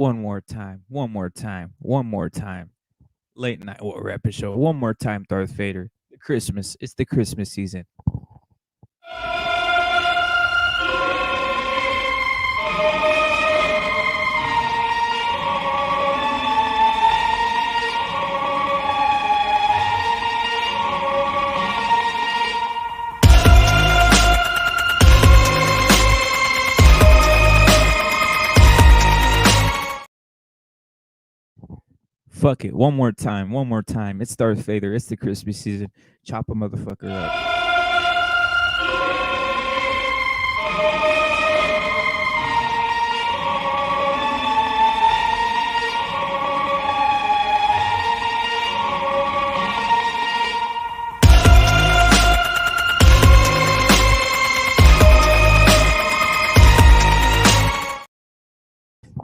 one more time, one more time, one more time. Late night war rapid show. One more time, Darth Vader. Christmas. It's the Christmas season. Fuck it. One more time. One more time. It's Darth Vader. It's the Christmas season. Chop a motherfucker up.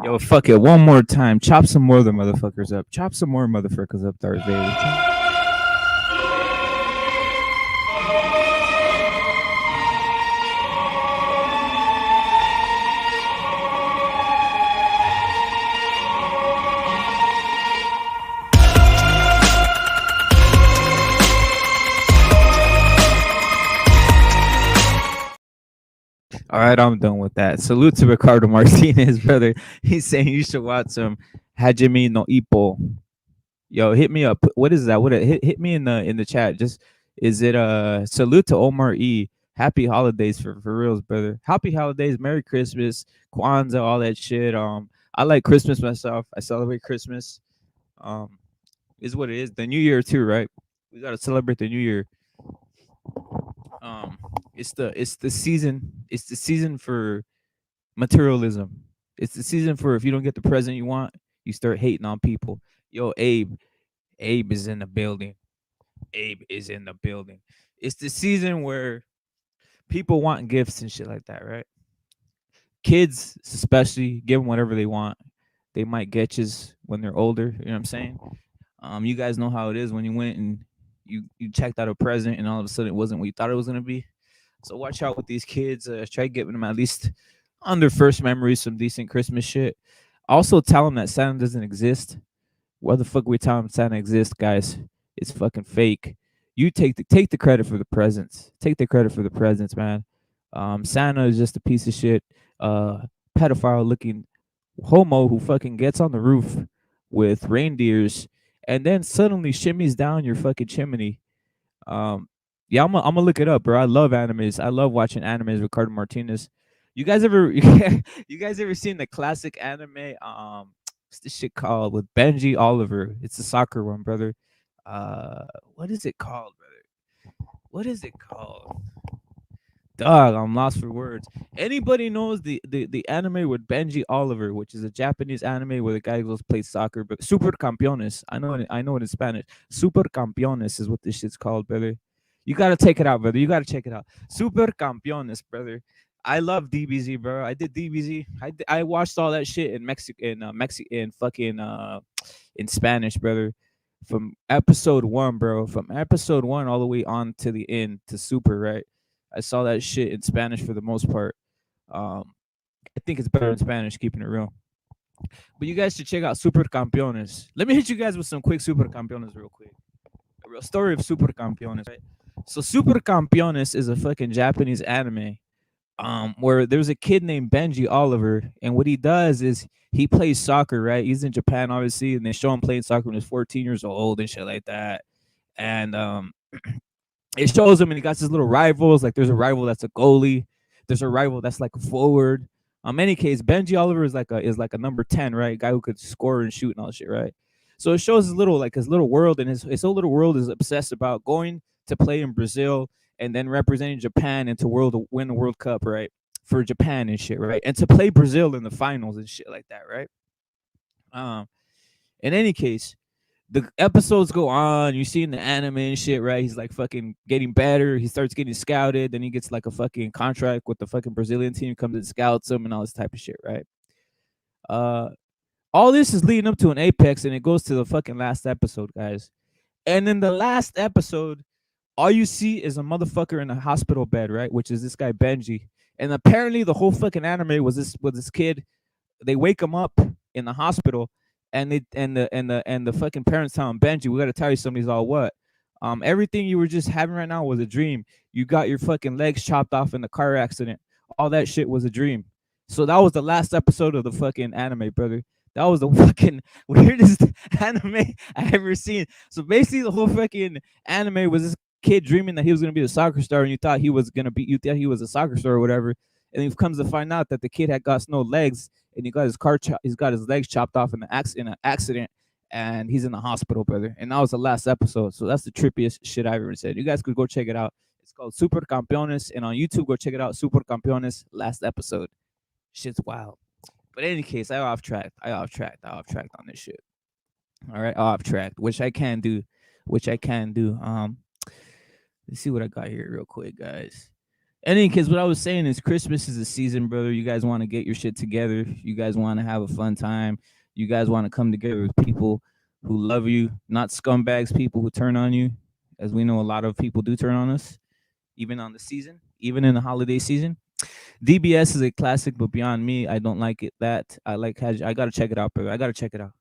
Yo, fuck it. One more time. Chop some more of the motherfuckers up. Chop some more motherfuckers up, Darth Vader. All right, I'm done with that. Salute to Ricardo Martinez, brother. He's saying you should watch some Hajime no Ippo. Yo, hit me up. What is that? Hit me in the chat. Just is it salute to Omar E. Happy holidays for reals, brother. Happy holidays, Merry Christmas, Kwanzaa, all that shit. I like Christmas myself. I celebrate Christmas. Is what it is. The New Year too, right? We gotta celebrate the New Year. It's the season for materialism. It's the season for if you don't get the present you want, you start hating on people. Yo, Abe is in the building. Abe is in the building. It's the season where people want gifts and shit like that, right? Kids especially give them whatever they want. They might get you when they're older. You know what I'm saying? You guys know how it is when you went and you checked out a present and all of a sudden it wasn't what you thought it was gonna be. So watch out with these kids. Try giving them at least on their first memories some decent Christmas shit. Also tell them that Santa doesn't exist. What the fuck we tell them Santa exists, guys? It's fucking fake. You take the credit for the presents. Take the credit for the presents, man. Santa is just a piece of shit, pedophile looking homo who fucking gets on the roof with reindeers and then suddenly shimmies down your fucking chimney. Yeah, I'm gonna look it up, bro. I love animes. I love watching animes. Ricardo Martinez. You guys ever you guys ever seen the classic anime? What's this shit called with Benji Oliver? It's a soccer one, brother. What is it called, brother? What is it called? Dog, I'm lost for words. Anybody knows the anime with Benji Oliver, which is a Japanese anime where the guy goes play soccer, but Super Campeones. I know it in Spanish. Super Campeones is what this shit's called, brother. You gotta take it out, brother. You gotta check it out. Super Campeones, brother. I love DBZ, bro. I did DBZ. I watched all that shit in Mexican fucking in Spanish, brother. From episode 1, bro. From episode 1 all the way on to the end to Super, right? I saw that shit in Spanish for the most part. I think it's better in Spanish, keeping it real. But you guys should check out Super Campeones. Let me hit you guys with some quick Super Campeones real quick. A real story of Super Campeones, right? So Super Campeones is a fucking Japanese anime where there's a kid named Benji Oliver, and what he does is he plays soccer, right? He's in Japan, obviously, and they show him playing soccer when he's 14 years old and shit like that. And it shows him, and he got his little rivals. Like there's a rival that's a goalie, there's a rival that's like a forward. In any case, Benji Oliver is like a number 10, right? Guy who could score and shoot and all that shit, right? So it shows his little world, and his whole little world is obsessed about going to play in Brazil and then representing Japan and to win the World Cup, right? For Japan and shit, right? And to play Brazil in the finals and shit like that, right? In any case, the episodes go on. You see in the anime and shit, right? He's like fucking getting better. He starts getting scouted. Then he gets like a fucking contract with the fucking Brazilian team, comes and scouts him and all this type of shit, right? All this is leading up to an apex, and it goes to the fucking last episode, guys. And in the last episode, all you see is a motherfucker in a hospital bed, right? Which is this guy Benji. And apparently the whole fucking anime was this kid. They wake him up in the hospital, and the fucking parents tell him, Benji, we gotta tell you something. He's all, what? Everything you were just having right now was a dream. You got your fucking legs chopped off in the car accident. All that shit was a dream. So that was the last episode of the fucking anime, brother. That was the fucking weirdest anime I ever seen. So basically, the whole fucking anime was this kid dreaming that he was gonna be a soccer star, and you thought he was he was a soccer star or whatever. And he comes to find out that the kid had got no legs, and he's got his legs chopped off in an accident, and he's in the hospital, brother. And that was the last episode. So that's the trippiest shit I've ever said. You guys could go check it out. It's called Super Campeones, and on YouTube, go check it out. Super Campeones, last episode. Shit's wild. But in any case, I off tracked on this shit. All right, off tracked, which I can do. Let's see what I got here real quick, guys. In any case, what I was saying is Christmas is a season, brother. You guys want to get your shit together. You guys want to have a fun time. You guys want to come together with people who love you, not scumbags, people who turn on you. As we know, a lot of people do turn on us, even on the season, even in the holiday season. DBS is a classic, but beyond me, I don't like it. I gotta check it out, brother. I gotta check it out.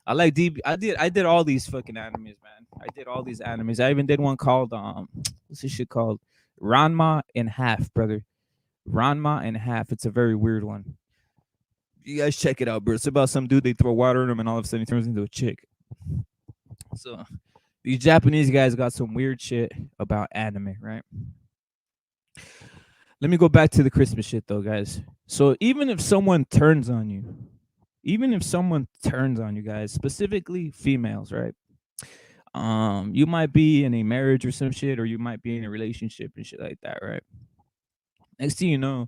I like DB. I did all these fucking animes, man. I did all these animes. I even did one called what's this shit called? Ranma in Half, brother. Ranma in Half. It's a very weird one. You guys check it out, bro. It's about some dude, they throw water in him, and all of a sudden he turns into a chick. So these Japanese guys got some weird shit about anime, right? Let me go back to the Christmas shit though, guys. So even if someone turns on you, guys, specifically females, right? You might be in a marriage or some shit, or you might be in a relationship and shit like that, right? Next thing you know,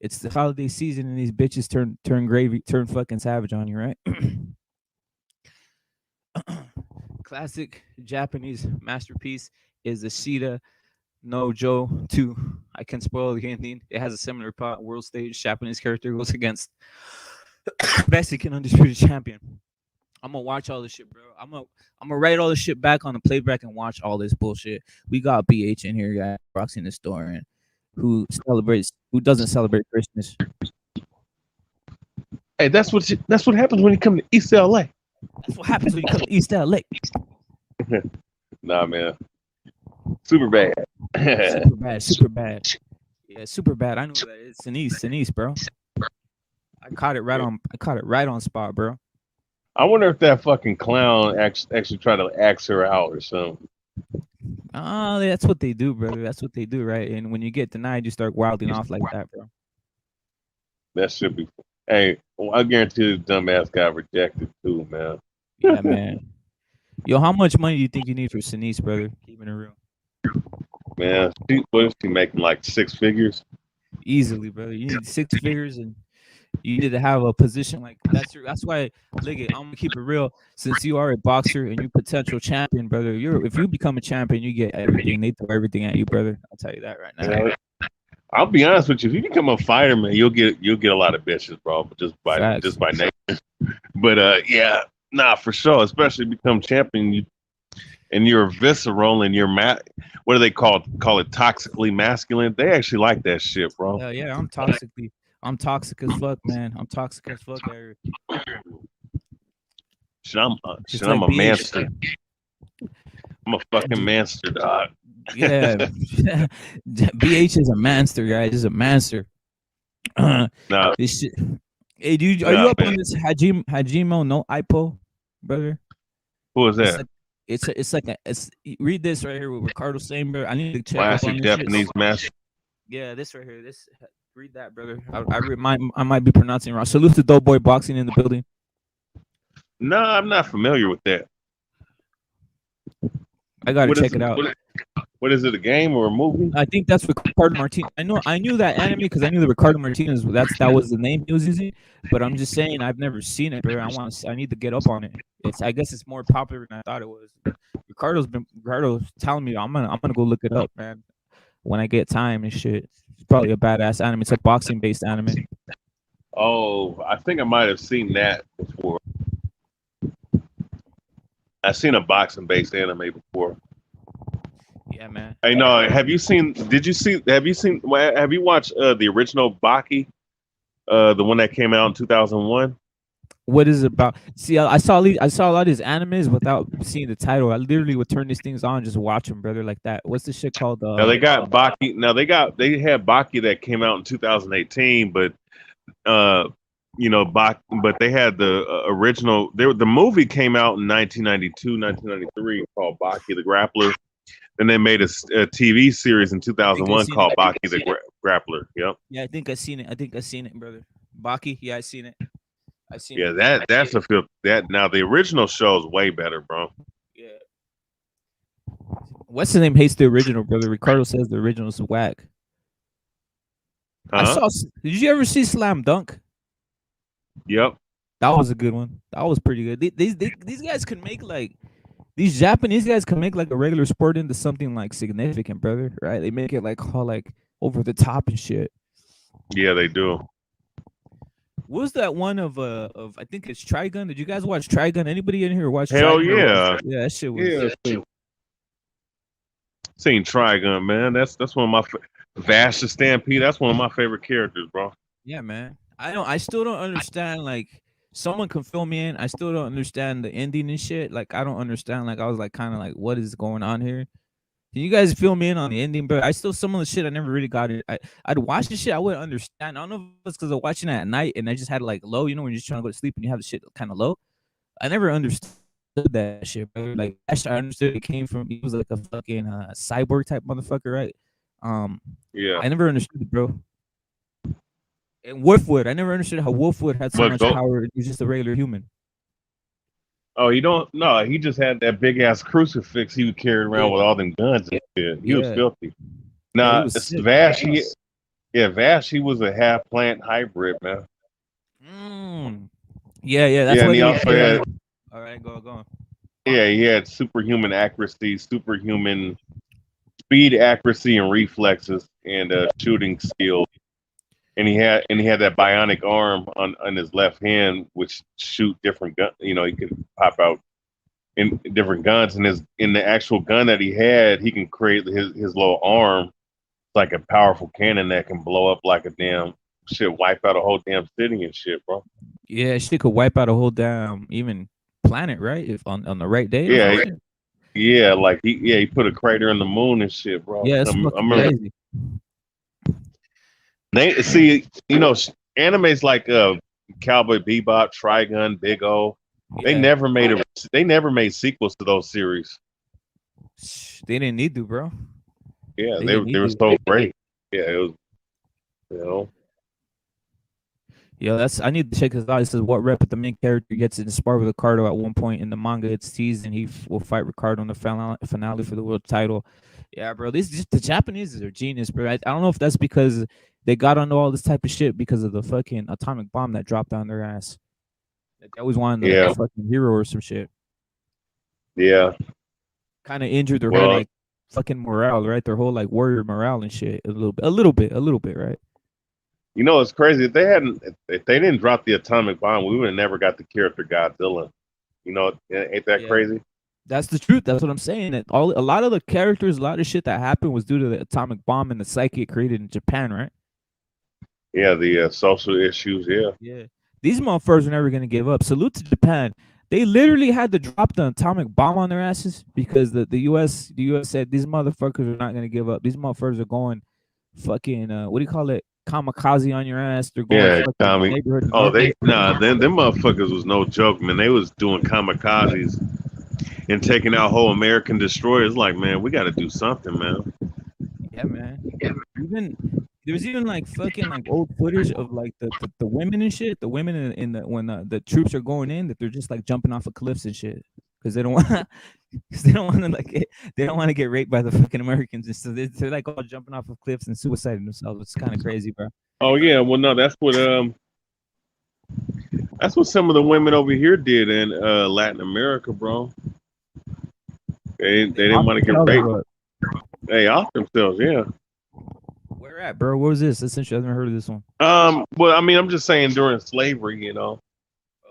it's the holiday season and these bitches turn fucking savage on you, right? Classic Japanese masterpiece is the Shida no Joe 2. I can spoil the ending. It has a similar plot. World stage Japanese character goes against Mexican undisputed champion. I'm gonna watch all this shit, bro. I'm gonna write all this shit back on the playback and watch all this bullshit. We got BH in here, guy, Roxy in the store, and who doesn't celebrate Christmas. Hey, that's what happens when you come to East LA. That's what happens when you come to East LA. Nah, man. Super bad. Super bad. Yeah, super bad. I knew that. It's Sinise, bro. I caught it right on spot, bro. I wonder if that fucking clown actually tried to axe her out or something. Oh, that's what they do, brother. That's what they do, right? And when you get denied, you start wilding off like that, bro. That should be. Hey, I guarantee this dumbass got rejected too, man. Yeah, man. Yo, how much money do you think you need for Sinise, brother? Keeping it real. Man, what is she making, like 6 figures? Easily, brother. You need 6 figures, and you need to have a position like that's why. Look, I'm gonna keep it real. Since you are a boxer and you're potential champion, brother, if you become a champion, you get everything. They throw everything at you, brother. I'll tell you that right now. Yeah. I'll be honest with you. If you become a fighter, man, you'll get a lot of bitches, bro. Just by nature. But yeah, nah, for sure. Especially become champion, and you're visceral and you're what do they call it? Toxically masculine. They actually like that shit, bro. Yeah, I'm toxic as fuck, man. I'm toxic as fuck. I'm a manster. I'm a fucking manster, dog. Yeah, BH is a manster, guys. He's a manster. No. This shit. Hey, dude, are you up on this Hajimo no Ippo, brother? Who is that? Read this right here with Ricardo Saber. I need to check classic Japanese master. Yeah, this right here. Read that, brother. I might be pronouncing it wrong. Salute to Doughboy Boxing in the building. No, I'm not familiar with that. I gotta check it out. What is it, a game or a movie? I think that's Ricardo Martinez. I knew that anime because I knew that Ricardo Martinez. That was the name he was using. But I'm just saying I've never seen it, bro. I need to get up on it. I guess it's more popular than I thought it was. Ricardo's telling me I'm gonna go look it up, man. When I get time and shit. It's probably a badass anime. It's a boxing based anime. Oh, I think I might have seen that before. I've seen a boxing based anime before. Yeah, man. Hey, no, have you watched the original Baki? The one that came out in 2001? What is it about? See, I saw a lot of these animes without seeing the title. I literally would turn these things on, and just watch them, brother, like that. What's the shit called? Now they had Baki that came out in 2018, but but they had the original. The movie came out in 1992, 1993 called Baki the Grappler. Then they made a TV series in I think I 2001 seen it. called Baki the Grappler. Yep. Yeah, I think I seen it. I think I seen it, brother. Baki. Yeah, I seen it. I seen Yeah, it. that's a fifth. That now the original show is way better, bro. Yeah. What's the name? Hates the original, brother. Ricardo says the original's whack. I Huh? saw. Did you ever see Slam Dunk? Yep. That was a good one. That was pretty good. These guys can make like these Japanese guys can make like a regular sport into something like significant, brother. Right? They make it like all like over the top and shit. Yeah, they do. What was that one of I think it's Trigun? Did you guys watch Trigun? Anybody in here watch Hell Trigun? yeah. Yeah, that shit was. Yeah. Seen Trigun, man. That's one of my Vash the Stampede. That's one of my favorite characters, bro. Yeah, man. I still don't understand. Like, someone can fill me in. I still don't understand the ending and shit. Like, I don't understand. Like, I was like, kind of like, what is going on here? Can you guys fill me in on the ending, bro? I still some of the shit I never really got it. I'd watch the shit I wouldn't understand. I don't know if it's because I'm watching it at night and I just had it like low. You know when you're just trying to go to sleep and you have the shit kind of low. I never understood that shit, bro. Like, I understood it came from he was like a fucking cyborg type motherfucker, right? Um, Yeah. I never understood it, bro. And Wolfwood, I never understood how Wolfwood had so much power. He was just a regular human. Oh, you don't? No, he just had that big ass crucifix he would carry around with all them guns and shit. He was filthy. Nah, it's Vash. Vash. He was a half plant hybrid, man. Yeah. That's and he also had. All right, go on. Yeah, he had superhuman accuracy, superhuman speed, accuracy, and reflexes, and shooting skills. And he had that bionic arm on his left hand, which shoot different gun. You know, he could pop out in different guns. And in the actual gun that he had, he can create his little arm like a powerful cannon that can blow up like a damn shit, wipe out a whole damn city and shit, bro. Yeah, she could wipe out a whole damn even planet, right? If on the right day. Yeah, like he put a crater in the moon and shit, bro. Yeah, it's fucking crazy. They see, animes like Cowboy Bebop, Trigun, Big O. Yeah. They never made sequels to those series. They didn't need to, bro. Yeah, they were so great. Yeah, it was, Yeah, I need to check this out. It says what rep the main character gets in spar with Ricardo at one point in the manga. It's teased and he will fight Ricardo in the finale for the world title. Yeah, bro. The Japanese are genius, bro. I don't know if that's because they got onto all this type of shit because of the fucking atomic bomb that dropped on their ass. They always wanted to be a fucking hero or some shit. Yeah. Kind of injured their whole like fucking morale, right? Their whole like warrior morale and shit. A little bit, right? You know, it's crazy. If they didn't drop the atomic bomb, we would have never got the character Godzilla. You know, ain't that crazy? That's the truth. That's what I'm saying. That a lot of the characters, a lot of shit that happened was due to the atomic bomb and the psyche it created in Japan, right? Yeah, the social issues. Yeah. Yeah. These motherfuckers are never gonna give up. Salute to Japan. They literally had to drop the atomic bomb on their asses because the US said these motherfuckers are not gonna give up. These motherfuckers are going fucking what do you call it? Kamikaze on your ass. They're going Tommy. Oh, them motherfuckers was no joke, man. They was doing kamikazes and taking out whole American destroyers. Like, man, we got to do something, man. Yeah, man. Even there was even like fucking like old footage of like the women and shit. The women in the when the troops are going in, that they're just like jumping off of cliffs and shit because they don't want they don't want to get raped by the fucking Americans, and so they're like all jumping off of cliffs and suiciding themselves. It's kind of crazy, bro. Oh yeah, well no, that's what some of the women over here did in Latin America, bro. They didn't want to get raped. They off themselves, yeah. Where at, bro? What was this? Essentially, I've never heard of this one. Well, I mean, I'm just saying during slavery, and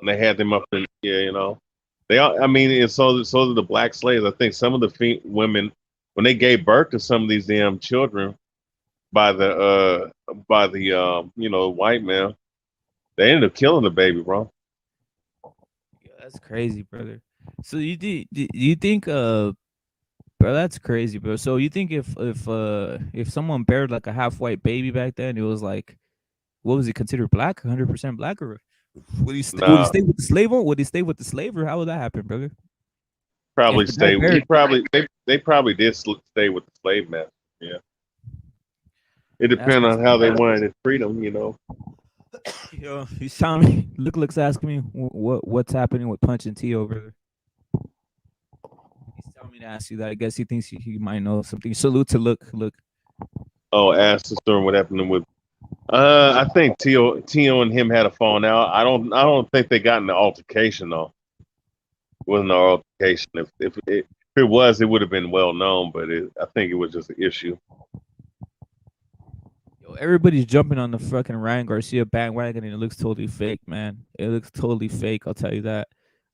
they had them up in, and so did the black slaves. I think some of the women, when they gave birth to some of these damn children by the white man, they ended up killing the baby, bro. That's crazy, brother. So you think bro, that's crazy, bro. So you think if someone buried like a half white baby back then, it was like, what was he considered, black, 100% black, or would he Nah, stay with the slave one? Would he stay with the slave, or how would that happen, brother? If probably the guy stay. He buried, probably they probably did stay with the slave master. Yeah, it that's depends what's on how they wanted his freedom. yo. He's telling me. Looks asking me what's happening with Punch and T over. He's telling me to ask you that. I guess he thinks he might know something. Salute to look. Oh, ask the story what happened with. I think Tio and him had a falling out. I don't think they got in the altercation though. It wasn't an altercation. If it was, it would have been well known. But I think it was just an issue. Yo, everybody's jumping on the fucking Ryan Garcia bandwagon, and it looks totally fake, man. It looks totally fake. I'll tell you that.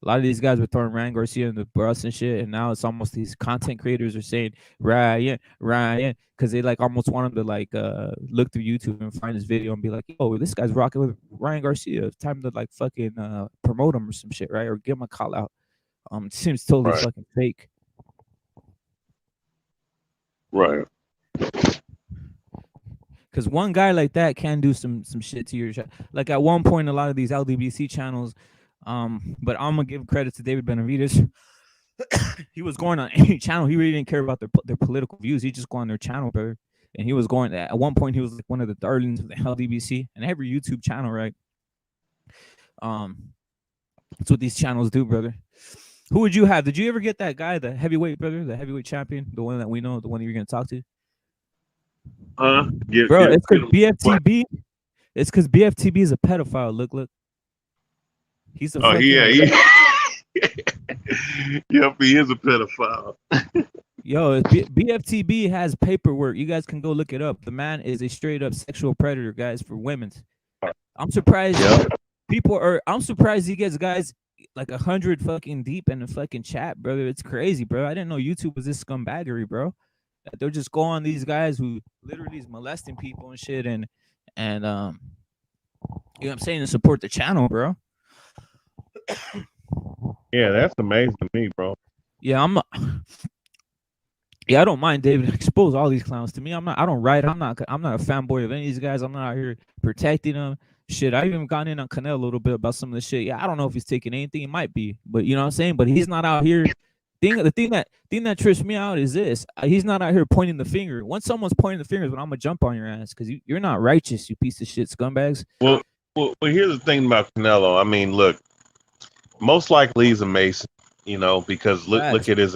A lot of these guys were throwing Ryan Garcia in the bus and shit, and now it's almost these content creators are saying Ryan, because they like almost want him to like look through YouTube and find his video and be like, "Oh, this guy's rocking with Ryan Garcia. It's time to like fucking promote him or some shit, right? Or give him a call out." It seems totally Right. fucking fake. Right. Because one guy like that can do some shit to your like at one point a lot of these LDBC channels, but I'm gonna give credit to David Benavides. He was going on any channel. He really didn't care about their political views. He just go on their channel, brother. And he was going at one point he was like one of the darlings of the LDBC and every YouTube channel, right? That's what these channels do, brother. Who would you have? Did you ever get that guy, the heavyweight brother, the heavyweight champion, the one that we know, the one that you're gonna talk to? Huh? Bro, it's Get because him. What? BFTB. It's because BFTB is a pedophile. Look. He's a Oh, yeah. fucking Yep, he is a pedophile. yo. BFTB has paperwork. You guys can go look it up. The man is a straight up sexual predator, guys, for women. I'm surprised Yep. people are. I'm surprised he gets guys like 100 fucking deep in the fucking chat, brother. It's crazy, bro. I didn't know YouTube was this scumbaggery, bro. They'll just go on these guys who literally is molesting people and shit, and you know what I'm saying, to support the channel, bro. Yeah, that's amazing to me, bro. Yeah, yeah, I don't mind David expose all these clowns to me. I don't write. I'm not a fanboy of any of these guys. I'm not out here protecting them. Shit, I even gone in on Canelo a little bit about some of the shit. Yeah, I don't know if he's taking anything. It might be, but you know what I'm saying. But he's not out here. The thing that trips me out is this: he's not out here pointing the finger. Once someone's pointing the fingers, but I'm gonna jump on your ass because you're not righteous, you piece of shit scumbags. Well, well, here's the thing about Canelo. I mean, look, most likely he's a Mason, because look Facts. at his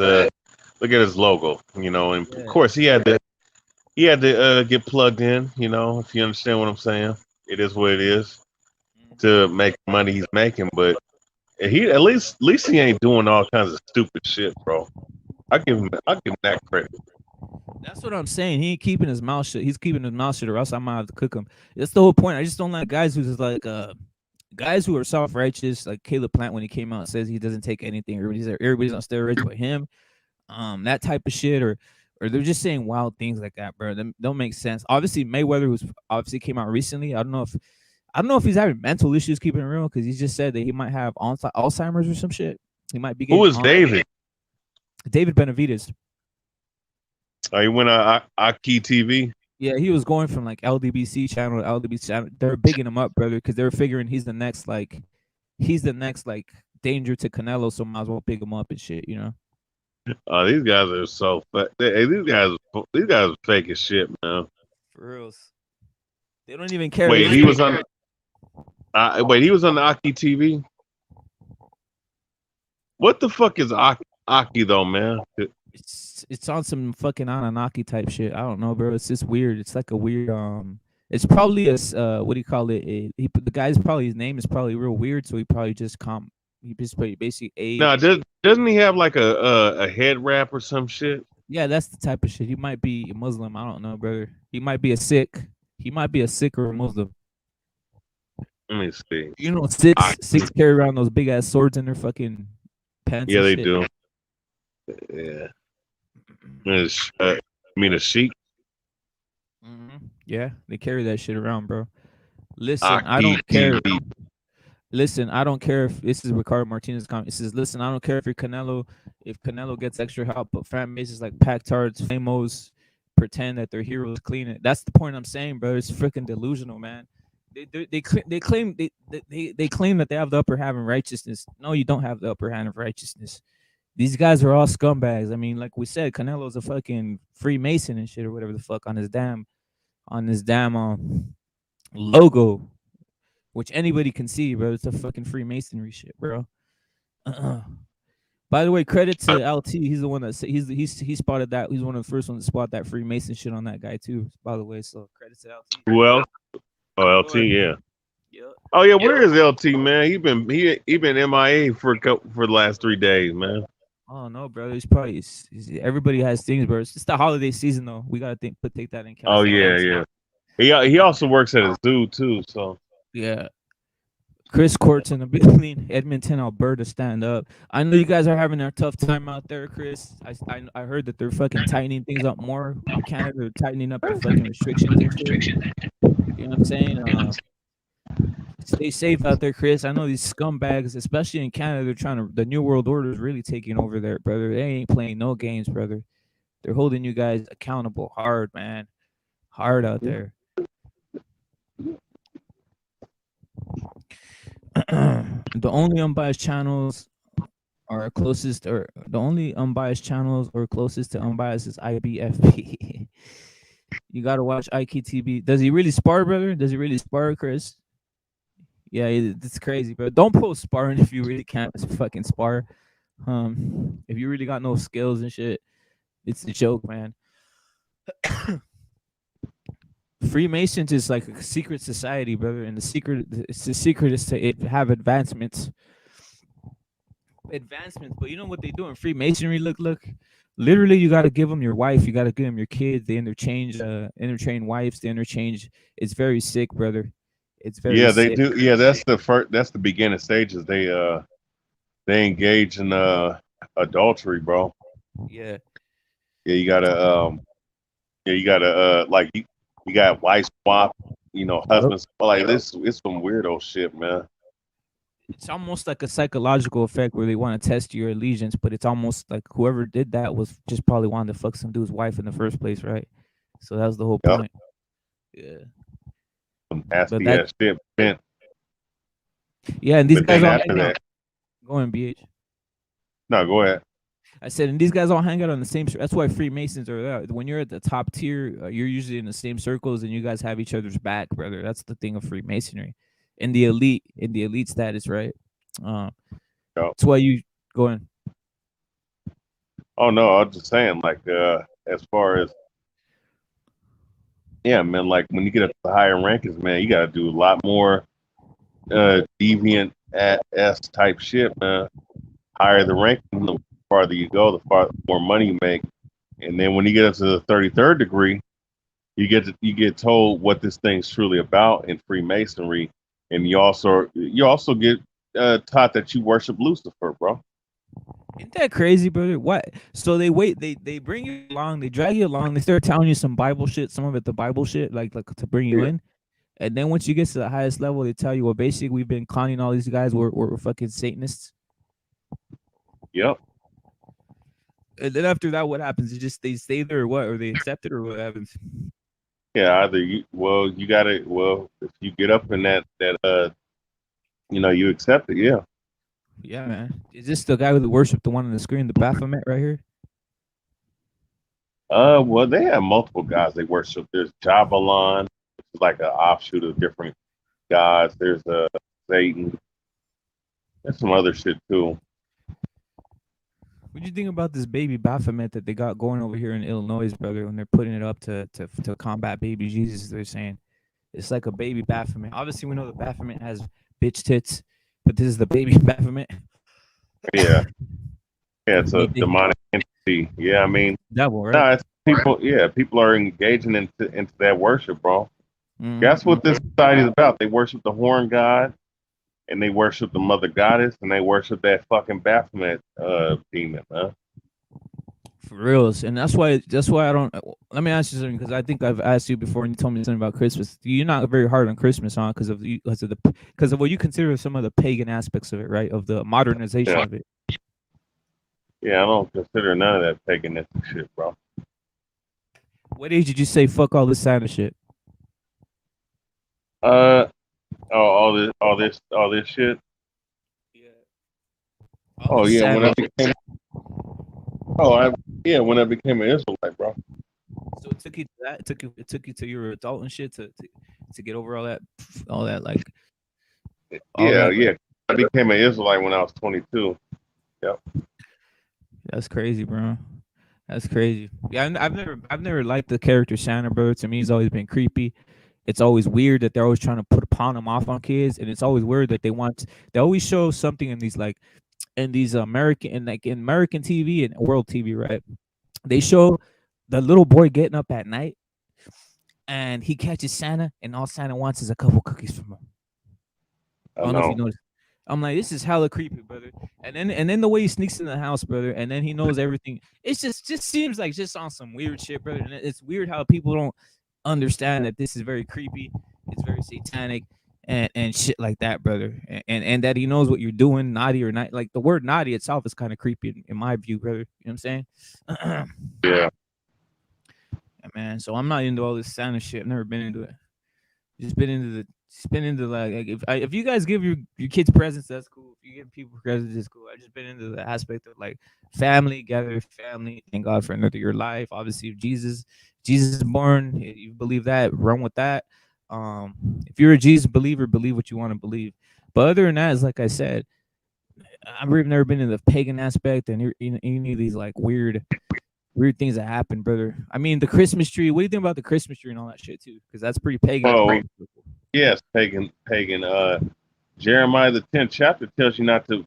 logo, and of Yeah. course he had to get plugged in, if you understand what I'm saying. It is what it is to make the money he's making, but he at least he ain't doing all kinds of stupid shit, bro. I give him that credit. That's what I'm saying. He ain't keeping his mouth shut. He's keeping his mouth shut, or else I might have to cook him. That's the whole point. I just don't like guys who just like guys who are self righteous, like Caleb Plant when he came out and says he doesn't take anything. Everybody's on steroids but him. That type of shit, or they're just saying wild things like that, bro. They don't make sense. Obviously, Mayweather, who's obviously came out recently. I don't know if he's having mental issues, keeping it real, because he just said that he might have Alzheimer's or some shit. He might be Who getting is David? David Benavides. He went on Aki TV. Yeah, he was going from like LDBC channel to LDBC channel. They're bigging him up, brother, because they're figuring he's the next danger to Canelo, so might as well pick him up and shit, you know. These guys are so these guys are fake as shit, man. For reals. They don't even care. Wait, he was on. He was on the Aki TV. What the fuck is Aki though, man? It's on some fucking Anunnaki type shit. I don't know, bro. It's just weird. It's like a weird it's probably what do you call it? The guy's probably, his name is probably real weird, so he probably just he just basically No, doesn't he have like a head wrap or some shit? yeah, that's the type of shit. He might be a Muslim. I don't know, brother. He might be a Sikh. He might be a Sikh or a Muslim. Let me see. You know, Sikhs carry around those big ass swords in their fucking pants. Yeah, and they shit. do. Yeah. I mean a sheik. Yeah, they carry that shit around, bro. Listen, I Aki don't care. TV. Listen, I don't care if this is Ricardo Martinez comment. It says, listen, I don't care if you're Canelo, if Canelo gets extra help, but fan bases like Pactards, Famos pretend that their heroes clean it. That's the point I'm saying, bro. It's freaking delusional, man. They claim that they have the upper hand in righteousness. No, you don't have the upper hand of righteousness. These guys are all scumbags. I mean, like we said, Canelo's a fucking Freemason and shit or whatever the fuck on his damn logo, which anybody can see, bro. It's a fucking Freemasonry shit, bro. By the way, credit to LT. He's the one that he spotted that. He's one of the first ones to spot that Freemason shit on that guy too. By the way, so credit to LT. Who else? Oh, LT, yeah. Yep. Oh yeah, where is LT, man? He been MIA for the last 3 days, man. Oh no, bro. He's probably everybody has things, bro. It's just the holiday season though. We gotta take that in Oh yeah, yeah. He also works at a zoo too, so yeah. Chris Court's in the building, Edmonton, Alberta, stand up. I know you guys are having a tough time out there, Chris. I heard that they're fucking tightening things up more. In Canada, they're tightening up the fucking restrictions and shit. You know what I'm saying? Stay safe out there, Chris. I know these scumbags, especially in Canada, they're trying to. The New World Order is really taking over there, brother. They ain't playing no games, brother. They're holding you guys accountable hard, man. Hard out there. The only unbiased channels are closest, or the only unbiased channels or closest to unbiased is IBFP. You gotta watch IKTB. Does he really spar, brother? Does he really spar, Chris? Yeah, it's crazy, bro. Don't post sparring if you really can't fucking spar. If you really got no skills and shit, it's a joke, man. Freemasons is like a secret society, brother, and the secret is to have advancements. But you know what they do in Freemasonry? Look. Literally, you got to give them your wife. You got to give them your kids. They intertrain wives. They interchange. It's very sick, brother. It's very yeah, they sick. do. Yeah, that's the first. That's the beginning stages. They engage in adultery, bro. Yeah. Yeah, you gotta like you got wife swap, husbands like this. It's some weirdo shit, man. It's almost like a psychological effect where they want to test your allegiance, but it's almost like whoever did that was just probably wanted to fuck some dude's wife in the first place, right? So that was the whole point. Yeah. Some But nasty that, ass shit. Man. yeah, and these But guys then all after hang out. that, Go on, BH. no, go ahead. I said, and these guys all hang out on the same. That's why Freemasons are there. When you're at the top tier, you're usually in the same circles, and you guys have each other's back, brother. That's the thing of Freemasonry, in the elite status, right? That's why you go in. Oh no, I was just saying, like, as far as yeah, man, like when you get up to the higher rankings, man, you got to do a lot more deviant s type shit, man. Higher the ranking, the farther you go, the more money you make. And then when you get up to the 33rd degree, you get told what this thing's truly about in Freemasonry, and you also get taught that you worship Lucifer, bro. Isn't that crazy, brother? What? So they bring you along, they drag you along, they start telling you some Bible shit, some of it the Bible shit, like to bring you in. And then once you get to the highest level, they tell you, well, basically we've been clowning all these guys, we're fucking Satanists. Yep. And then after that, what happens? They stay there or what? Or they accept it or what happens? Yeah, either you gotta if you get up in that you accept it, yeah. Yeah, man. Is this the guy who worship the one on the screen, the Baphomet right here? Well, they have multiple gods they worship. There's Jabalon, which is like an offshoot of different gods. There's Satan. There's some other shit too. What do you think about this baby Baphomet that they got going over here in Illinois, brother? When they're putting it up to combat baby Jesus, they're saying it's like a baby Baphomet. Obviously, we know the Baphomet has bitch tits, but this is the baby Baphomet. Yeah, it's a demonic entity. Yeah, I mean, devil, right? No, it's people. Yeah, people are engaging into that worship, bro. That's what this society is about. They worship the horn god, and they worship the mother goddess, and they worship that fucking Baphomet demon, huh? For reals, and that's why I don't. Let me ask you something because I think I've asked you before, and you told me something about Christmas. You're not very hard on Christmas, huh? Because of what you consider some of the pagan aspects of it, right? Of the modernization Yeah, of it. yeah, I don't consider none of that paganistic shit, bro. What age did you say fuck all this Santa shit? Uh, all this shit. Yeah, all Oh this yeah, when Santa I shit. became, oh I, yeah, when I became an Israelite, bro. So it took you to that. It took you to your adult and shit to get over all that like all Yeah, that like yeah. I became an Israelite when I was 22. Yep. that's crazy, bro. That's crazy. Yeah, I've never liked the character Santa, bro. To me, he's always been creepy. It's always weird that they're always trying to put upon him off on kids, and it's always weird that they always show something in these like in these in American TV and world TV, right? They show the little boy getting up at night and he catches Santa, and all Santa wants is a couple cookies from him. I I don't know if you know. noticed. I'm like, this is hella creepy, brother. And then the way he sneaks in the house, brother, and then he knows everything. It's just seems like just on some weird shit, brother. And it's weird how people don't understand that this is very creepy. It's very satanic and shit like that, brother. And that he knows what you're doing, naughty or not. Like the word naughty itself is kind of creepy in my view, brother. You know what I'm saying? Yeah, Yeah. man. So I'm not into all this Santa shit. I've never been into it. Just been into like if you guys give your kids presents, that's cool. If you give people presents, it's cool. I just been into the aspect of like family, gather family, thank God for another year life. Obviously, if Jesus is born, you believe that, run with that. If you're a Jesus believer, believe what you want to believe. But other than that, is like I said, I've never been in the pagan aspect and any of these like weird things that happen, brother. I mean, the Christmas tree. What do you think about the Christmas tree and all that shit too? Because that's pretty pagan as Well, well. yes, pagan. Jeremiah the 10th chapter tells you not to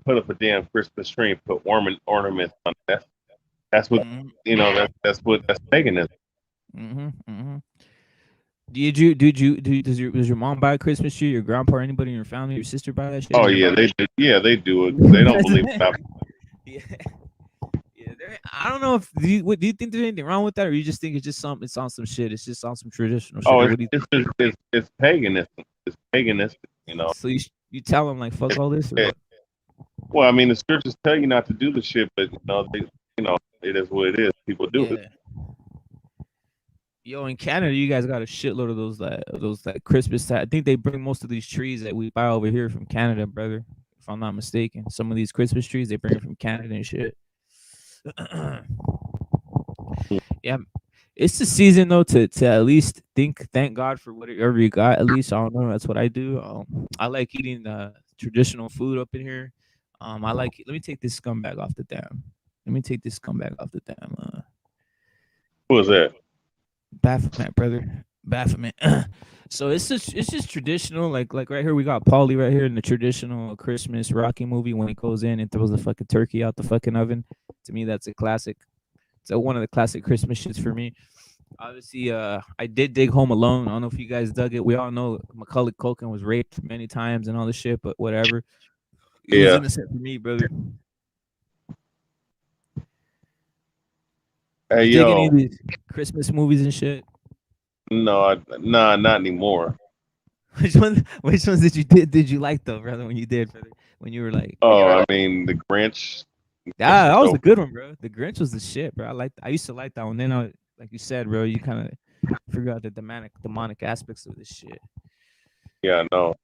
put up a damn Christmas tree and put ornaments on it. That's what Mm-hmm. that's paganism. Mm-hmm. Mm-hmm. Does your mom buy a Christmas tree? Your grandpa, or anybody in your family, your sister buy that shit? Oh Or yeah, they do. Yeah, they do it because they don't believe it. yeah, yeah. I don't know if do you think there's anything wrong with that, or you just think it's just something? It's on some shit. It's just on some traditional shit, Oh, or what do you? it's paganism. It's paganistic. So you tell them like fuck all this or Yeah. what? Well, I mean, the scriptures tell you not to do the shit, but it is what it is. People do it. Yeah. Yo, in Canada, you guys got a shitload of those Christmas. I think they bring most of these trees that we buy over here from Canada, brother. If I'm not mistaken, some of these Christmas trees they bring it from Canada and shit. Yeah, it's the season though to at least thank God for whatever you got. At least I don't know. That's what I do. I like eating traditional food up in here. I like. Let me take this scumbag off the dam. Let me take this scumbag off the dam. Who is that? Baphomet, brother. Baphomet. So it's just traditional. Like right here, we got Paulie right here in the traditional Christmas Rocky movie when he goes in and throws the fucking turkey out the fucking oven. To me, that's a classic. It's one of the classic Christmas shits for me. Obviously, I did dig Home Alone. I don't know if you guys dug it. We all know Macaulay Culkin was raped many times and all this shit, but whatever. It was Yeah. innocent for me, brother. Hey, You dig any yo. of these Christmas movies and shit? No, not anymore. Which ones did you like though, brother? When you did, brother, when you were like, Oh, I mean, the Grinch. Grinch ah, is that was a dope. good one, bro. The Grinch was the shit, bro. I used to like that one. Then like you said, bro, you kind of figure out the demonic aspects of this shit. Yeah, no.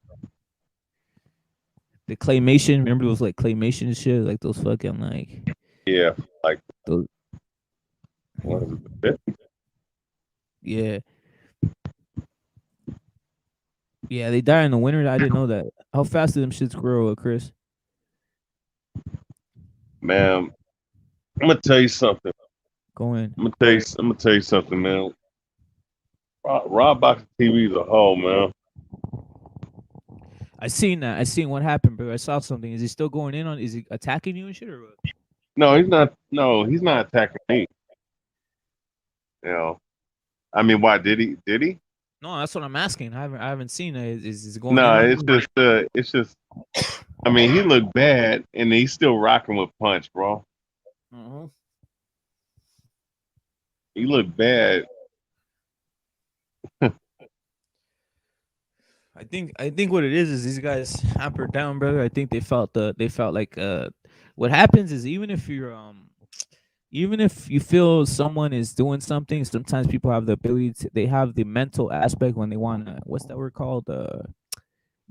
The claymation, remember those like claymation and shit, like those fucking like Yeah, like those. what is it? The fifth? Yeah, yeah, they die in the winter. I didn't know that. How fast do them shits grow, Chris? Man, I'm gonna tell you something. Go in. I'm gonna tell you something, man. Rob Box TV is a whole, man. I seen that. I seen what happened, bro. I saw something. Is he still going in on? Is he attacking you and shit or what? No, he's not. No, he's not attacking me. You know. I mean, why did he? Did he? No, that's what I'm asking. I haven't seen it. Is going in No, on it's you? just. It's just. I mean, he looked bad, and he's still rocking with Punch, bro. Uh-huh. He looked bad. I think what it is these guys hampered down, brother. I think they felt like what happens is even if you feel someone is doing something, sometimes people have the ability to they have the mental aspect when they want to what's that word called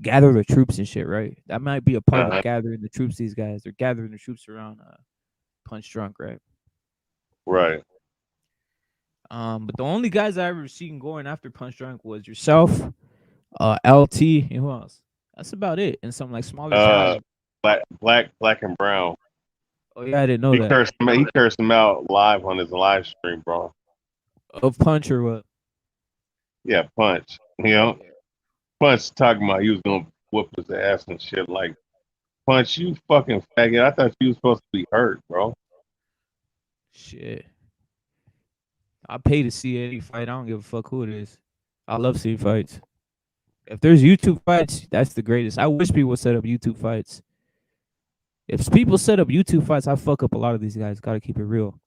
gather the troops and shit, right? That might be a part of Uh, gathering the troops. These guys they're gathering the troops around Punch Drunk, right? right. But the only guys I ever seen going after Punch Drunk was yourself, LT, and who else? That's about it. And some like smaller Uh, challenges. black and brown. Oh yeah, I didn't know that. He cursed him out live on his live stream, bro. Of Punch or what? Yeah, Punch. Yeah. Punch talking about he was gonna whoop his ass and shit. Like, Punch, you fucking faggot. I thought you was supposed to be hurt, bro. Shit. I pay to see any fight. I don't give a fuck who it is. I love seeing fights. If there's YouTube fights, that's the greatest. I wish people would set up YouTube fights. If people set up YouTube fights, I fuck up a lot of these guys. Gotta keep it real.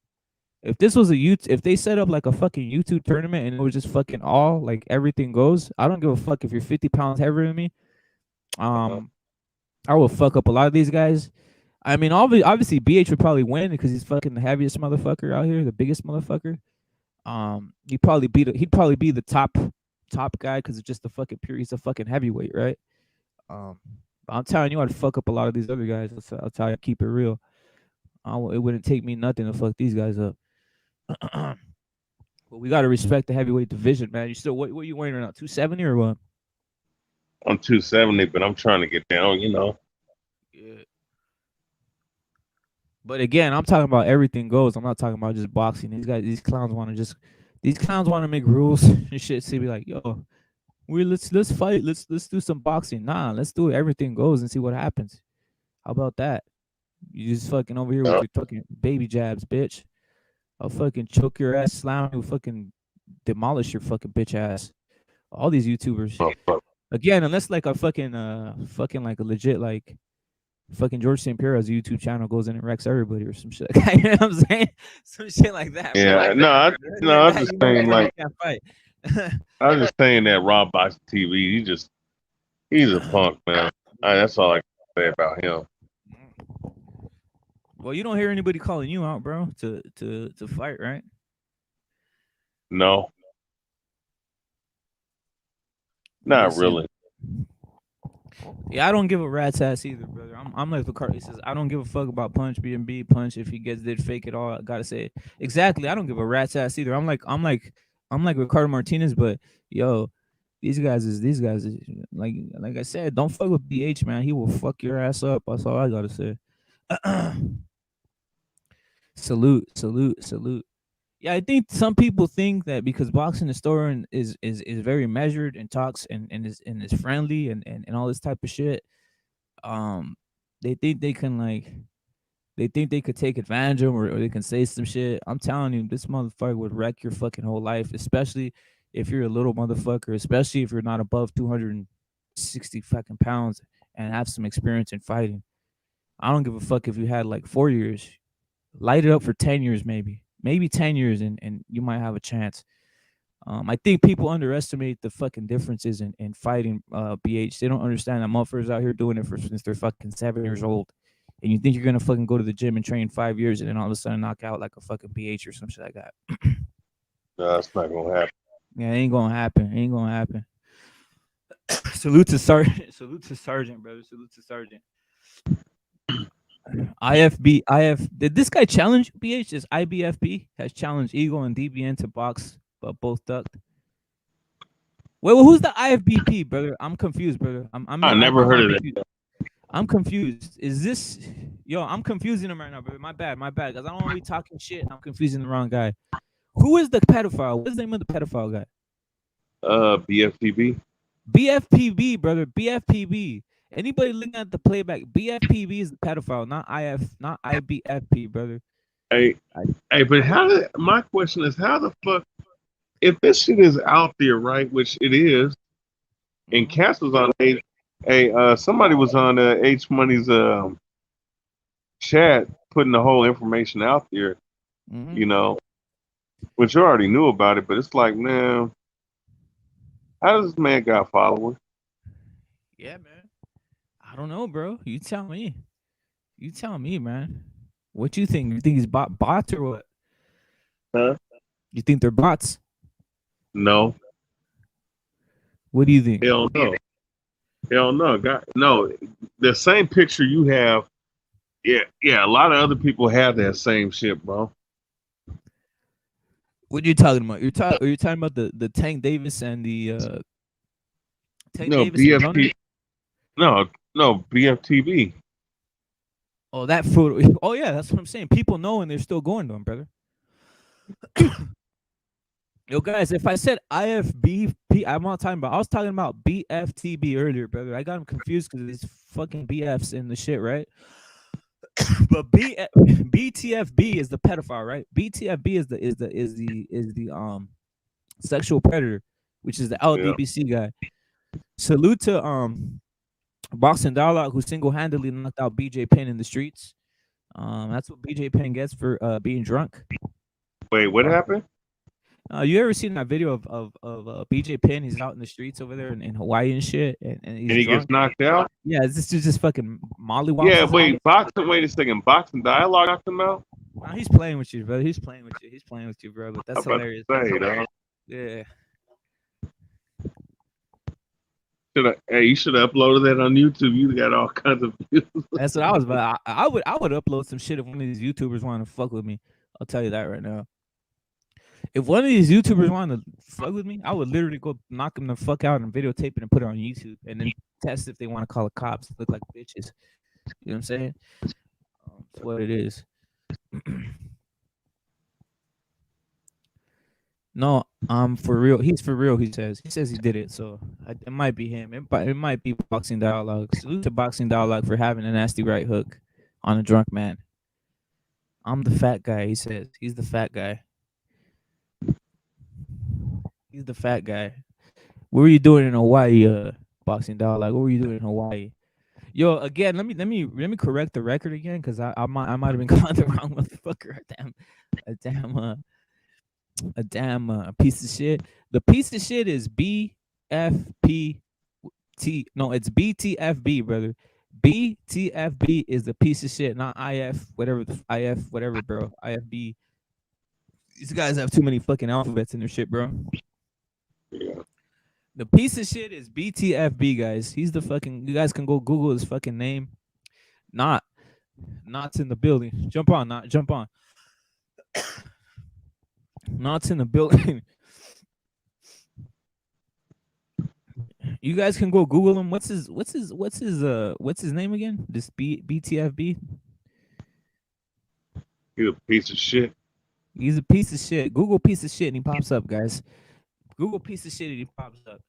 If this was a YouTube, if they set up like a fucking YouTube tournament and it was just fucking all like everything goes, I don't give a fuck if you're 50 pounds heavier than me. Uh-huh. Um, I will fuck up a lot of these guys. I mean, obviously BH would probably win because he's fucking the heaviest motherfucker out here, the biggest motherfucker. He'd probably be the top guy because it's just the fucking pure. He's a fucking heavyweight, right? Um, I'm telling you, I'd fuck up a lot of these other guys. I'll tell you, keep it real. It wouldn't take me nothing to fuck these guys up. But we gotta respect the heavyweight division, man. You still what you weighing right now? 270 or what? I'm 270, but I'm trying to get down, Yeah. But again, I'm talking about everything goes. I'm not talking about just boxing. These clowns want to make rules and shit. So be like, yo, let's fight. Let's do some boxing. Nah, let's do it. Everything goes and see what happens. How about that? You just fucking over here with Uh, your fucking baby jabs, bitch. I'll fucking choke your ass, slam you, fucking demolish your fucking bitch ass. All these YouTubers. Again, unless like a fucking like a legit like fucking George St. Pierre has a YouTube channel, goes in and wrecks everybody or some shit. You know what I'm saying? Some shit like that, bro. yeah, no, Other than I'm that, just saying you like can't fight. I was just saying that Raw Box TV, he's a punk, man. That's all I can say about him. Well, you don't hear anybody calling you out, bro, to fight, right? No, not Listen, really. yeah, I don't give a rat's ass either, brother. I'm like the Carly says. I don't give a fuck about Punch being B Punch if he did fake it all. I gotta say exactly. I don't give a rat's ass either. I'm like Ricardo Martinez, but yo, these guys is like I said, don't fuck with BH, man. He will fuck your ass up. That's all I gotta say. Salute. Yeah, I think some people think that because boxing historian is very measured and talks and is friendly and all this type of shit. Um, they think they think they could take advantage of him or they can say some shit. I'm telling you, this motherfucker would wreck your fucking whole life, especially if you're a little motherfucker, especially if you're not above 260 fucking pounds and have some experience in fighting. I don't give a fuck if you had like 4 years. Light it up for 10 years, maybe 10 years, and you might have a chance. I think people underestimate the fucking differences in fighting BH. They don't understand that motherfuckers out here doing it since they're fucking 7 years old. And you think you're gonna fucking go to the gym and train 5 years and then all of a sudden knock out like a fucking BH or some shit like that. No, that's not gonna happen. Yeah, it ain't gonna happen. It ain't gonna happen. Salute to Sergeant. Salute to Sergeant, brother. Salute to Sergeant. IFB. Did this guy challenge BH? This IBFB has challenged Eagle and DBN to box, but both ducked. Wait, well, who's the IFBP, brother? I'm confused, brother. I never heard of confused. that. I'm confused. Is this yo? I'm confusing him right now, brother. My bad, because I don't want to be talking shit. I'm confusing the wrong guy. Who is the pedophile? What's the name of the pedophile guy? BFTB. BFPB, brother. BFPB. Anybody looking at the playback? BFPB is the pedophile, not IBFP, brother. Hey, hey, but my question is, how the fuck, if this shit is out there, right, which it is, and Cass was on somebody was on H Money's chat putting the whole information out there, Mm-hmm. you know, which you already knew about it, but it's like, man, how does this man got followers? Yeah, man. I don't know, bro. You tell me. You tell me, man. What you think? You think he's bots or what? Huh? You think they're bots? No, What do you think? hell no, hell no, God, no. The same picture you have, yeah, yeah. A lot of other people have that same shit, bro. What are you talking about? You're talking about the Tank Davis and the Tank No Davis and Gunner? BFT, no BFTV. Oh, that photo. Oh yeah, that's what I'm saying. People know and they're still going to him, brother. Yo, guys, if I said IFBP, I'm not talking about. I was talking about BFTB earlier, brother. I got him confused because these fucking BFs in the shit, right? But BTFB is the pedophile, right? BTFB is the sexual predator, which is the Yeah. LDBC guy. Salute to Boxing Dialogue, who single handedly knocked out BJ Penn in the streets. That's what BJ Penn gets for being drunk. Wait, what happened? You ever seen that video of BJ Penn? He's out in the streets over there in Hawaii and shit, and he's And he gets drunk. knocked out? Yeah, this is just fucking mollywops Yeah, his ass. wait, boxing. Wait a second, boxing dialogue knocked him out. Nah, he's playing with you, brother. He's playing with you. He's playing with you, bro. But I'm that's about hilarious. to say, dog. Yeah. Hey, you should have uploaded that on YouTube. You got all kinds of views. That's what I was about. I would upload some shit if one of these YouTubers wanted to fuck with me. I'll tell you that right now. If one of these YouTubers wanted to fuck with me, I would literally go knock them the fuck out and videotape it and put it on YouTube and then test if they want to call the cops. Look like bitches. You know what I'm saying? That's what it is. No, for real. He's for real. He says. He says he did it. So it might be him. It might be Boxing Dialogue. Salute to Boxing Dialogue for having a nasty right hook on a drunk man. I'm the fat guy. He says he's the fat guy. He's the fat guy. What were you doing in Hawaii? Boxing Dialogue. What were you doing in Hawaii? Yo, again, let me correct the record again because I might have been calling the wrong motherfucker. A damn piece of shit. The piece of shit is BFPT. No, it's BTFB, brother. BTFB is the piece of shit, not IF, whatever the IF, whatever, bro. IFB. These guys have too many fucking alphabets in their shit, bro. Yeah. The piece of shit is BTFB, guys. He's the fucking. You guys can go Google his fucking name. Not's in the building. Jump on, not jump on. Not's in the building. You guys can go Google him. What's his name again? This BTFB. He's a piece of shit. He's a piece of shit. Google piece of shit and he pops up, guys. Google piece of shit and he pops up.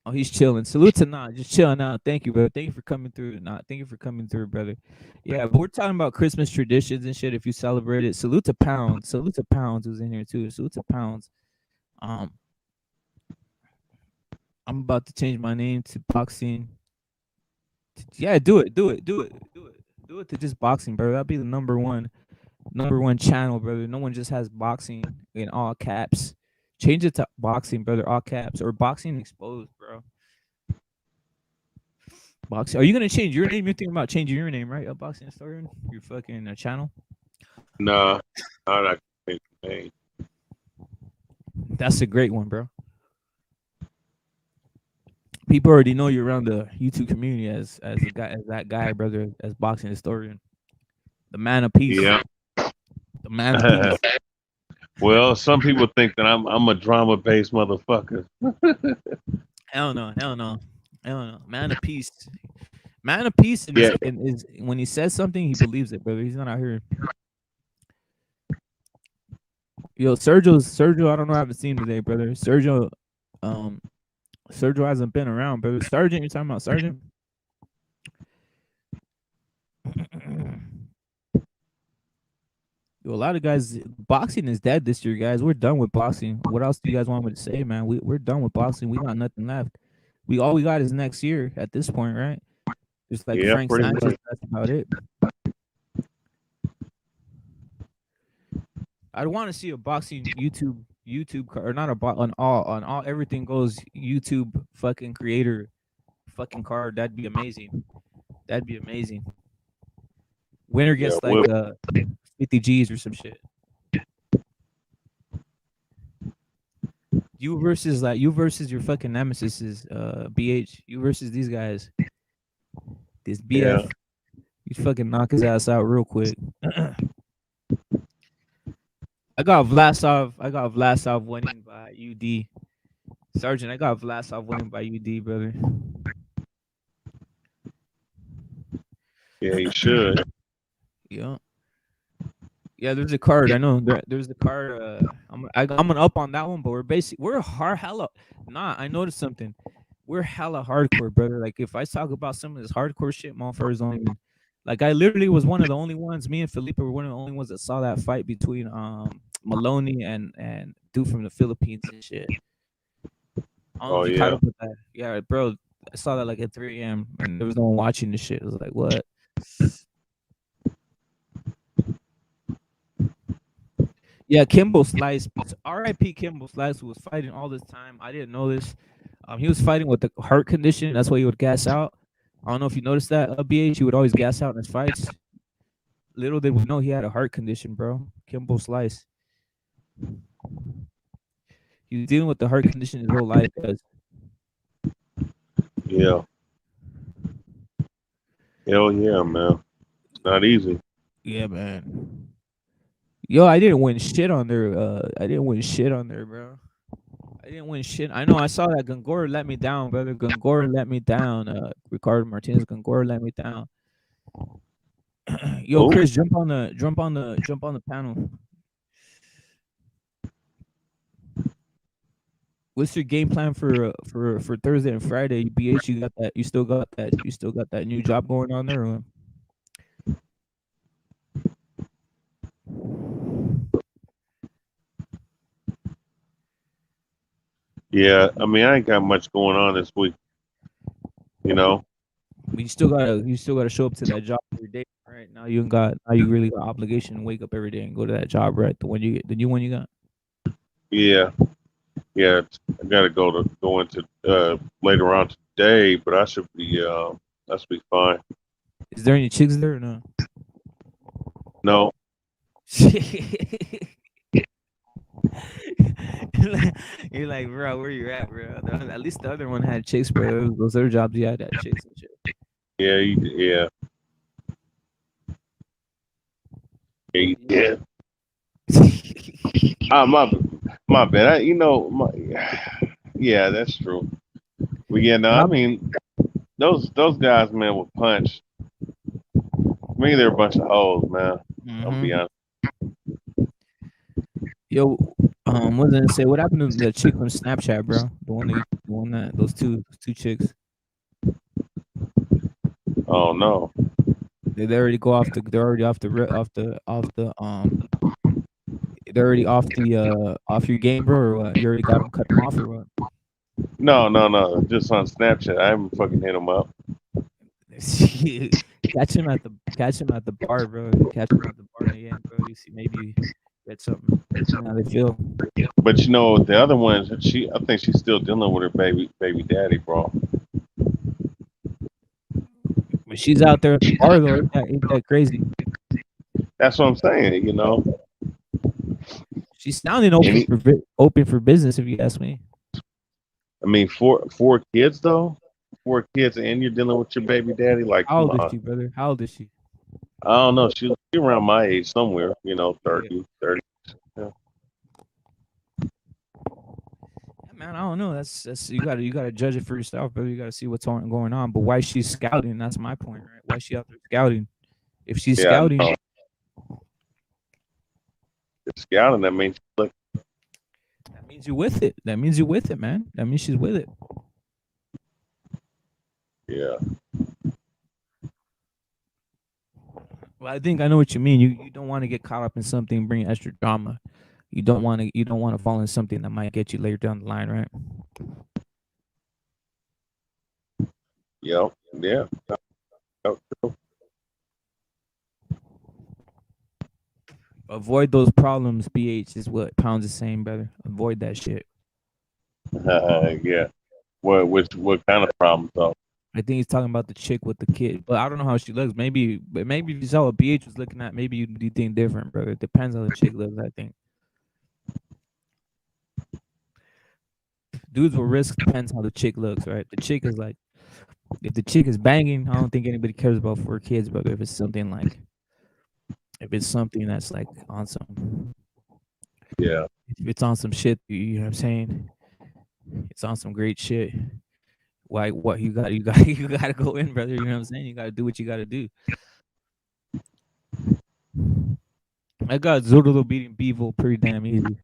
Oh, he's chilling. Salute to Not. Just chilling out. Thank you, bro. Thank you for coming through. Not. Thank you for coming through, brother. Yeah, but we're talking about Christmas traditions and shit. If you celebrate it, salute to Pounds. Salute to Pounds who's in here too. Salute to Pounds. I'm about to change my name to Boxing. Yeah, do it to just Boxing, bro. That'll be the number one channel, brother. No one just has Boxing in all caps. Change it to Boxing, brother, all caps, or Boxing Exposed, bro. Boxing. Are you gonna change your name? You're thinking about changing your name, right? Boxing Historian, your fucking channel. Nah, I'm not gonna change the name. That's a great one, bro. People already know you around the YouTube community as that guy, brother, as Boxing Historian, the man of peace. Yeah. The man of peace. Well, some people think that I'm a drama-based motherfucker. Hell no. Man of peace. Man of peace is when he says something, he believes it, brother. He's not out here. Yo, Sergio, I don't know, I haven't seen him today, brother. Sergio hasn't been around, brother. Sergeant, you're talking about Sergeant? Yo, a lot of guys, boxing is dead this year, guys. We're done with boxing. What else do you guys want me to say, man? We're done with boxing. We got nothing left. All we got is next year at this point, right? Just like Frank Sanchez, that's about it. I'd want to see a boxing YouTube card, or not a on all everything goes YouTube fucking creator fucking card. That'd be amazing. That'd be amazing. Winner Yeah, gets like 50 G's or some shit. You versus your fucking nemesis is BH. You versus these guys. This yeah, BF. You fucking knock his ass out real quick. I got Vlasov winning by UD. Sergeant, I got Vlasov winning by UD, brother. yeah. You should. Yeah. Yeah, there's a card. I know there's the card. I'm gonna up on that one, but we're hard hella. Nah, I noticed something. We're hella hardcore, brother. Like if I talk about some of this hardcore shit, motherfuckers don't even. Like I literally was one of the only ones. Me and Felipe were one of the only ones that saw that fight between Maloney and dude from the Philippines and shit. I don't know Oh if you caught yeah, up with that. Yeah, bro. I saw that like at 3 a.m. and there was no one watching the shit. It was like, what? Yeah, Kimbo Slice. R.I.P. Kimbo Slice, who was fighting all this time. I didn't know this. He was fighting with the heart condition. That's why he would gas out. I don't know if you noticed that. BH, he would always gas out in his fights. Little did we know he had a heart condition, bro. Kimbo Slice. He was dealing with the heart condition his whole life. yeah. Hell yeah, man. It's not easy. Yeah, man. Yo, I didn't win shit on there. I didn't win shit on there, bro. I didn't win shit. I know I saw that Gongora let me down, brother. Gongora let me down. Ricardo Martinez Gongora let me down. Yo, Oh, Chris, jump on the panel. What's your game plan for Thursday and Friday? BH, you got that? You still got that? You still got that new job going on there? Or? yeah. I mean, I ain't got much going on this week. You know. But you still gotta show up to that job every day, right? Now you really got obligation to wake up every day and go to that job, right? The new one you got. Yeah, yeah. I gotta go into later on today, but I should be fine. Is there any chicks there or no? No. You're like, bro, where you at, bro? At least the other one had chicks, bro. Those other jobs you had chicks and shit. Yeah. Yeah. Yeah. You did. Ah, my bad. Yeah, that's true. But yeah, no, I Well, mean those guys, man, with punch. To me, they're a bunch of hoes, man. I'll be mm-hmm. honest. Yo, what was I gonna say? What happened to the chick from Snapchat, bro? The one that those two chicks. Oh no. They already go off the. They're already off the off the They're already off your game, bro, or what? You already got them cut them off or what? No, no, no. Just on Snapchat. I haven't fucking hit them up. Catch him at the bar, bro. You catch him at the bar again, bro. You see, maybe get something. See how they feel. But you know, the other ones, I think she's still dealing with her baby daddy, bro. When she's out there at the bar, though, ain't that crazy? That's what I'm saying, you know. She's sounding And open for business, if you ask me. I mean, four kids though, 4 kids, and you're dealing with your baby daddy. Like, How come old is on. she, brother? How old is she? I don't know. She around my age somewhere, you know, Yeah. 30, 30. Yeah. Yeah, man, I don't know. That's you gotta judge it for yourself, brother. You gotta see what's going on. But why she's scouting? That's my point, right? Why she out there scouting? If she's Yeah, I scouting, know. It's scouting. That means look. that means you're with it. That means you're with it, man. That means she's with it. Yeah, Well, I think I know what you mean. You don't want to get caught up in something, bring extra drama. You don't want to fall in something that might get you later down the line, right? yeah, yeah. Avoid those problems. BH is what Pounds is saying, brother. Avoid that shit. Yeah. What kind of problem though? I think he's talking about the chick with the kid, but I don't know how she looks. Maybe if you saw what BH was looking at, maybe you'd think different, brother. It depends how the chick looks. I think dudes with risk depends how the chick looks, right? The chick is like, if the chick is banging, I don't think anybody cares about four kids, brother. If it's something that's like on some, Yeah. if it's on some shit, you know what I'm saying? It's on some great shit. Why? What you got to go in, brother. You know what I'm saying? You got to do what you got to do. I got Zurdo beating Bevo pretty damn easy.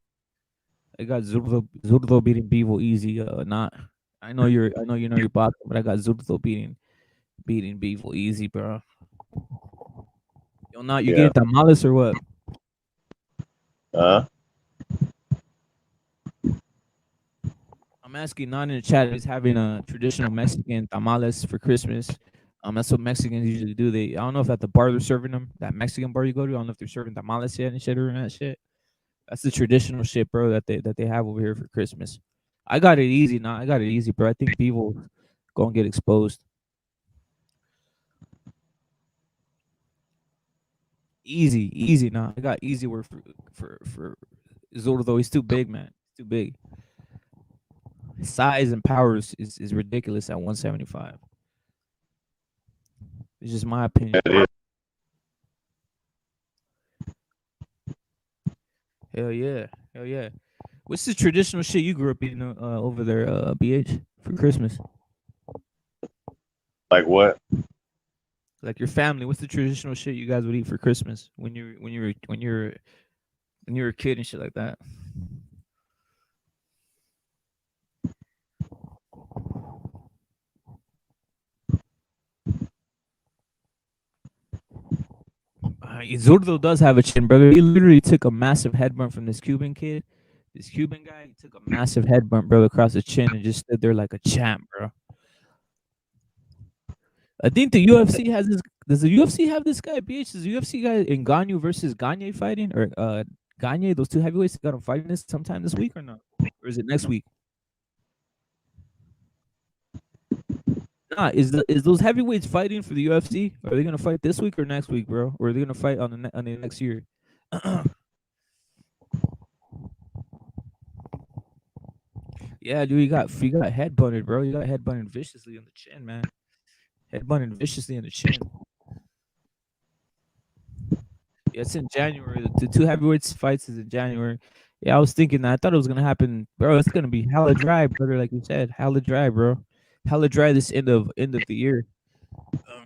I got Zurdo beating Bevo easy. Not. I know you know your boxing, but I got Zurdo beating Bevo easy, bro. Yo, not you Yeah. getting tamales or what? Uh. I'm asking not in the chat. Is having a traditional Mexican tamales for Christmas. That's what Mexicans usually do. I don't know if at the bar they're serving them. That Mexican bar you go to, I don't know if they're serving tamales yet and shit or that shit. That's the traditional shit, bro. That they have over here for Christmas. I got it easy now. I got it easy, bro. I think people gonna get exposed. Easy, easy now. I got easy work for Zoro though. He's too big, man. He's too big. His size and power is ridiculous at 175. It's just my opinion. That is. Hell yeah, hell yeah. What's the traditional shit you grew up eating over there, BH, for Christmas? Like what? Like your family, what's the traditional shit you guys would eat for Christmas when you were a kid and shit like that? Zurdo does have a chin, brother. He literally took a massive headbutt from this Cuban kid. This Cuban guy, he took a massive headbutt, brother, across his chin and just stood there like a champ, bro. I think the UFC has this. Does the UFC have this guy? BH, does the UFC guy Ngannou versus Gagne fighting or Gagne? Those two heavyweights got him fighting this sometime this week or not? Or is it next week? Nah, is those heavyweights fighting for the UFC? Are they gonna fight this week or next week, bro? Or are they gonna fight on on the next year? Yeah, dude, you got headbutted, bro. You got headbutted viciously on the chin, man. Headbutted viciously on the chin. Yeah, it's in January. The two heavyweights fights is in January. Yeah, I was thinking that. I thought it was gonna happen, bro. It's gonna be hella dry, brother. Like you said, hella dry, bro. Hella dry this end of the year.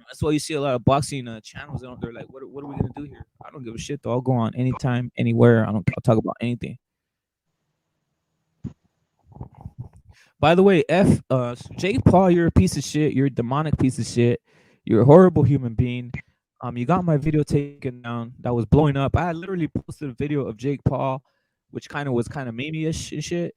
That's why you see a lot of boxing channels out there. Like, what are we gonna do here? I don't give a shit though. I'll go on anytime, anywhere. I'll talk about anything. By the way, Jake Paul, you're a piece of shit. You're a demonic piece of shit. You're a horrible human being. You got my video taken down that was blowing up. I literally posted a video of Jake Paul, which kind of meme-ish and shit.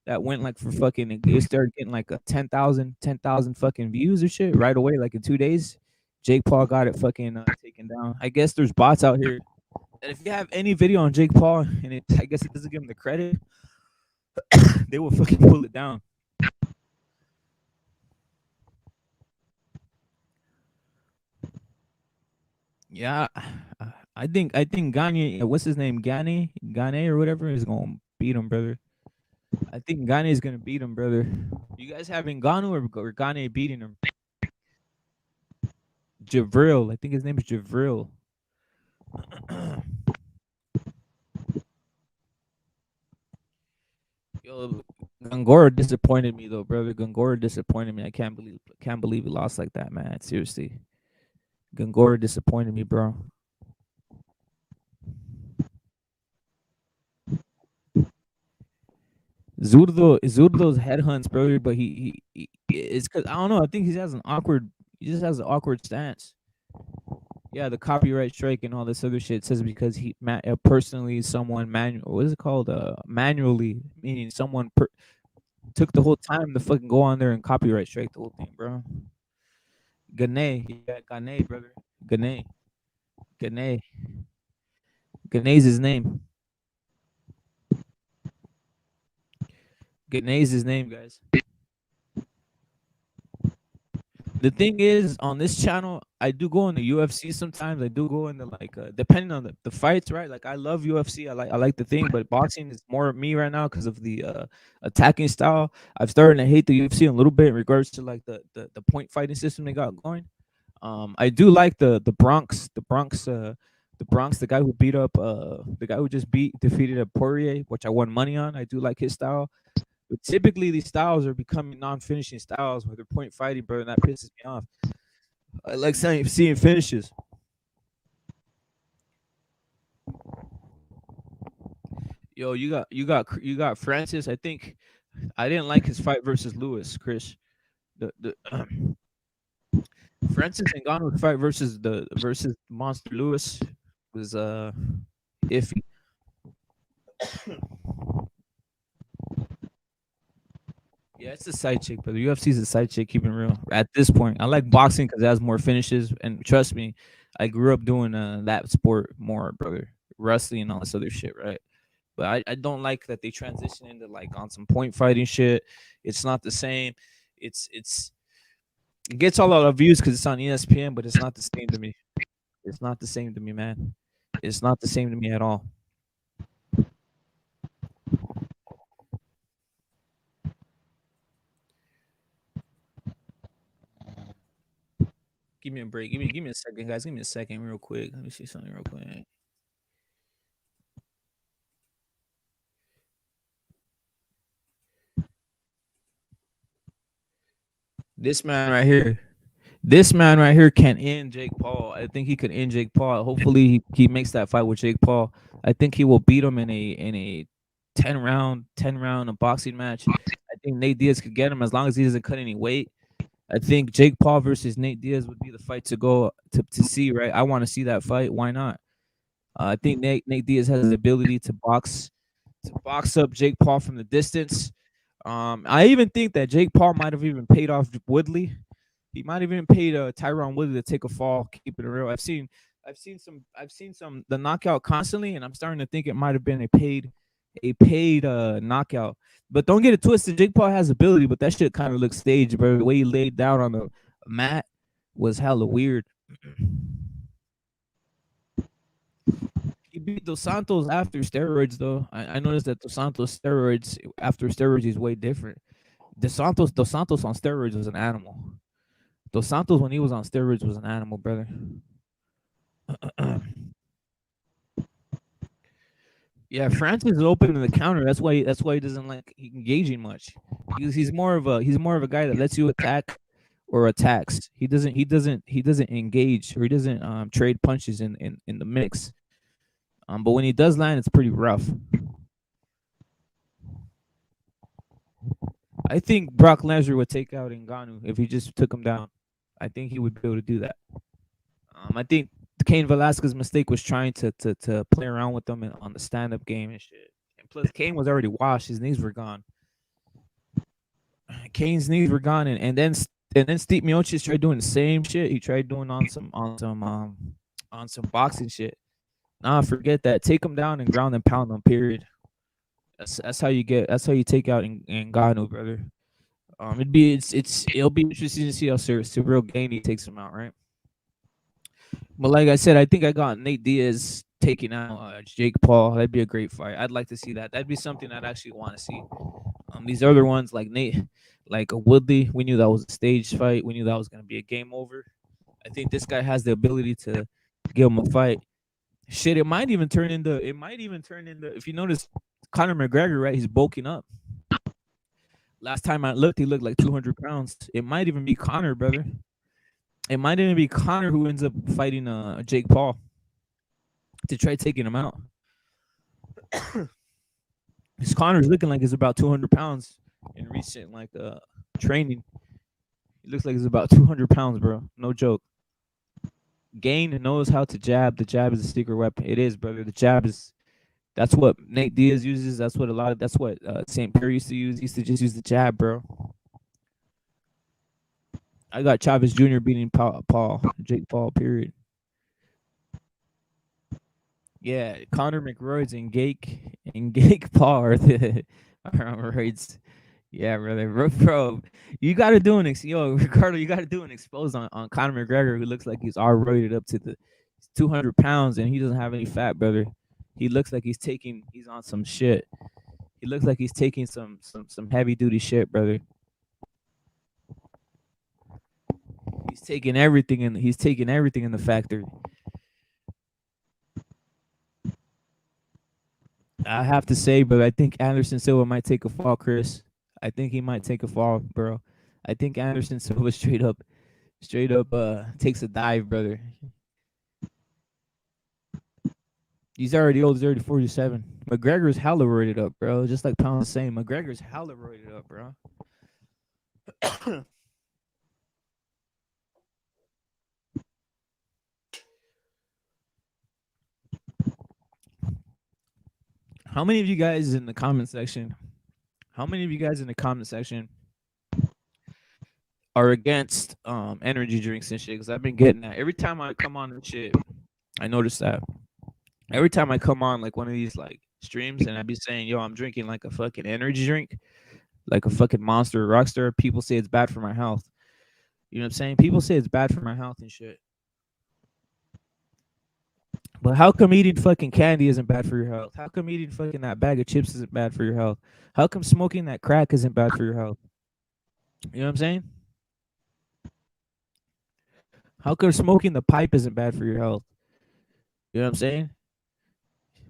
That went like for fucking. It started getting like a 10,000 fucking views or shit right away, like in 2 days. Jake Paul got it fucking taken down. I guess there's bots out here. And if you have any video on Jake Paul and I guess it doesn't give him the credit, they will fucking pull it down. Yeah, I think Gagne, what's his name, Gane or whatever, is gonna beat him, brother. I think Gane is gonna beat him, brother. You guys having Ganu or Gane beating him? Javril, I think his name is Javril. Yo, Gongora disappointed me though, brother. Gongora disappointed me. I can't believe he lost like that, man. Seriously, Gongora disappointed me, bro. Zurdo's headhunts, brother, but it's because I don't know. I think he just has an awkward stance. Yeah, the copyright strike and all this other shit says because personally someone what is it called? Manually, meaning someone took the whole time to fucking go on there and copyright strike the whole thing, bro. Gane, yeah, Gane, brother, Gane, Gane. Ganae's his name. Ganae's his name, guys. The thing is, on this channel, I do go into UFC sometimes. I do go into like depending on the fights, right? Like I love UFC. I like the thing, but boxing is more of me right now because of the attacking style. I've started to hate the UFC a little bit in regards to like the point fighting system they got going. I do like the Bronx, the guy who beat up the guy who just defeated a Poirier, which I won money on. I do like his style. But typically, these styles are becoming non-finishing styles where they're point fighting, bro, and that pisses me off. I like seeing finishes. Yo, you got Francis. I think I didn't like his fight versus Lewis, Chris. The Francis Ngannou's fight versus Monster Lewis was iffy. Yeah, it's a side chick, but the UFC is a side chick. Keeping real at this point, I like boxing because it has more finishes, and trust me, I grew up doing that sport more, brother. Wrestling and all this other shit, right? But I don't like that they transition into like on some point fighting shit. It's not the same. It's it gets all lot of views because it's on ESPN, but it's not the same to me. It's not the same to me, man. It's not the same to me at all. Give me a break. Give me a second, guys. Give me a second, real quick. Let me see something real quick. This man right here. This man right here can end Jake Paul. I think he could end Jake Paul. Hopefully he makes that fight with Jake Paul. I think he will beat him in a 10 round a boxing match. I think Nate Diaz could get him as long as he doesn't cut any weight. I think Jake Paul versus Nate Diaz would be the fight to go to see, right? I want to see that fight. Why not? I think Nate Diaz has the ability to box up Jake Paul from the distance. I even think that Jake Paul might have even paid off Woodley. He might have even paid Tyron Woodley to take a fall, keep it real. I've seen some the knockout constantly, and I'm starting to think it might have been a paid knockout. But don't get it twisted. Jake Paul has ability, but that shit kind of looks staged, bro. The way he laid down on the mat was hella weird. He beat Dos Santos after steroids, though. I noticed that Dos Santos steroids after steroids is way different. Dos Santos on steroids was an animal. Dos Santos when he was on steroids was an animal, brother. Yeah, Francis is open to the counter. That's why he doesn't like engaging much. He's more of a guy that lets you attack or attacks. He doesn't engage or he doesn't trade punches in the mix. But when he does land, it's pretty rough. I think Brock Lesnar would take out Ngannou if he just took him down. I think he would be able to do that. I think Kane Velasquez's mistake was trying to play around with them on the stand up game and shit. And plus, Kane was already washed; his knees were gone. Kane's knees were gone, and then Steve Miocic tried doing the same shit. He tried doing on some boxing shit. Nah, forget that. Take him down and ground and pound him. Period. That's how you get. That's how you take out Ngannou, brother. It'll be interesting to see how Cyril Gainey takes him out, right? But like I said, I think I got Nate Diaz taking out Jake Paul. That'd be a great fight. I'd like to see that. That'd be something I'd actually want to see. These other ones like Woodley, we knew that was a stage fight. We knew that was gonna be a game over. I think this guy has the ability to give him a fight. Shit, it might even turn into. It might even turn into. If you notice, Conor McGregor, right? He's bulking up. Last time I looked, he looked like 200 pounds. It might even be Conor, brother. It might even be Conor who ends up fighting Jake Paul to try taking him out. His Connor's looking like he's about 200 pounds in recent training. He looks like he's about 200 pounds, bro. No joke. Gain knows how to jab. The jab is a secret weapon. It is, brother. The jab is. That's what Nate Diaz uses. That's what St. Pierre used to use. He used to just use the jab, bro. I got Chavez Jr. beating Jake Paul. Period. Yeah, Connor McRoyds and Gake Paul are the are on roids. Yeah, brother, bro, you got to do Ricardo, you got to do an expose on Conor McGregor, who looks like he's all roided up to the 200 pounds and he doesn't have any fat, brother. He looks like he's on some shit. He looks like he's taking some heavy duty shit, brother. He's taking everything in the factory. I have to say, but I think Anderson Silva might take a fall, Chris. I think he might take a fall, bro. I think Anderson Silva straight up takes a dive, brother. He's already old, he's already 47. McGregor's hella roided up, bro. Just like Pound was saying, McGregor's hella roided up, bro. How many of you guys in the comment section? How many of you guys in the comment section are against energy drinks and shit? Because I've been getting that every time I come on and shit. I noticed that every time I come on like one of these like streams and I be saying, "Yo, I'm drinking like a fucking energy drink, like a fucking Monster or Rockstar." People say it's bad for my health. You know what I'm saying? People say it's bad for my health and shit. But how come eating fucking candy isn't bad for your health? How come eating fucking that bag of chips isn't bad for your health? How come smoking that crack isn't bad for your health? You know what I'm saying? How come smoking the pipe isn't bad for your health? You know what I'm saying?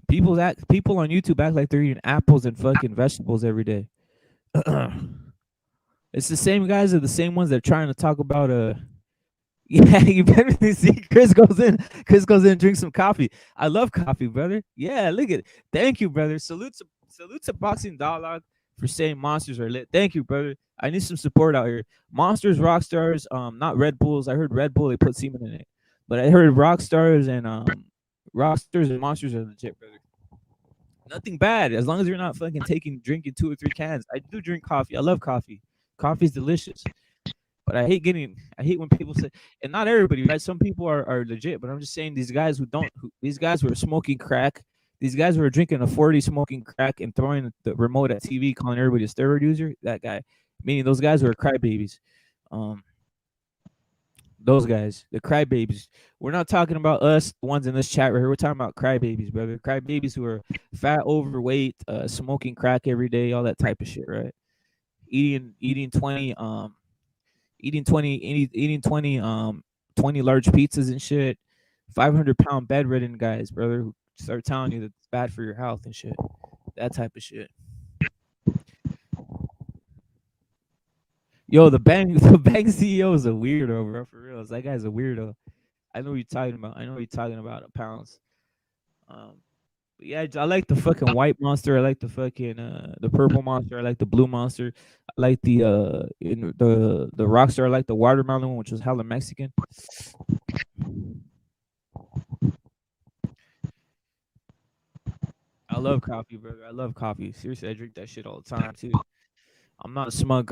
People on YouTube act like they're eating apples and fucking vegetables every day. It's the same guys are the same ones that are trying to talk about yeah, you better see Chris goes in. Chris goes in and drinks some coffee. I love coffee, brother. Yeah, look at it. Thank you, brother. Salute to Boxing Dialogue for saying monsters are lit. Thank you, brother. I need some support out here. Monsters, rock stars, not Red Bulls. I heard Red Bull they put semen in it, but I heard rock stars and monsters are legit, brother. Nothing bad as long as you're not fucking drinking 2 or 3 cans. I do drink coffee. I love coffee. Coffee's delicious. But I hate when people say, and not everybody, right? Some people are legit, but I'm just saying these guys these guys who are smoking crack, these guys who are drinking a 40 smoking crack and throwing the remote at TV, calling everybody a steroid user, that guy, meaning those guys who are crybabies. Um, those guys, the crybabies. We're not talking about us, the ones in this chat right here. We're talking about crybabies, brother. Crybabies who are fat, overweight, smoking crack every day, all that type of shit, right? Eating 20 eating 20 large pizzas and shit. 500-pound bedridden guys, brother, who start telling you that it's bad for your health and shit. That type of shit. Yo, the Bang CEO is a weirdo, bro. For real, that guy's a weirdo. I know what you're talking about. I know what you're talking about. Pounds. But yeah, I like the fucking white monster. I like the purple monster. I like the blue monster. I like the rockstar. I like the watermelon one, which was hella Mexican. I love coffee, brother. I love coffee. Seriously, I drink that shit all the time too. I'm not a smug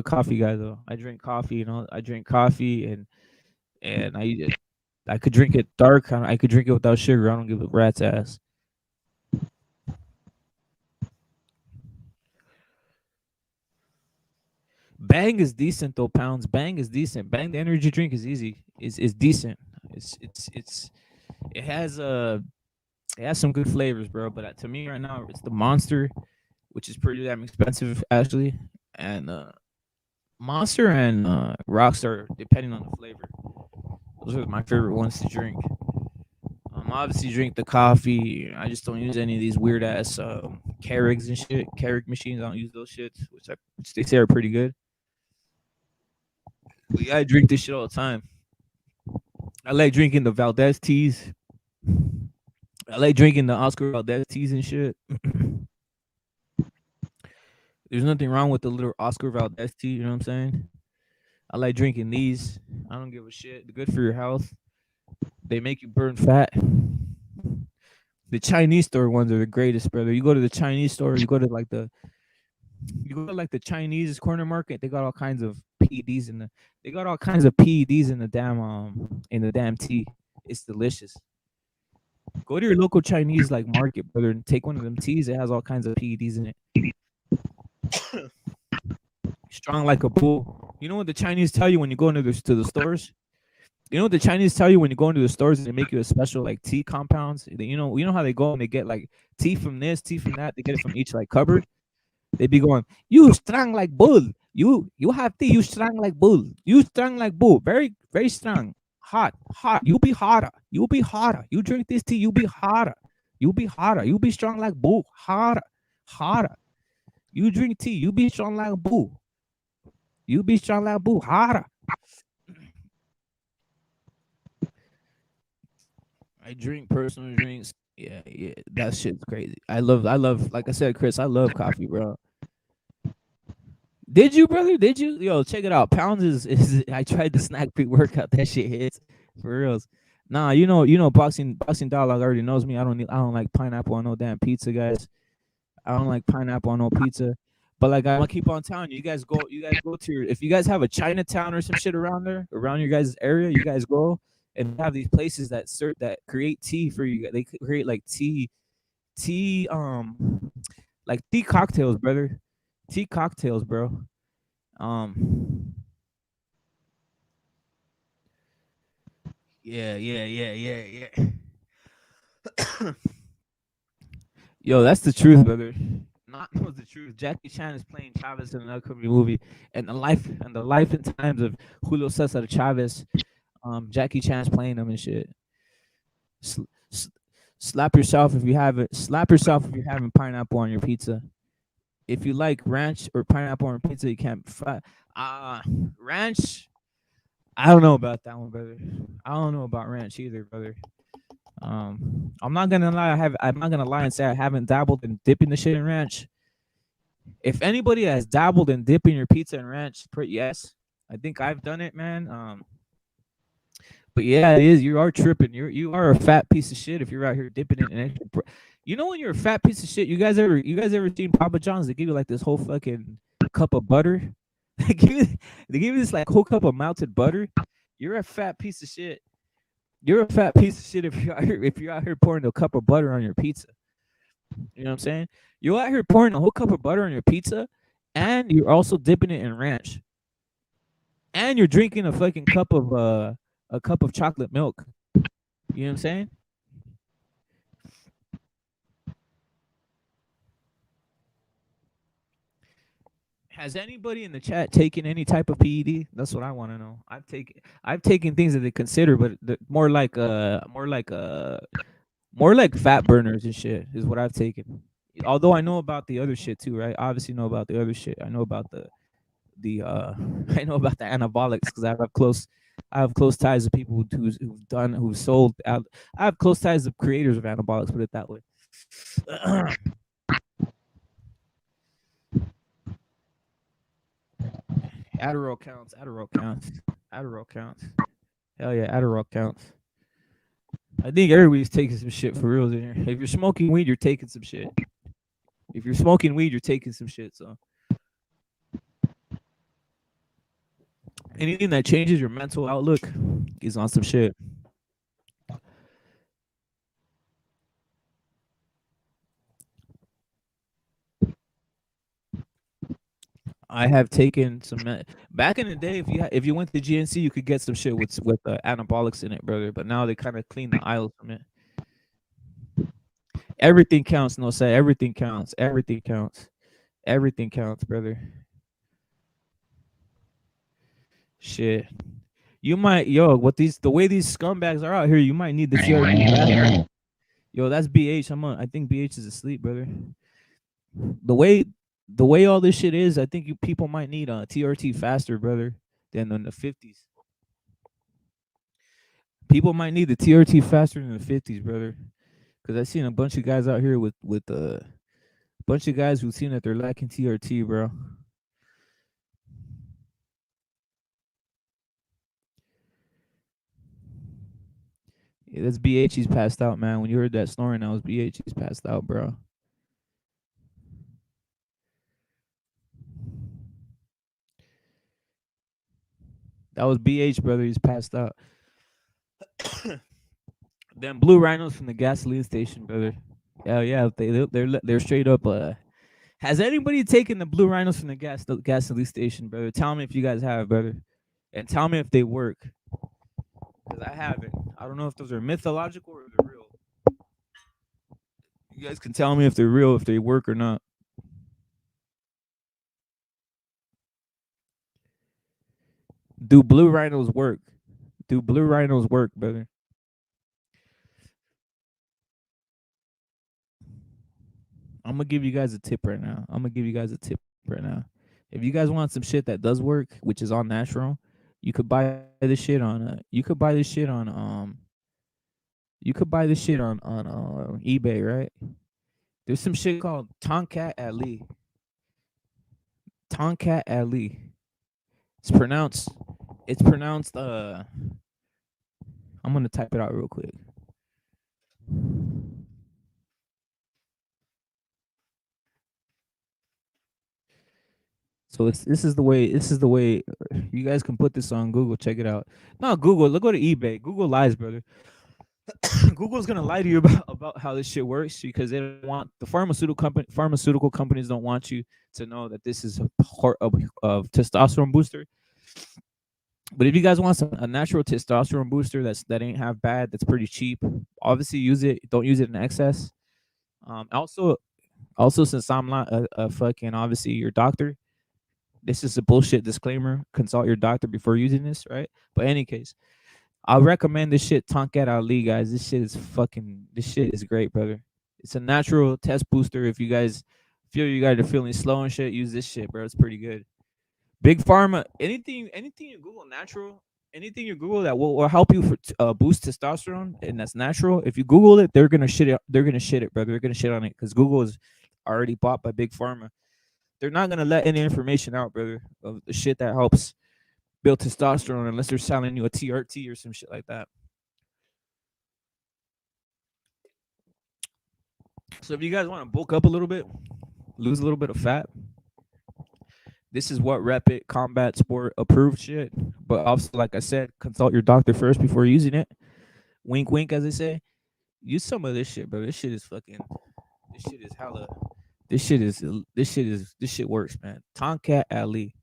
coffee guy though. I drink coffee, I drink coffee and I could drink it dark. I could drink it without sugar. I don't give a rat's ass. Bang is decent though, pounds. Bang is decent. Bang the energy drink is easy. Is decent. It has it has some good flavors, bro. But to me right now, it's the Monster, which is pretty damn expensive actually, and Monster and Rockstar, depending on the flavor. Those are my favorite ones to drink. Obviously drink the coffee. I just don't use any of these weird ass Keurigs and shit. Keurig machines. I don't use those shits, which they say are pretty good. But yeah, I drink this shit all the time. I like drinking the Valdez teas. I like drinking the Oscar Valdez teas and shit. There's nothing wrong with the little Oscar Valdez tea. You know what I'm saying? I like drinking these. I don't give a shit. They're good for your health. They make you burn fat. The Chinese store ones are the greatest, brother. You go to the Chinese store, you go to the Chinese corner market, they got all kinds of PEDs they got all kinds of PEDs in the damn tea. It's delicious. Go to your local Chinese like market, brother, and take one of them teas. It has all kinds of PEDs in it. Strong like a bull. You know what the Chinese tell you when you go into the stores? You know what the Chinese tell you when you go into the stores and they make you a special like tea compounds? You know how they go and they get like tea from this, tea from that. They get it from each like cupboard. They be going, you strong like bull. You have tea. You strong like bull. You strong like bull. Very very strong. Hot hot. You be hotter. You be hotter. You drink this tea. You be hotter. You be hotter. You be strong like bull. Hotter hotter. You drink tea. You be strong like bull. You be strong like bull. Hotter. I drink personal drinks. Yeah, yeah, that shit's crazy. Like I said, Chris, I love coffee, bro. Did you, brother? Did you? Yo, check it out. Pounds is I tried the snack pre-workout. That shit hits for reals. Nah, boxing dialogue already knows me. I don't like pineapple on no damn pizza, guys. I don't like pineapple on no pizza. But like I'm gonna keep on telling you, you guys go to your if you guys have a Chinatown or some shit around there, around your guys' area, you guys go and have these places that serve that create tea for you. They create like tea like tea cocktails, brother. Tea cocktails, bro. Um yeah. Yo, that's the truth, brother. Not know the truth. Jackie Chan is playing Chavez in an upcoming movie, and the life and times of Julio Cesar Chavez. Jackie Chan's playing him and shit. Sl- s- slap yourself if you haven't. Slap yourself if you're having pineapple on your pizza. If you like ranch or pineapple on your pizza, you can't. Ranch. I don't know about that one, brother. I don't know about ranch either, brother. I'm not gonna lie. I'm not gonna lie and say I haven't dabbled in dipping the shit in ranch. If anybody has dabbled in dipping your pizza in ranch, yes, I think I've done it, man. But yeah, it is. You are tripping. You are a fat piece of shit if you're out here dipping it in extra. You know when you're a fat piece of shit. You guys ever seen Papa John's? They give you like this whole fucking cup of butter. They give you this like whole cup of melted butter. You're a fat piece of shit. You're a fat piece of shit if you're out here pouring a cup of butter on your pizza. You know what I'm saying? You're out here pouring a whole cup of butter on your pizza, and you're also dipping it in ranch, and you're drinking a cup of chocolate milk. You know what I'm saying? Has anybody in the chat taken any type of PED? That's what I want to know. I've taken things that they consider, but more like fat burners and shit is what I've taken. Although I know about the other shit too, right? Obviously know about the other shit. I know about the I know about the anabolics because I have close ties to people who've sold out. I have close ties to creators of anabolics. Put it that way. Adderall counts. Adderall counts. Adderall counts. Hell yeah, Adderall counts. I think everybody's taking some shit for real in here. If you're smoking weed, you're taking some shit. If you're smoking weed, you're taking some shit. So anything that changes your mental outlook is on some shit. I have taken back in the day. If you went to GNC, you could get some shit with anabolics in it, brother. But now they kind of clean the aisles from it. Everything counts, no say. Everything counts. Everything counts. Everything counts, brother. Shit. You might what these the way these scumbags are out here, you might need the TRT faster. Yo, that's BH. I think BH is asleep, brother. The way all this shit is, I think you people might need a TRT faster, brother, than in the 50s. People might need the TRT faster than the 50s, brother. Because I've seen a bunch of guys out here with a bunch of guys who've seen that they're lacking TRT, bro. Yeah, that's BH. He's passed out, man. When you heard that snoring, that was BH. He's passed out, bro. That was BH, brother. He's passed out. Them blue rhinos from the gasoline station, brother. Hell yeah, they're straight up. Has anybody taken the blue rhinos from the gasoline station, brother? Tell me if you guys have, brother, and tell me if they work. Because I haven't. I don't know if those are mythological or they're real. You guys can tell me if they're real, if they work or not. Do blue rhinos work? Do blue rhinos work, brother? I'm gonna give you guys a tip right now. I'm gonna give you guys a tip right now. If you guys want some shit that does work, which is all natural, you could buy this shit on. You could buy this shit on eBay, right? There's some shit called Tonkat Ali. Tonkat Ali. It's pronounced. It's pronounced. I'm gonna type it out real quick. So it's this is the way. This is the way. You guys can put this on Google. Check it out. Not Google. Look, go to eBay. Google lies, brother. Google's gonna lie to you about how this shit works because they don't want the pharmaceutical companies don't want you to know that this is a part of testosterone booster. But if you guys want a natural testosterone booster that ain't half bad, that's pretty cheap. Obviously, use it. Don't use it in excess. Also, since I'm not a fucking obviously your doctor, this is a bullshit disclaimer. Consult your doctor before using this, right? But in any case, I recommend this shit Tonkat Ali, guys. This shit is great, brother. It's a natural test booster. If you guys feel you guys are feeling slow and shit, use this shit, bro. It's pretty good. Big Pharma, anything you Google natural, anything you Google that will help you for boost testosterone and that's natural. If you Google it, they're gonna shit it. They're gonna shit it, brother. They're gonna shit on it because Google is already bought by Big Pharma. They're not gonna let any information out, brother, of the shit that helps build testosterone unless they're selling you a TRT or some shit like that. So if you guys want to bulk up a little bit, lose a little bit of fat, this is what Repit Combat Sport approved shit. But also, like I said, consult your doctor first before using it. Wink, wink, as they say. Use some of this shit, bro. This shit is fucking. This shit is hella. This shit is. This shit is. This shit works, man. Tonkat Ali,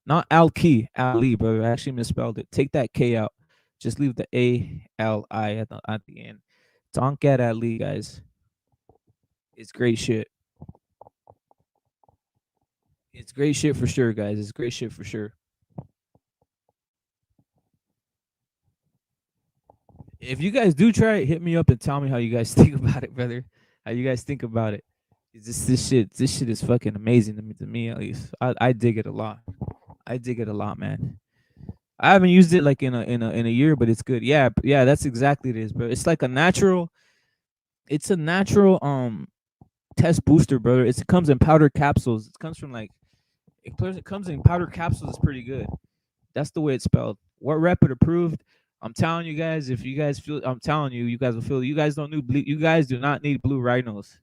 not Al Key Ali, brother. I actually misspelled it. Take that K out. Just leave the ALI at the end. Tonkat Ali, guys. It's great shit. It's great shit for sure, guys. It's great shit for sure. If you guys do try it, hit me up and tell me how you guys think about it, brother. How you guys think about it? This shit is fucking amazing to me at least. I dig it a lot. I dig it a lot, man. I haven't used it like in a year, but it's good. Yeah, yeah, that's exactly it is, bro. It's like a natural. It's a natural test booster, brother. It comes in powder capsules. It comes from like it comes in powder capsules. It's pretty good. That's the way it's spelled. What Rapid approved? I'm telling you guys, if you guys feel, I'm telling you, you guys will feel. You guys don't need. You guys do not need blue rhinos.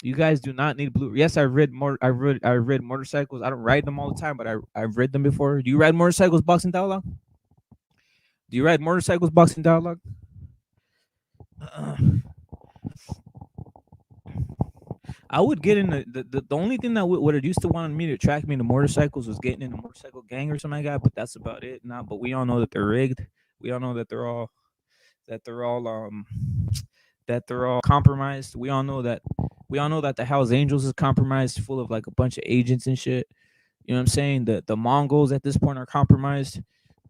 You guys do not need blue. Yes, I've read more. I read motorcycles. I don't ride them all the time, but I've read them before. Do you ride motorcycles, boxing dialogue? Do you ride motorcycles, boxing dialogue? Uh, I would get in the only thing that would have used to want me to attract me to motorcycles was getting in a motorcycle gang or something like that. But that's about it. Now, but we all know that they're rigged. We all know that they're all that they're all compromised. We all know that the Hell's Angels is compromised, full of like a bunch of agents and shit. You know what I'm saying? The Mongols at this point are compromised.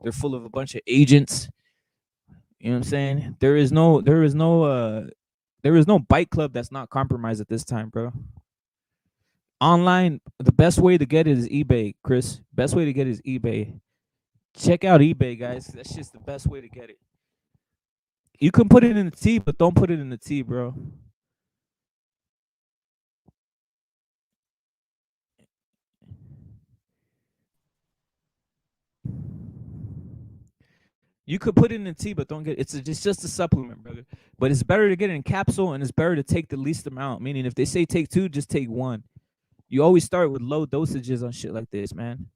They're full of a bunch of agents. You know what I'm saying? There is no bike club that's not compromised at this time, bro. Online, the best way to get it is eBay, Chris. Best way to get it is eBay. Check out eBay, guys. That's just the best way to get it. You can put it in the tea, but don't put it in the tea, bro. You could put it in the tea, but don't get it's just a supplement, brother. But it's better to get it in capsule, and it's better to take the least amount. Meaning, if they say take two, just take one. You always start with low dosages on shit like this, man.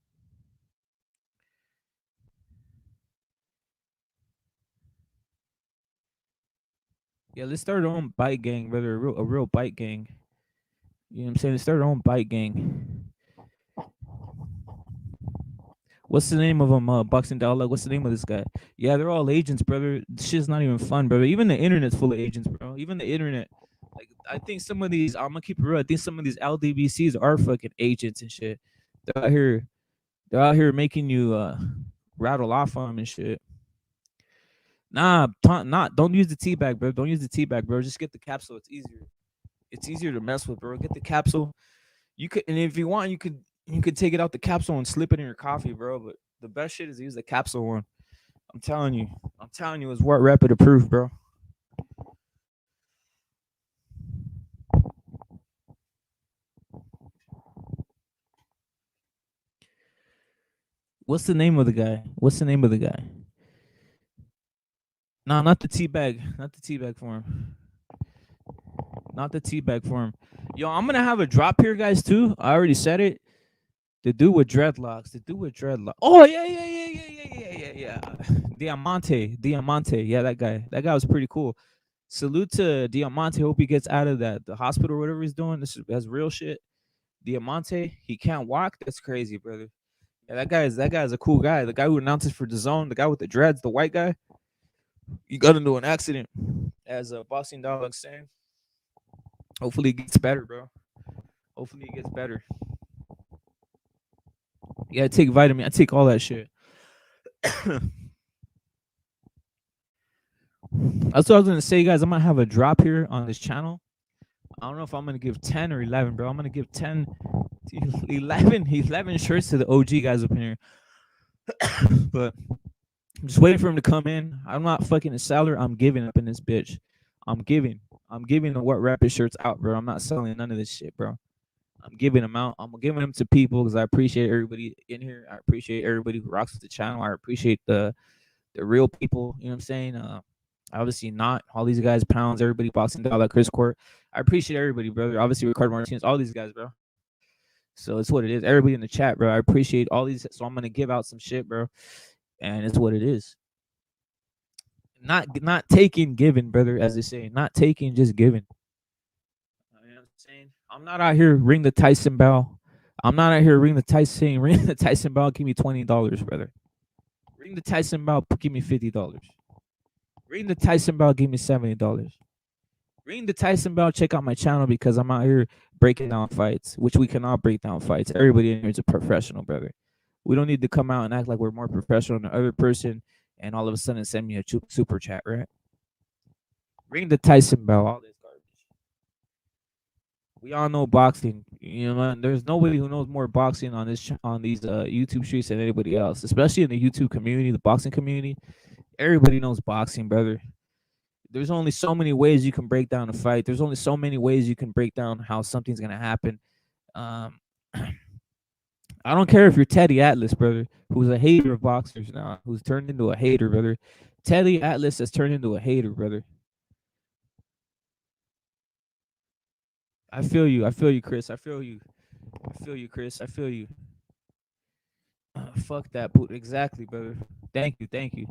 Yeah, let's start our own bike gang, brother. A real bike gang. You know what I'm saying? Let's start our own bike gang. What's the name of him? Boxing Dialogue. What's the name of this guy? Yeah, they're all agents, brother. This shit's not even fun, brother. Even the internet's full of agents, bro. Even the internet. Like, I think some of these, I'm gonna keep it real. I think some of these LDBCs are fucking agents and shit. They're out here. They're out here making you rattle off on them and shit. Nah, not. Don't use the tea bag, bro. Don't use the tea bag, bro. Just get the capsule. It's easier. It's easier to mess with, bro. Get the capsule. You could, and if you want, you could take it out the capsule and slip it in your coffee, bro. But the best shit is to use the capsule one. I'm telling you. I'm telling you, it's what rapid approved, bro. What's the name of the guy? What's the name of the guy? No, not the tea bag. Not the tea bag form. Not the tea bag form. Yo, I'm gonna have a drop here, guys. Too. I already said it. The dude with dreadlocks. The dude with dreadlocks. Oh yeah, yeah, yeah, yeah, yeah, yeah, yeah, yeah. Diamante. Yeah, that guy. That guy was pretty cool. Salute to Diamante. Hope he gets out of that the hospital or whatever he's doing. That's real shit. Diamante. He can't walk. That's crazy, brother. Yeah, that guy's a cool guy. The guy who announces for the zone. The guy with the dreads. The white guy. He got into an accident. As a boxing dog saying. Hopefully he gets better, bro. Hopefully he gets better. Yeah, I take vitamin. I take all that shit. That's what I was gonna say, guys. I'm gonna have a drop here on this channel. I don't know if I'm gonna give 10 or 11, bro. I'm gonna give 10, 11 shirts to the OG guys up in here. But I'm just waiting for him to come in. I'm not fucking a seller. I'm giving up in this bitch. I'm giving. I'm giving the what rapid shirts out, bro. I'm not selling none of this shit, bro. I'm giving them out. I'm giving them to people because I appreciate everybody in here. I appreciate everybody who rocks with the channel. I appreciate the real people. You know what I'm saying? Obviously not all these guys, Pounds, everybody, Boxing Dollar, Chris Court. I appreciate everybody, brother. Obviously Ricardo Martinez, all these guys, bro. So it's what it is. Everybody in the chat, bro. I appreciate all these. So I'm gonna give out some shit, bro. And it's what it is. Not taking, giving, brother. As they say, not taking, just giving. You know what I'm saying? I'm not out here ring the Tyson bell. I'm not out here ring the Tyson ring the Tyson bell. Give me $20, brother. Ring the Tyson bell. Give me $50. Ring the Tyson bell. Give me $70. Ring the Tyson bell. Check out my channel because I'm out here breaking down fights, which we cannot break down fights. Everybody in here is a professional, brother. We don't need to come out and act like we're more professional than the other person and all of a sudden send me a super chat, right? Ring the Tyson bell. All this garbage. We all know boxing. You know, man, there's nobody who knows more boxing on this on these YouTube streets than anybody else, especially in the YouTube community, the boxing community. Everybody knows boxing, brother. There's only so many ways you can break down a fight. There's only so many ways you can break down how something's gonna happen. Um, I don't care if you're Teddy Atlas, brother, who's a hater of boxers now, who's turned into a hater, brother. Teddy Atlas has turned into a hater, brother. I feel you. I feel you, Chris. I feel you. I feel you, Chris. I feel you. Fuck that, exactly, brother. Thank you, thank you.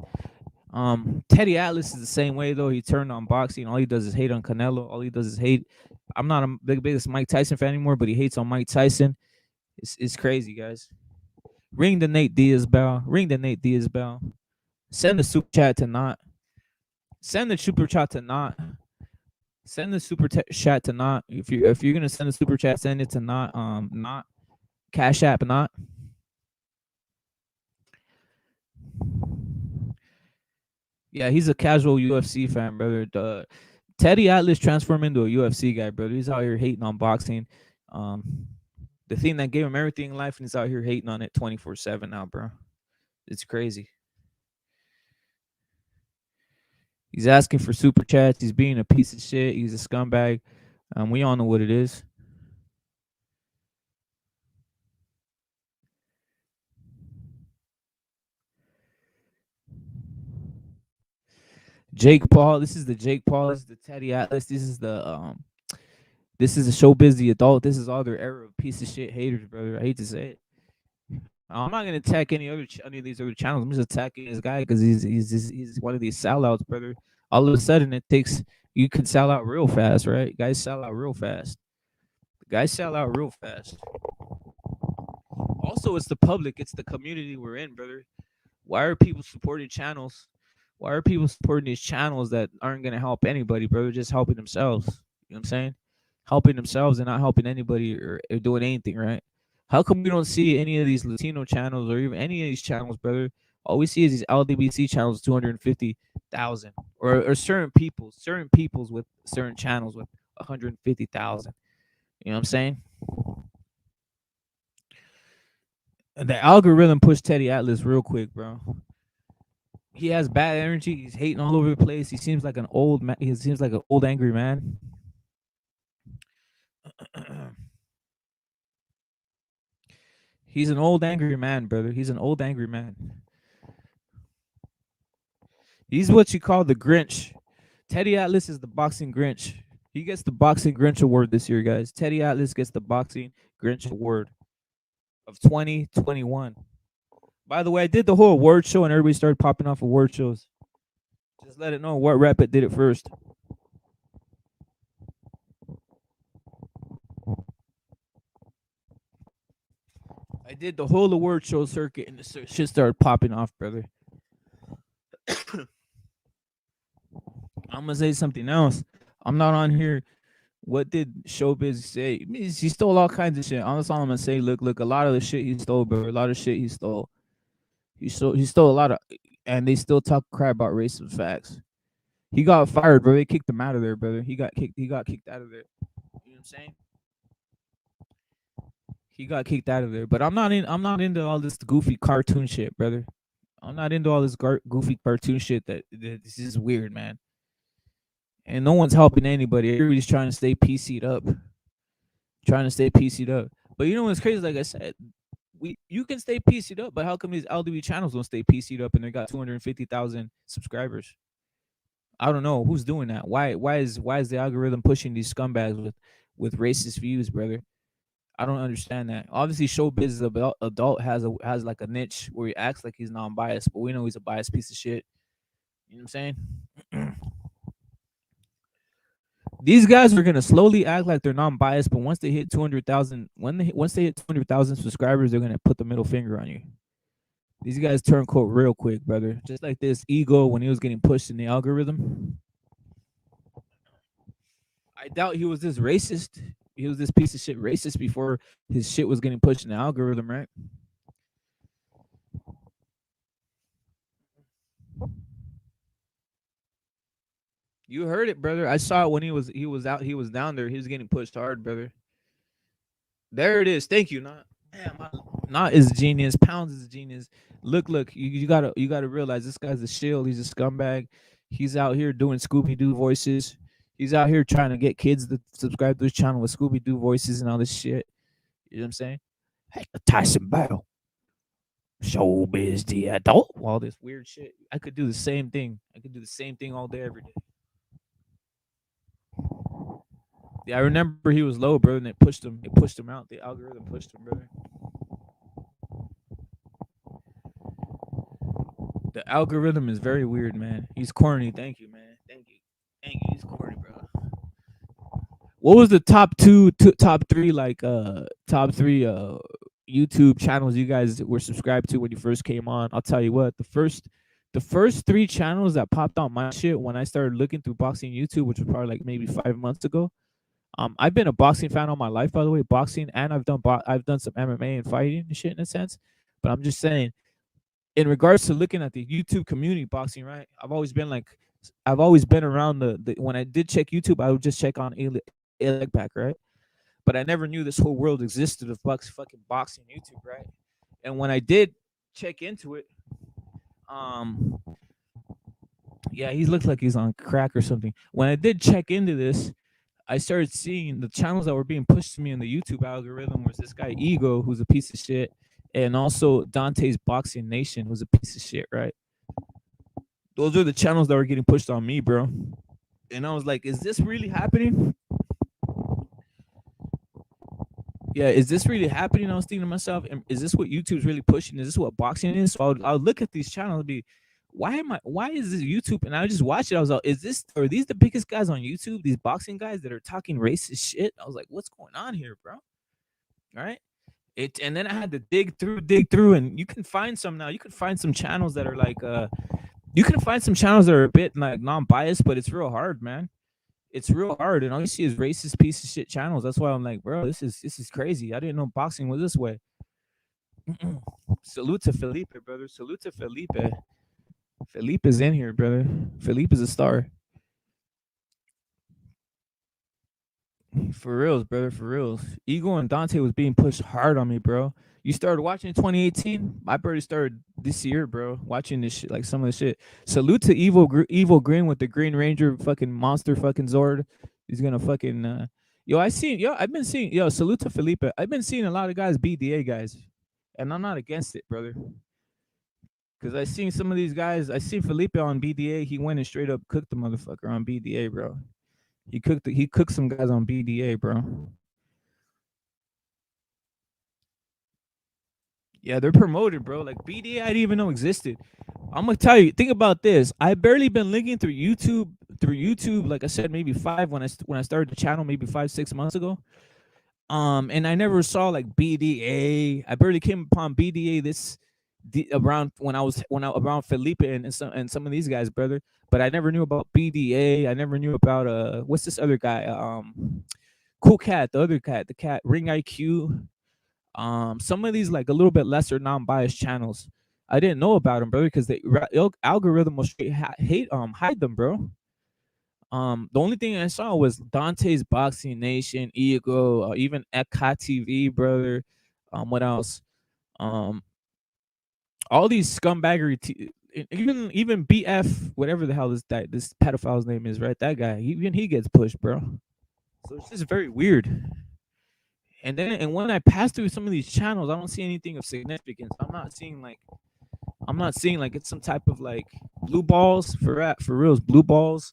Teddy Atlas is the same way though. He turned on boxing. All he does is hate on Canelo. All he does is hate. I'm not a biggest Mike Tyson fan anymore, but he hates on Mike Tyson. It's crazy, guys. Ring the Nate Diaz bell. Ring the Nate Diaz bell. Send the super chat to not. Send the super chat to not. Send the chat to not. If you're gonna send a super chat, send it to not Cash App not. Yeah, he's a casual UFC fan, brother. Teddy Atlas transformed into a UFC guy, brother. He's out here hating on boxing. Um, the thing that gave him everything in life, and he's out here hating on it 24/7 now, bro. It's crazy. He's asking for super chats. He's being a piece of shit. He's a scumbag. We all know what it is. Jake Paul. This is the Jake Paul. This is the Teddy Atlas. This is a showbiz the adult. This is all their era of piece of shit haters, brother. I hate to say it. I'm not gonna attack any of these other channels. I'm just attacking this guy because he's one of these sellouts, brother. All of a sudden, it takes you could sell out real fast, right? Guys sell out real fast. Guys sell out real fast. Also, it's the public, it's the community we're in, brother. Why are people supporting channels? Why are people supporting these channels that aren't gonna help anybody, brother? Just helping themselves. You know what I'm saying? Helping themselves and not helping anybody or doing anything, right? How come we don't see any of these Latino channels or even any of these channels, brother? All we see is these LDBC channels, 250,000, or certain peoples with certain channels with 150,000. You know what I'm saying? The algorithm pushed Teddy Atlas real quick, bro. He has bad energy. He's hating all over the place. He seems like an old man. He seems like an old angry man. He's an old angry man, brother. He's an old angry man. He's what you call the Grinch. Teddy Atlas is the boxing Grinch. He gets the boxing Grinch award this year, guys. Teddy Atlas gets the boxing Grinch award of 2021. By the way, I did the whole award show and everybody started popping off award shows. Just let it know what rapid did it first. I did the whole award show circuit and the shit started popping off, brother. I'm gonna say something else. I'm not on here. What did Showbiz say? He stole all kinds of shit. Honestly, all I'm gonna say, look, a lot of the shit he stole, bro. A lot of shit he stole. He stole a lot of, and they still talk crap about racist facts. He got fired, bro. They kicked him out of there, brother. He got kicked. He got kicked out of there. You know what I'm saying? He got kicked out of there. But I'm not in. I'm not into all this goofy cartoon shit, brother. I'm not into all this goofy cartoon shit. That this is weird, man. And no one's helping anybody. Everybody's trying to stay PC'd up, trying to stay PC'd up. But you know what's crazy? Like I said, you can stay PC'd up, but how come these LDB channels don't stay PC'd up and they got 250,000 subscribers? I don't know who's doing that. Why is the algorithm pushing these scumbags with racist views, brother? I don't understand that. Obviously, showbiz is adult has like a niche where he acts like he's non-biased, but we know he's a biased piece of shit. You know what I'm saying? These guys are gonna slowly act like they're non-biased, but once they hit 200,000, once they hit 200,000 subscribers, they're gonna put the middle finger on you. These guys turn coat real quick, brother. Just like this ego when he was getting pushed in the algorithm. I doubt he was this racist. He was this piece of shit racist before his shit was getting pushed in the algorithm, right? You heard it, brother. I saw it when he was out. He was down there. He was getting pushed hard, brother. There it is. Thank you. Not is genius. Pounds is genius. Look. You gotta realize this guy's a shield. He's a scumbag. He's out here doing Scooby Doo voices. He's out here trying to get kids to subscribe to his channel with Scooby Doo voices and all this shit. You know what I'm saying? Hey, Tyson Battle. Showbiz the adult. All this weird shit. I could do the same thing. I could do the same thing all day, every day. Yeah, I remember he was low, bro, and it pushed him. It pushed him out. The algorithm pushed him, brother. The algorithm is very weird, man. He's corny. Thank you, man. Thank you. He's corny, bro. What was the top three, like top three YouTube channels you guys were subscribed to when you first came on? I'll tell you what, the first three channels that popped on my shit when I started looking through boxing YouTube, which was probably like maybe 5 months ago. I've been a boxing fan all my life, by the way, boxing, and I've done some MMA and fighting and shit in a sense. But I'm just saying, in regards to looking at the YouTube community boxing, right? I've always been around the when I did check YouTube, I would just check on a leg pack, right? But I never knew this whole world existed of fucking boxing YouTube, right? And when I did check into it, um, yeah, he looks like he's on crack or something. When I did check into this, I started seeing the channels that were being pushed to me in the YouTube algorithm was this guy Ego, who's a piece of shit, and also Dante's Boxing Nation, who's a piece of shit, right? Those are the channels that were getting pushed on me, bro. And I was like, is this really happening? Yeah, is this really happening? I was thinking to myself, is this what YouTube's really pushing? Is this what boxing is? So I'll look at these channels and be, why is this YouTube? And I just watched it. I was like, are these the biggest guys on YouTube? These boxing guys that are talking racist shit? I was like, what's going on here, bro? All right. And then I had to dig through, and you can find some now. You can find some channels that are like you can find some channels that are a bit like non-biased, but it's real hard, man. It's real hard, and all you see is racist piece of shit channels. That's why I'm like, bro, this is crazy. I didn't know boxing was this way. Salute to Felipe, brother. Salute to Felipe. Felipe is in here, brother. Felipe is a star. For reals, brother. For reals. Eagle and Dante was being pushed hard on me, bro. You started watching in 2018. I barely started this year, bro. Watching this shit, like some of the shit. Salute to Evil Green with the Green Ranger fucking monster fucking Zord. He's gonna fucking yo. I've been seeing yo. Salute to Felipe. I've been seeing a lot of guys BDA guys, and I'm not against it, brother. Cause I seen some of these guys. I seen Felipe on BDA. He went and straight up cooked the motherfucker on BDA, bro. He cooked some guys on BDA, bro. Yeah, they're promoted, bro. Like BDA, I didn't even know existed. I'm gonna tell you. Think about this. I barely been linking through YouTube. Like I said, maybe five when I started the channel, maybe 5-6 months ago. And I never saw like BDA. I barely came upon BDA around around Felipe and some of these guys, brother. But I never knew about BDA. I never knew about what's this other guy? Cool Cat, the other cat, the cat Ring IQ. Some of these like a little bit lesser non-biased channels. I didn't know about them, brother, because the algorithm will straight hide them, bro. The only thing I saw was Dante's Boxing Nation, Ego, even Eka TV, brother. What else? Um, all these scumbaggery, even BF, whatever the hell this pedophile's name is, right? That guy, even he gets pushed, bro. So it's just very weird. And when I pass through some of these channels, I don't see anything of significance. I'm not seeing like it's some type of like blue balls for reals, blue balls.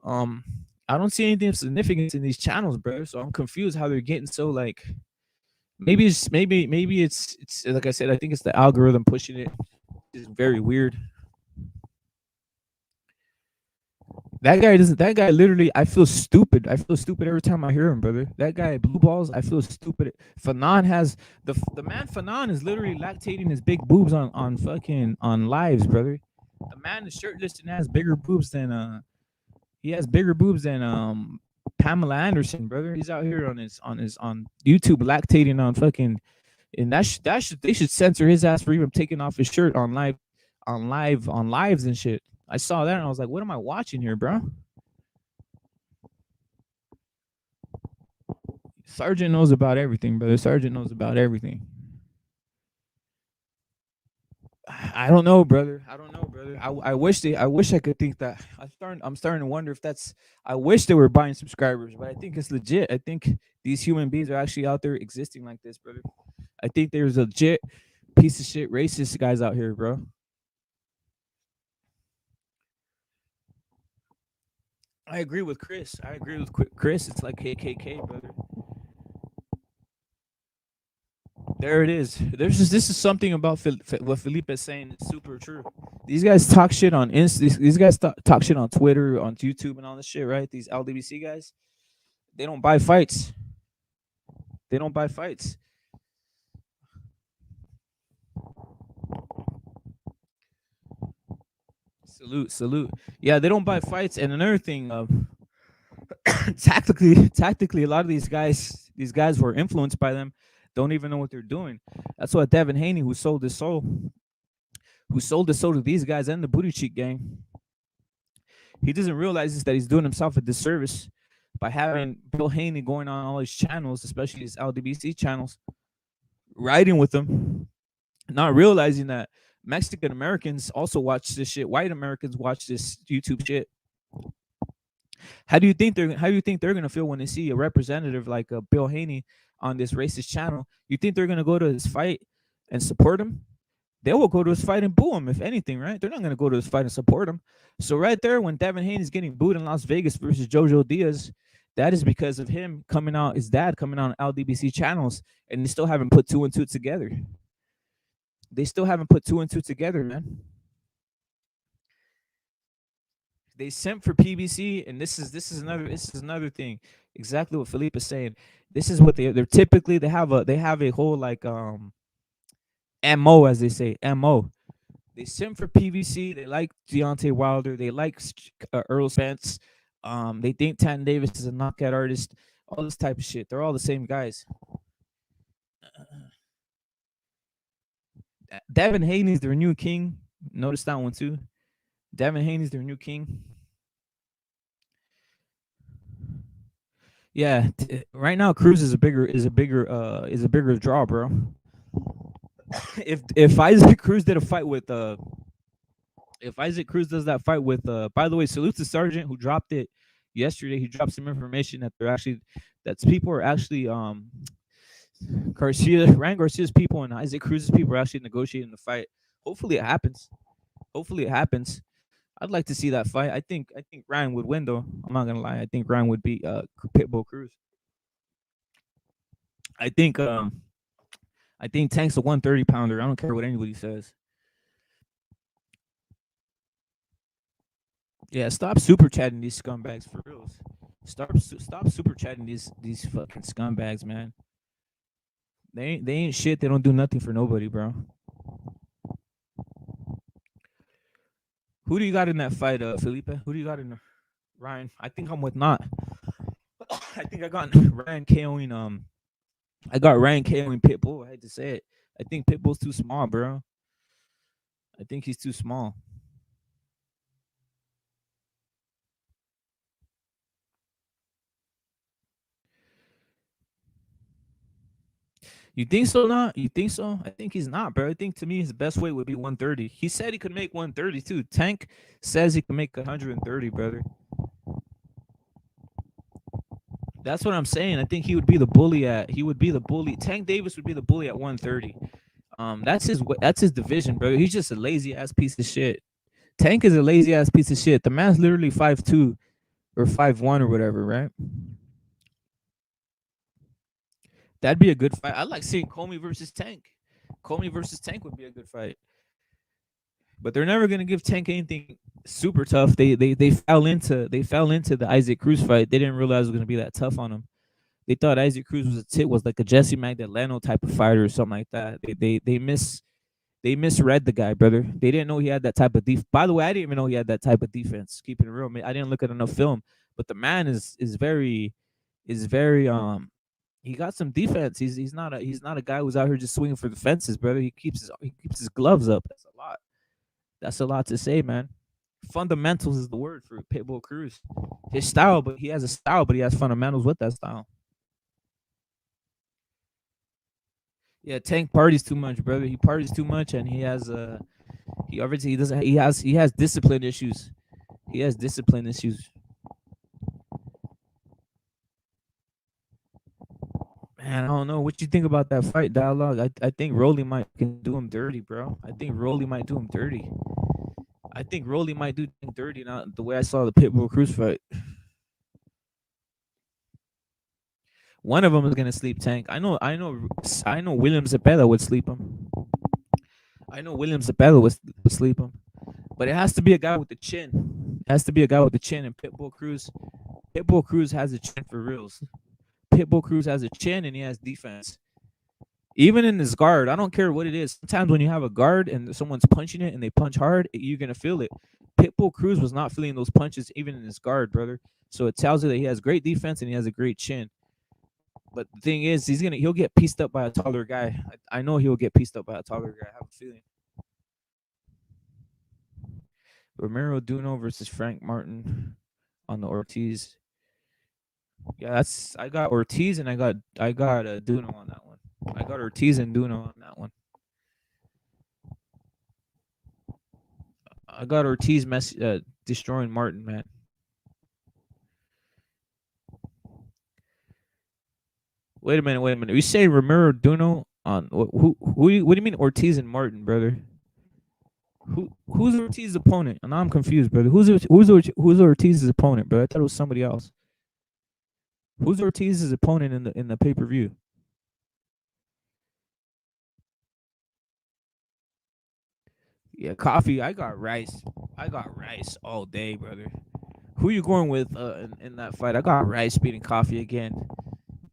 Um, I don't see anything of significance in these channels, bro. So I'm confused how they're getting so like. Maybe it's like I said. I think it's the algorithm pushing it. It's very weird. That guy doesn't. That guy literally. I feel stupid. I feel stupid every time I hear him, brother. That guy blue balls. I feel stupid. Fanon has the man. Fanon is literally lactating his big boobs on fucking on lives, brother. The man is shirtless and has bigger boobs than he has bigger boobs than Pamela Anderson, brother. He's out here on YouTube lactating on fucking and they should censor his ass for even taking off his shirt on lives and shit. I saw that and I was like, what am I watching here, bro? Sergeant knows about everything, brother. Sergeant knows about everything. I don't know, brother. I don't know, brother. I wish I could think that. I'm starting to wonder if that's. I wish they were buying subscribers, but I think it's legit. I think these human beings are actually out there existing like this, brother. I think there's a legit piece of shit racist guys out here, bro. I agree with Chris. I agree with Chris. It's like KKK, brother. There it is. This is something about what Felipe is saying is super true. These guys talk shit on These guys talk shit on Twitter, on YouTube, and all this shit, right? These LDBC guys, they don't buy fights. They don't buy fights. Salute. Yeah, they don't buy fights. And another thing, tactically, a lot of these guys were influenced by them. Don't even know what they're doing. That's why Devin Haney, who sold his soul to these guys and the booty cheek gang, he doesn't realize is that he's doing himself a disservice by having Bill Haney going on all his channels, especially his LDBC channels, riding with them, not realizing that Mexican Americans also watch this shit. White Americans watch this YouTube shit. How do you think they're gonna feel when they see a representative like Bill Haney on this racist channel? You think they're gonna go to his fight and support him? They will go to his fight and boo him, if anything, right? They're not gonna go to his fight and support him. So right there, when Devin Haney is getting booed in Las Vegas versus Jojo Diaz, that is because of him coming out, his dad coming out on LDBC channels, and they still haven't put two and two together. They still haven't put two and two together, man. They sent for PBC, and this is another thing. Exactly what Felipe is saying. This is what they're typically they have a whole like MO, as they say, MO. They sent for PVC. They like Deontay Wilder. They like Earl Spence. They think Tank Davis is a knockout artist. All this type of shit. They're all the same guys. Devin Haney's their new king. Notice that one too. Devin Haney's their new king. Yeah, right now Cruz is a bigger draw, bro. If Isaac Cruz did a fight with if Isaac Cruz does that fight with by the way, salute to Sergeant who dropped it yesterday. He dropped some information that people are actually Ryan Garcia's people and Isaac Cruz's people are actually negotiating the fight. Hopefully it happens. Hopefully it happens. I'd like to see that fight. I think Ryan would win though. I'm not gonna lie. I think Ryan would beat Pitbull Cruz. I think I think Tank's a 130 pounder. I don't care what anybody says. Yeah, stop super chatting these scumbags for reals. Stop super chatting these fucking scumbags, man. They ain't shit. They don't do nothing for nobody, bro. Who do you got in that fight, Felipe? Who do you got in Ryan? I think I'm with not. I think I got Ryan KOing I got Ryan KOing Pitbull. I hate to say it. I think Pitbull's too small, bro. I think he's too small. You think so? Not? You think so? I think he's not, bro. I think to me his best weight would be 130. He said he could make 130 too. Tank says he can make 130, brother. That's what I'm saying. I think he would be the bully at. He would be the bully. Tank Davis would be the bully at 130. That's his division, bro. He's just a lazy ass piece of shit. Tank is a lazy ass piece of shit. The man's literally 5'2" or 5'1" or whatever, right? That'd be a good fight. I like seeing Comey versus Tank. Comey versus Tank would be a good fight. But they're never gonna give Tank anything super tough. They fell into the Isaac Cruz fight. They didn't realize it was gonna be that tough on him. They thought Isaac Cruz was like a Jesse Magdaleno type of fighter or something like that. They misread the guy, brother. They didn't know he had that type of def. By the way, I didn't even know he had that type of defense. Keeping it real, man. I didn't look at enough film, but the man is very he got some defense. He's not a guy who's out here just swinging for the fences, brother. He keeps his gloves up. That's a lot. That's a lot to say, man. Fundamentals is the word for Pitbull Cruz. His style, but he has a style, but he has fundamentals with that style. Yeah, Tank parties too much, brother. He parties too much, and he obviously he doesn't he has discipline issues. He has discipline issues. Man, I don't know what you think about that fight dialogue. I think Rolly might can do him dirty, bro. I think Rolly might do him dirty. I think Rolly might do Tank dirty. Not the way I saw the Pitbull Cruz fight. One of them is gonna sleep Tank. I know. William Zepeda would sleep him. I know William Zepeda would sleep him. But it has to be a guy with the chin. It has to be a guy with the chin. And Pitbull Cruz has a chin for reals. Pitbull Cruz has a chin and he has defense. Even in his guard, I don't care what it is. Sometimes when you have a guard and someone's punching it and they punch hard, you're gonna feel it. Pitbull Cruz was not feeling those punches even in his guard, brother. So it tells you that he has great defense and he has a great chin. But the thing is, he'll get pieced up by a taller guy. I know he'll get pieced up by a taller guy. I have a feeling. Romero Duno versus Frank Martin on the Ortiz. Yeah, I got Ortiz and I got Duno on that one. I got Ortiz and Duno on that one. I got Ortiz destroying Martin, man. Wait a minute, wait a minute. You say Romero Duno on what do you mean Ortiz and Martin, brother? Who's Ortiz's opponent? And now I'm confused, brother. Who's Ortiz's opponent, brother? I thought it was somebody else. Who's Ortiz's opponent in the pay per view? Yeah, coffee. I got rice. I got rice all day, brother. Who you going with in that fight? I got rice beating coffee again.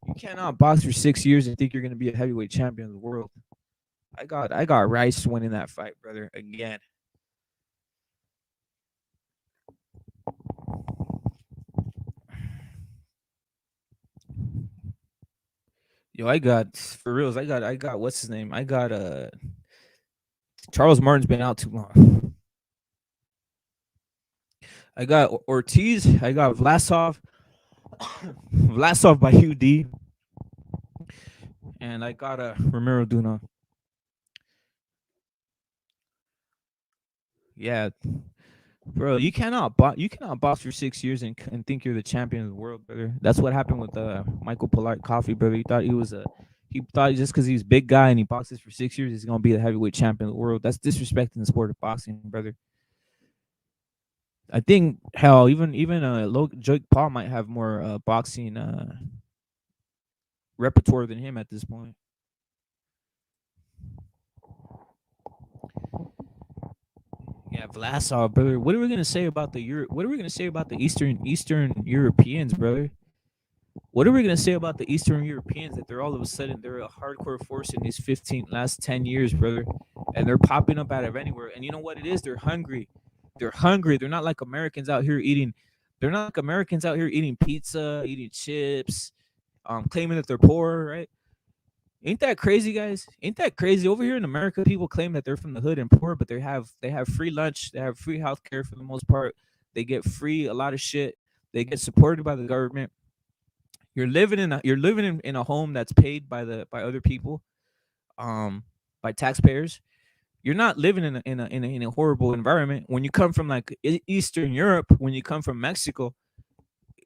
You cannot box for 6 years and think you're gonna be a heavyweight champion of the world. I got rice winning that fight, brother. Again. Yo, I got for reals. I got what's his name? I got Charles Martin's been out too long. I got Ortiz. I got Vlasov. Vlasov by UD, and I got a Romero Duna. Yeah, bro, you cannot box for 6 years and think you're the champion of the world, brother. That's what happened with Michael Polite Coffee, brother. He thought just because he's a big guy and he boxes for 6 years, he's gonna be the heavyweight champion of the world. That's disrespecting the sport of boxing, brother. I think hell, even Jake Paul might have more boxing repertoire than him at this point. Yeah, Vlasov, brother. What are we gonna say about the What are we gonna say about the Eastern Europeans, brother? What are we gonna say about the Eastern Europeans that they're all of a sudden they're a hardcore force in these 15 last 10 years, brother, and they're popping up out of anywhere. And you know what it is? They're hungry. They're hungry. They're not like Americans out here eating. They're not like Americans out here eating pizza, eating chips, claiming that they're poor, right? Ain't that crazy, guys? Ain't that crazy? Over here in America, people claim that they're from the hood and poor, but they have free lunch, they have free healthcare for the most part. They get free a lot of shit. They get supported by the government. You're living in a home that's paid by other people, um, by taxpayers. You're not living in a horrible environment. When you come from like Eastern Europe, when you come from Mexico,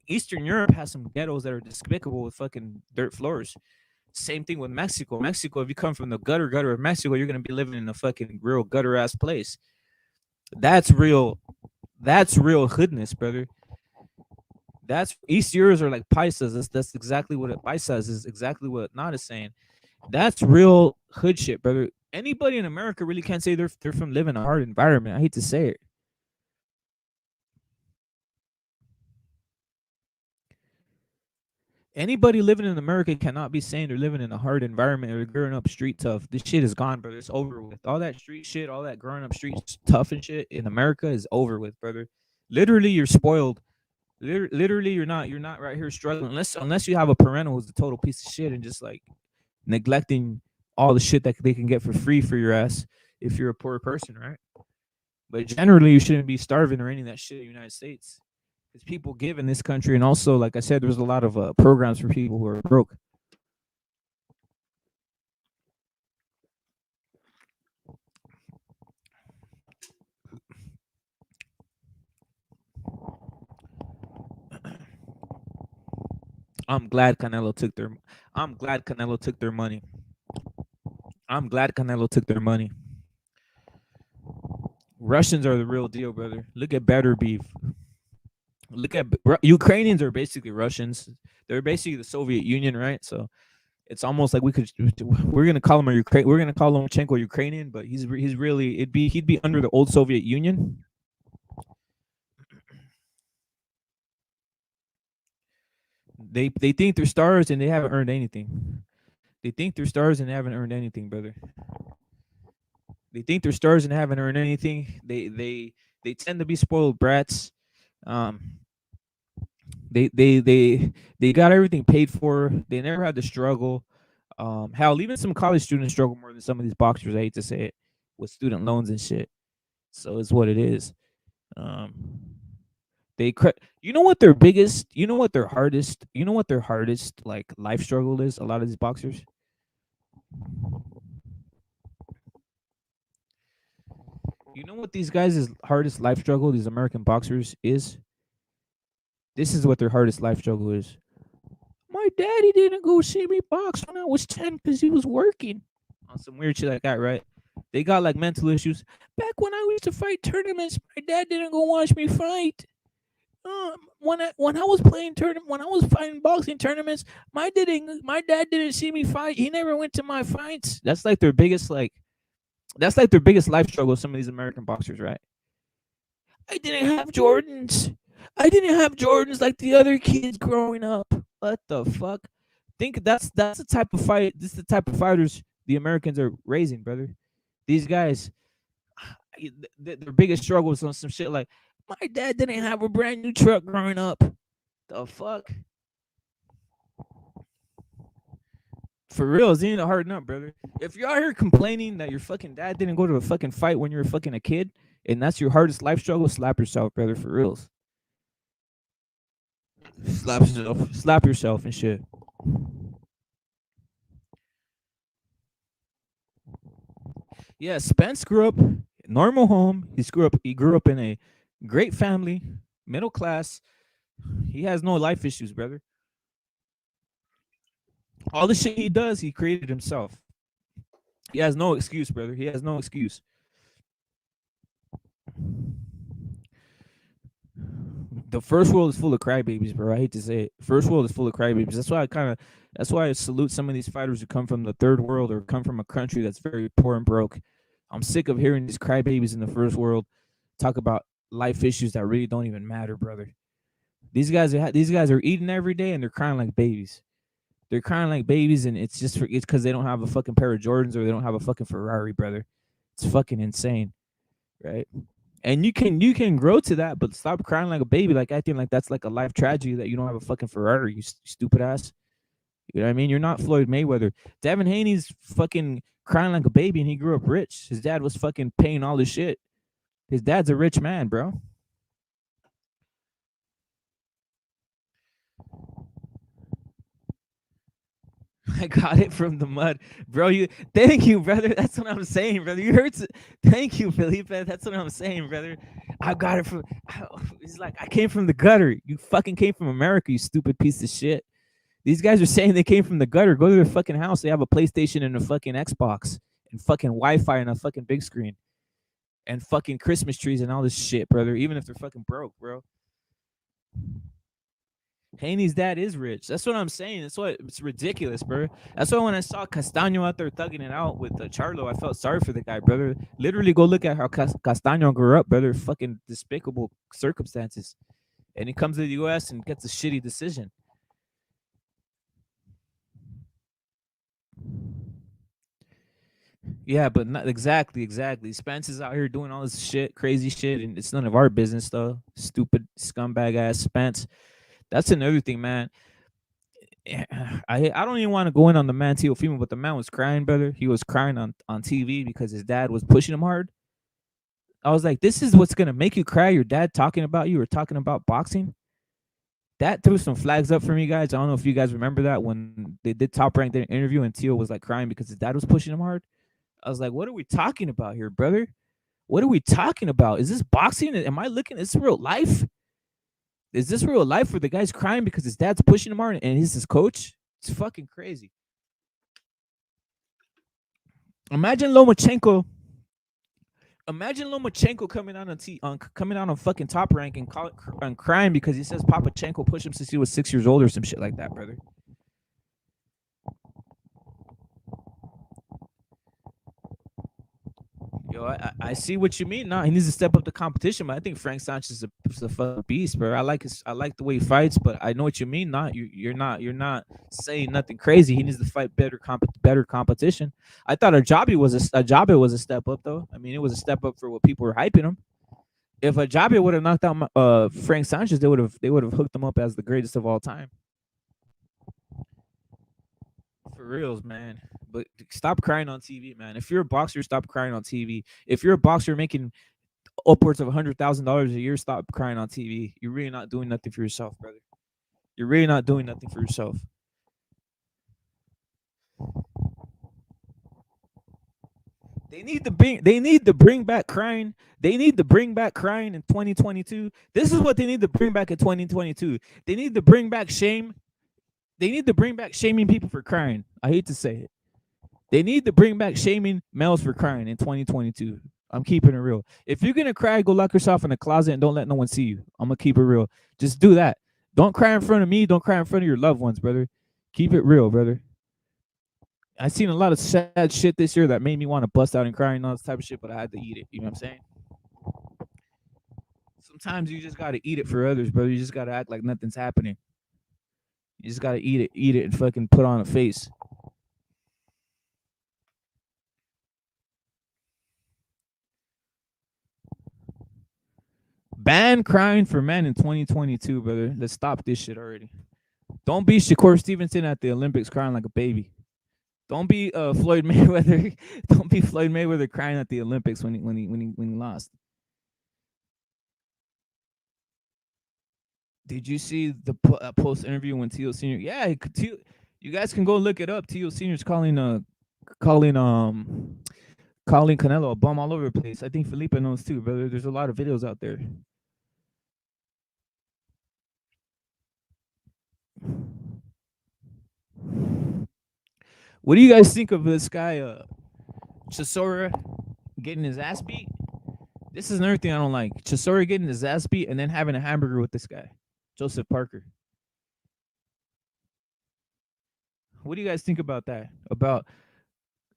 Eastern Europe has some ghettos that are despicable with fucking dirt floors. Same thing with Mexico. Mexico, if you come from the gutter of Mexico, you're gonna be living in a fucking real gutter ass place. That's real. That's real hoodness, brother. That's East Euros are like paisas. That's exactly what it paisas is. Exactly what Not is saying. That's real hood shit, brother. Anybody in America really can't say they're from living a hard environment. I hate to say it. Anybody living in America cannot be saying they're living in a hard environment or growing up street tough. This shit is gone, brother. It's over with. All that street shit, all that growing up street tough and shit in America is over with, brother. Literally, you're spoiled. Literally, you're not right here struggling unless you have a parental who's a total piece of shit and just like neglecting all the shit that they can get for free for your ass if you're a poor person, right? But generally, you shouldn't be starving or any of that shit in the United States. Because people give in this country, and also, like I said, there's a lot of programs for people who are broke. I'm glad Canelo took their. I'm glad Canelo took their money. I'm glad Canelo took their money. Russians are the real deal, brother. Look at Better Beef. Look at Ukrainians are basically Russians. They're basically the Soviet Union, right? So it's almost like we're gonna call him a Ukraine. We're gonna call Lomachenko Ukrainian, but he's really he'd be under the old Soviet Union. They think they're stars and they haven't earned anything. They think they're stars and they haven't earned anything, brother. They think they're stars and haven't earned anything. They tend to be spoiled brats. Um, they got everything paid for. They never had to struggle. Hell, even some college students struggle more than some of these boxers. I hate to say it, with student loans and shit. So it's what it is. Um, you know what their biggest, you know what their hardest, you know what their hardest like life struggle is. A lot of these boxers, you know what these guys' hardest life struggle, these American boxers is. This is what their hardest life struggle is. My daddy didn't go see me box when I was 10 because he was working on some weird shit like that, right? They got like mental issues. Back when I used to fight tournaments, my dad didn't go watch me fight. When I was when I was fighting boxing tournaments, my dad didn't see me fight. He never went to my fights. That's like their biggest like That's like their biggest life struggle. Some of these American boxers, right? I didn't have Jordans. I didn't have Jordans like the other kids growing up. What the fuck? Think that's the type of fight. This is the type of fighters the Americans are raising, brother. These guys, their biggest struggle is on some shit like my dad didn't have a brand new truck growing up. The fuck? For real, it's ain't a hard nut, brother. If you're out here complaining that your fucking dad didn't go to a fucking fight when you were fucking a kid, and that's your hardest life struggle, slap yourself, brother. For reals, slap yourself and shit. Yeah, Spence grew up normal home. He grew up in a great family, middle class. He has no life issues, brother. All the shit he does, he created himself. He has no excuse, brother. He has no excuse. The first world is full of crybabies, bro. I hate to say it. First world is full of crybabies. That's why I salute some of these fighters who come from the third world or come from a country that's very poor and broke. I'm sick of hearing these crybabies in the first world talk about life issues that really don't even matter, brother. These guys are eating every day and they're crying like babies. They're crying like babies, and it's because they don't have a fucking pair of Jordans or they don't have a fucking Ferrari, brother. It's fucking insane, right? And you can grow to that, but stop crying like a baby, like acting like that's like a life tragedy that you don't have a fucking Ferrari, you stupid ass. You know what I mean? You're not Floyd Mayweather. Devin Haney's fucking crying like a baby, and he grew up rich. His dad was fucking paying all this shit. His dad's a rich man, bro. I got it from the mud, bro. Thank you, brother. That's what I'm saying, brother. You heard. Thank you, Felipe. That's what I'm saying, brother. I got it from. It's like I came from the gutter. You fucking came from America, you stupid piece of shit. These guys are saying they came from the gutter. Go to their fucking house. They have a PlayStation and a fucking Xbox and fucking Wi-Fi and a fucking big screen and fucking Christmas trees and all this shit, brother. Even if they're fucking broke, bro. Haney's dad is rich. That's what I'm saying. That's why it's ridiculous, bro. That's why when I saw Castaño out there thugging it out with Charlo, I felt sorry for the guy, brother. Literally, go look at how Castaño grew up, brother. Fucking despicable circumstances, and he comes to the U.S. and gets a shitty decision. Yeah, but not exactly. Spence is out here doing all this shit, crazy shit, and it's none of our business, though. Stupid scumbag ass Spence. That's another thing, man. I don't even want to go in on the man Teofimo, but the man was crying, brother. He was crying on TV because his dad was pushing him hard. I was like, this is what's gonna make you cry. Your dad talking about you or talking about boxing. That threw some flags up for me, guys. I don't know if you guys remember that when they did Top Rank their interview and Teo was like crying because his dad was pushing him hard. I was like, what are we talking about here, brother? What are we talking about? Is this boxing? Am I looking? Is this real life? Is this real life where the guy's crying because his dad's pushing him hard and he's his coach? It's fucking crazy. Imagine Lomachenko. Imagine Lomachenko coming out coming out on fucking Top Rank and crying because he says Papachenko pushed him since he was 6 years old or some shit like that, brother. Yo, I see what you mean. Now he needs to step up the competition, but I think Frank Sanchez is a fucking beast, bro. I like the way he fights, but I know what you mean. Not you're not saying nothing crazy. He needs to fight better competition. I thought Ajabe was a step up though. I mean, it was a step up for what people were hyping him. If Ajabe would have knocked out Frank Sanchez, they would have hooked him up as the greatest of all time. For reals, man. But stop crying on TV, man. If you're a boxer, stop crying on TV. If you're a boxer making upwards of $100,000 a year, stop crying on TV. You're really not doing nothing for yourself, brother. You're really not doing nothing for yourself. They need to bring back crying. They need to bring back crying in 2022. This is what they need to bring back in 2022. They need to bring back shame. They need to bring back shaming people for crying. I hate to say it. They need to bring back shaming males for crying in 2022. I'm keeping it real. If you're gonna cry, go lock yourself in a closet and don't let no one see you. I'm gonna keep it real. Just do that. Don't cry in front of me. Don't cry in front of your loved ones, brother. Keep it real, brother. I seen a lot of sad shit this year that made me want to bust out and cry and all this type of shit, but I had to eat it. You know what I'm saying? Sometimes you just gotta eat it for others, brother. You just gotta act like nothing's happening. You just gotta eat it, and fucking put on a face. Ban crying for men in 2022, brother. Let's stop this shit already. Don't be Shakur Stevenson at the Olympics crying like a baby. Don't be Floyd Mayweather. Don't be Floyd Mayweather crying at the Olympics when he lost. Did you see the post interview when Tio Senior? Yeah, you guys can go look it up. Tio Senior's calling calling Canelo a bum all over the place. I think Felipe knows too, brother. There's a lot of videos out there. What do you guys think of this guy, Chisora, getting his ass beat? This is another thing I don't like. Chisora getting his ass beat and then having a hamburger with this guy, Joseph Parker. What do you guys think about that? About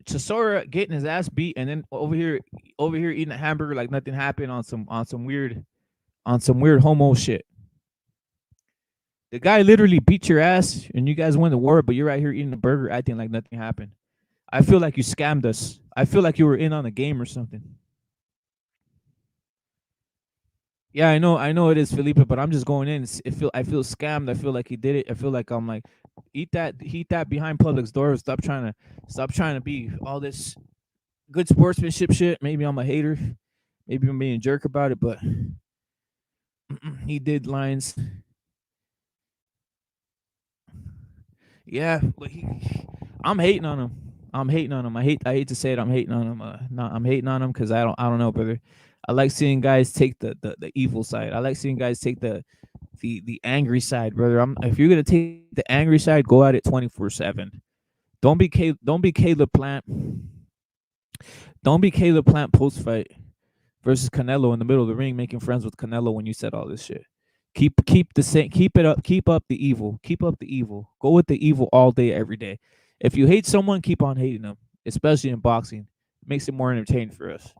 Chisora getting his ass beat and then over here eating a hamburger like nothing happened on some weird homo shit. The guy literally beat your ass and you guys won the war, but you're right here eating a burger acting like nothing happened. I feel like you scammed us. I feel like you were in on a game or something. Yeah, I know it is Felipe, but I'm just going in. I feel scammed. I feel like he did it. I feel like I'm like, eat that behind public's door. Stop trying to be all this good sportsmanship shit. Maybe I'm a hater. Maybe I'm being a jerk about it, but he did lines. Yeah, but I'm hating on him. I'm hating on him. I hate to say it. I'm hating on him. I'm hating on him because I don't know, brother. I like seeing guys take the evil side. I like seeing guys take the angry side, brother. If you're gonna take the angry side, go at it 24/7. Don't be Caleb Plant. Don't be Caleb Plant post fight versus Canelo in the middle of the ring, making friends with Canelo when you said all this shit. Keep the same. Keep it up. Keep up the evil. Keep up the evil. Go with the evil all day, every day. If you hate someone, keep on hating them, especially in boxing. It makes it more entertaining for us.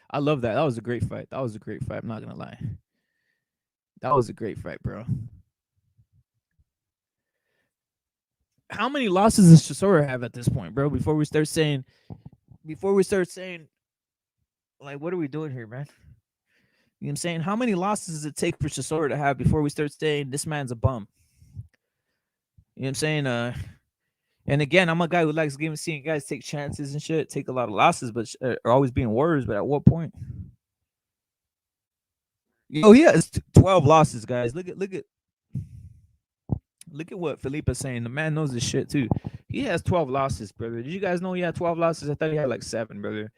I love that. That was a great fight. That was a great fight. I'm not gonna lie. That was a great fight, bro. How many losses does Chisora have at this point, bro? Before we start saying, like, what are we doing here, man? You know what I'm saying? How many losses does it take for Chisora to have before we start saying this man's a bum? You know what I'm saying? And again, I'm a guy who likes seeing guys take chances and shit, take a lot of losses, but are always being warriors. But at what point? Oh, he has 12 losses, guys. Look at what Felipe's saying. The man knows this shit too. He has 12 losses, brother. Did you guys know he had 12 losses? I thought he had like 7, brother.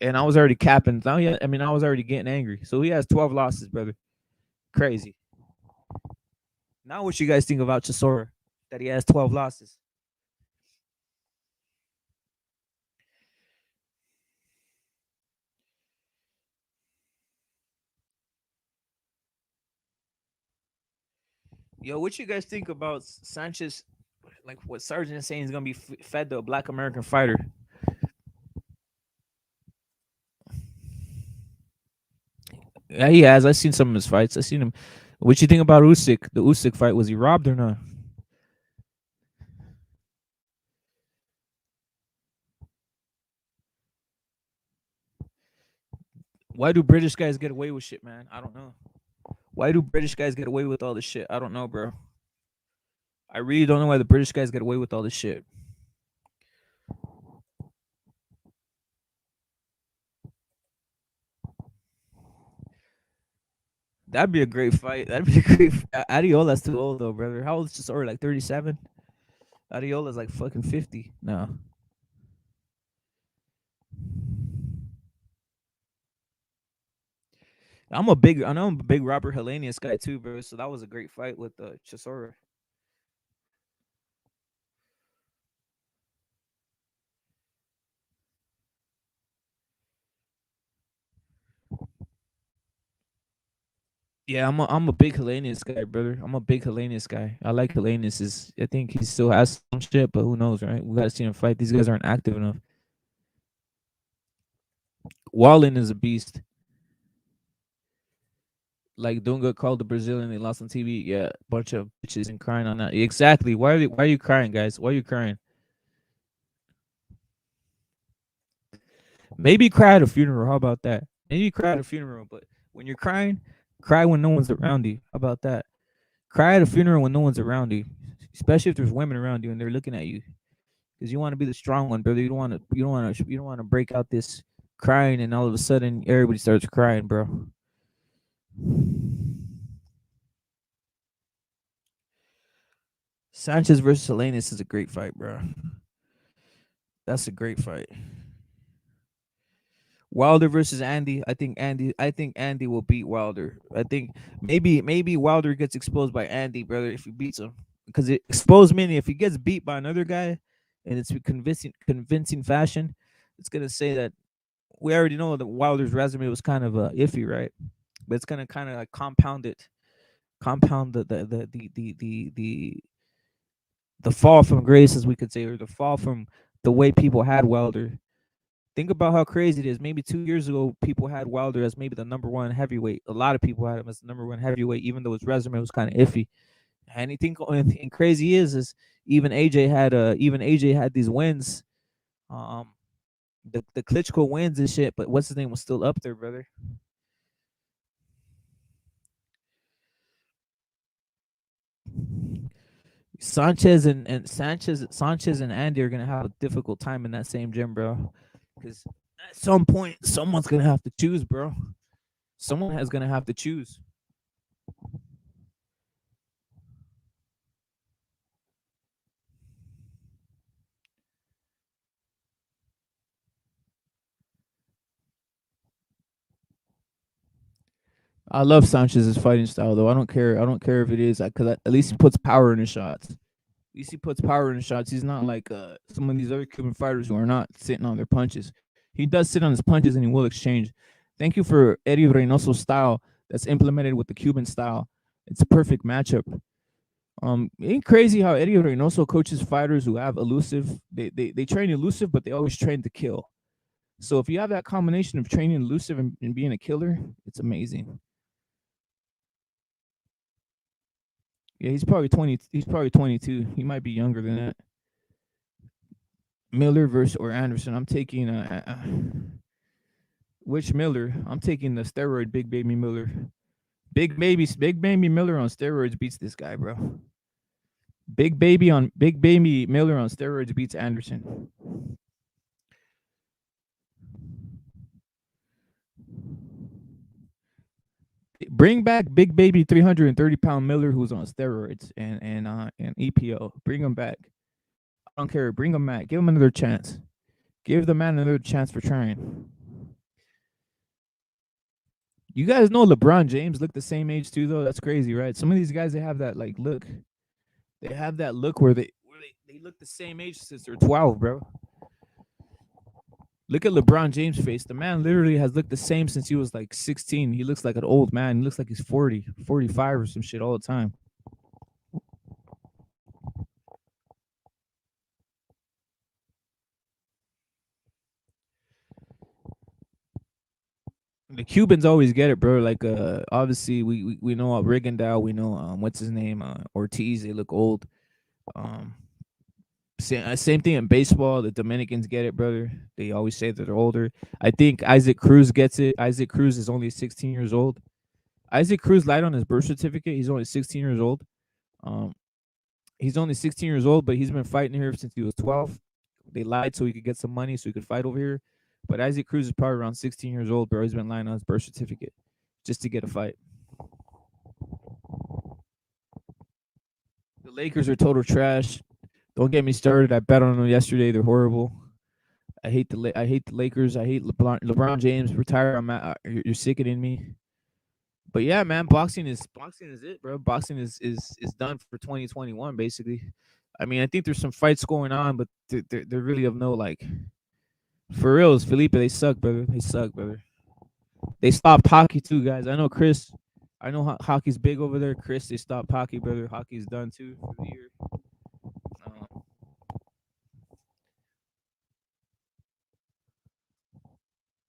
And I was already capping. I was already getting angry. So he has 12 losses, brother. Crazy. Now, what you guys think about Chisora? That he has 12 losses. Yo, what you guys think about Sanchez? Like what Sergeant is saying is gonna be fed to a Black American fighter. Yeah, he has. I seen some of his fights. I seen him. What you think about Usyk? The Usyk fight, was he robbed or not? Why do British guys get away with shit, man? I don't know. Why do British guys get away with all this shit? I don't know, bro. I really don't know why the British guys get away with all this shit. That'd be a great fight. That'd be a great. Adiola's too old though, brother. How old is Chisora? Like 37. Adiola's like fucking 50. No. I know I'm a big Robert Hellenius guy too, bro. So that was a great fight with Chisora. Yeah, I'm a big Helenius guy, brother. I'm a big Helenius guy. I like Helenius. I think he still has some shit, but who knows, right? We gotta see him fight. These guys aren't active enough. Wallin is a beast. Like Dunga called the Brazilian, they lost on TV. Yeah, bunch of bitches and crying on that. Exactly. Why are you crying, guys? Why are you crying? Maybe cry at a funeral. How about that? Maybe cry at a funeral, but when you're crying, cry when no one's around you. How about that? Cry at a funeral when no one's around you, especially if there's women around you and they're looking at you, because you want to be the strong one, brother. You don't want to. You don't want to. You don't want to break out this crying and all of a sudden everybody starts crying, bro. Sanchez versus Salinas is a great fight, bro. That's a great fight. Wilder versus Andy. I think Andy will beat Wilder. I think maybe Wilder gets exposed by Andy, brother, if he beats him. Because it exposed meaning if he gets beat by another guy and it's convincing fashion, it's gonna say that we already know that Wilder's resume was kind of iffy, right? But it's gonna kind of like compound the fall from grace, as we could say, or the fall from the way people had Wilder. Think about how crazy it is. Maybe 2 years ago, people had Wilder as maybe the number one heavyweight. A lot of people had him as the number one heavyweight, even though his resume was kind of iffy. And you think, and crazy is even AJ had these wins, um, the Klitschko wins and shit. But what's his name was still up there, brother. Sanchez and Andy are gonna have a difficult time in that same gym, bro. Because at some point, someone's gonna have to choose, bro. Someone has gonna have to choose. I love Sanchez's fighting style, though. I don't care. I don't care if it is because at least he puts power in his shots. At least he puts power in his shots. He's not like some of these other Cuban fighters who are not sitting on their punches. He does sit on his punches and he will exchange. Thank you for Eddie Reynoso's style that's implemented with the Cuban style. It's a perfect matchup. Ain't crazy how Eddie Reynoso coaches fighters who have elusive. They train elusive, but they always train to kill. So if you have that combination of training elusive and being a killer, it's amazing. Yeah, he's probably 20. He's probably 22. He might be younger than that. Miller versus or Anderson. I'm taking which Miller? I'm taking the steroid Big Baby Miller. Big Baby Miller on steroids beats this guy, bro. Big Baby Miller on steroids beats Anderson. Bring back Big Baby 330-pound Miller who's on steroids and EPO. Bring him back. I don't care. Bring him back. Give him another chance. Give the man another chance for trying. You guys know LeBron James look the same age too, though. That's crazy, right? Some of these guys they have that like look. They have that look where they look the same age since they're 12, bro. Look at LeBron James' face. The man literally has looked the same since he was like 16. He looks like an old man. He looks like he's 40, 45 or some shit all the time. The Cubans always get it, bro. Like obviously we know Rigondeaux, we know what's his name? Ortiz, they look old. Um same thing in baseball. The Dominicans get it, brother. They always say that they're older. I think Isaac Cruz gets it. Isaac Cruz is only 16 years old. Isaac Cruz lied on his birth certificate. He's only 16 years old. Um, he's only 16 years old, but he's been fighting here since he was 12. They lied so he could get some money so he could fight over here. But Isaac Cruz is probably around 16 years old, bro. He's been lying on his birth certificate just to get a fight. The Lakers are total trash. Don't get me started. I bet on them yesterday. They're horrible. I hate the Lakers. I hate LeBron James. Retire. You're sickening me. But yeah, man, boxing is it, bro. Boxing is done for 2021, basically. I mean, I think there's some fights going on, but they're really of no like. For reals, Felipe, they suck, brother. They suck, brother. They stopped hockey too, guys. I know Chris. I know hockey's big over there. Chris, they stopped hockey, brother. Hockey's done too for the year. Um,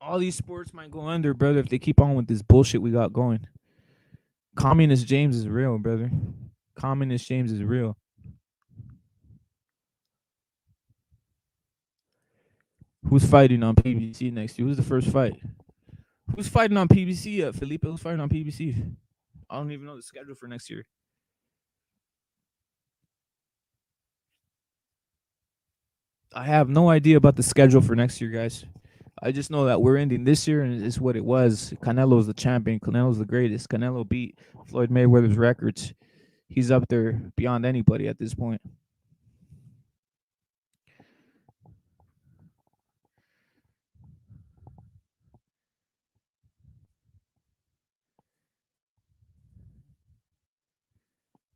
all these sports might go under, brother, if they keep on with this bullshit we got going. Communist James is real, brother. Communist James is real. Who's fighting on PBC next year? Who's the first fight? Who's fighting on PBC? Felipe, who's fighting on PBC? I don't even know the schedule for next year. I have no idea about the schedule for next year, guys. I just know that we're ending this year, and it's what it was. Canelo's the champion. Canelo's the greatest. Canelo beat Floyd Mayweather's records. He's up there beyond anybody at this point.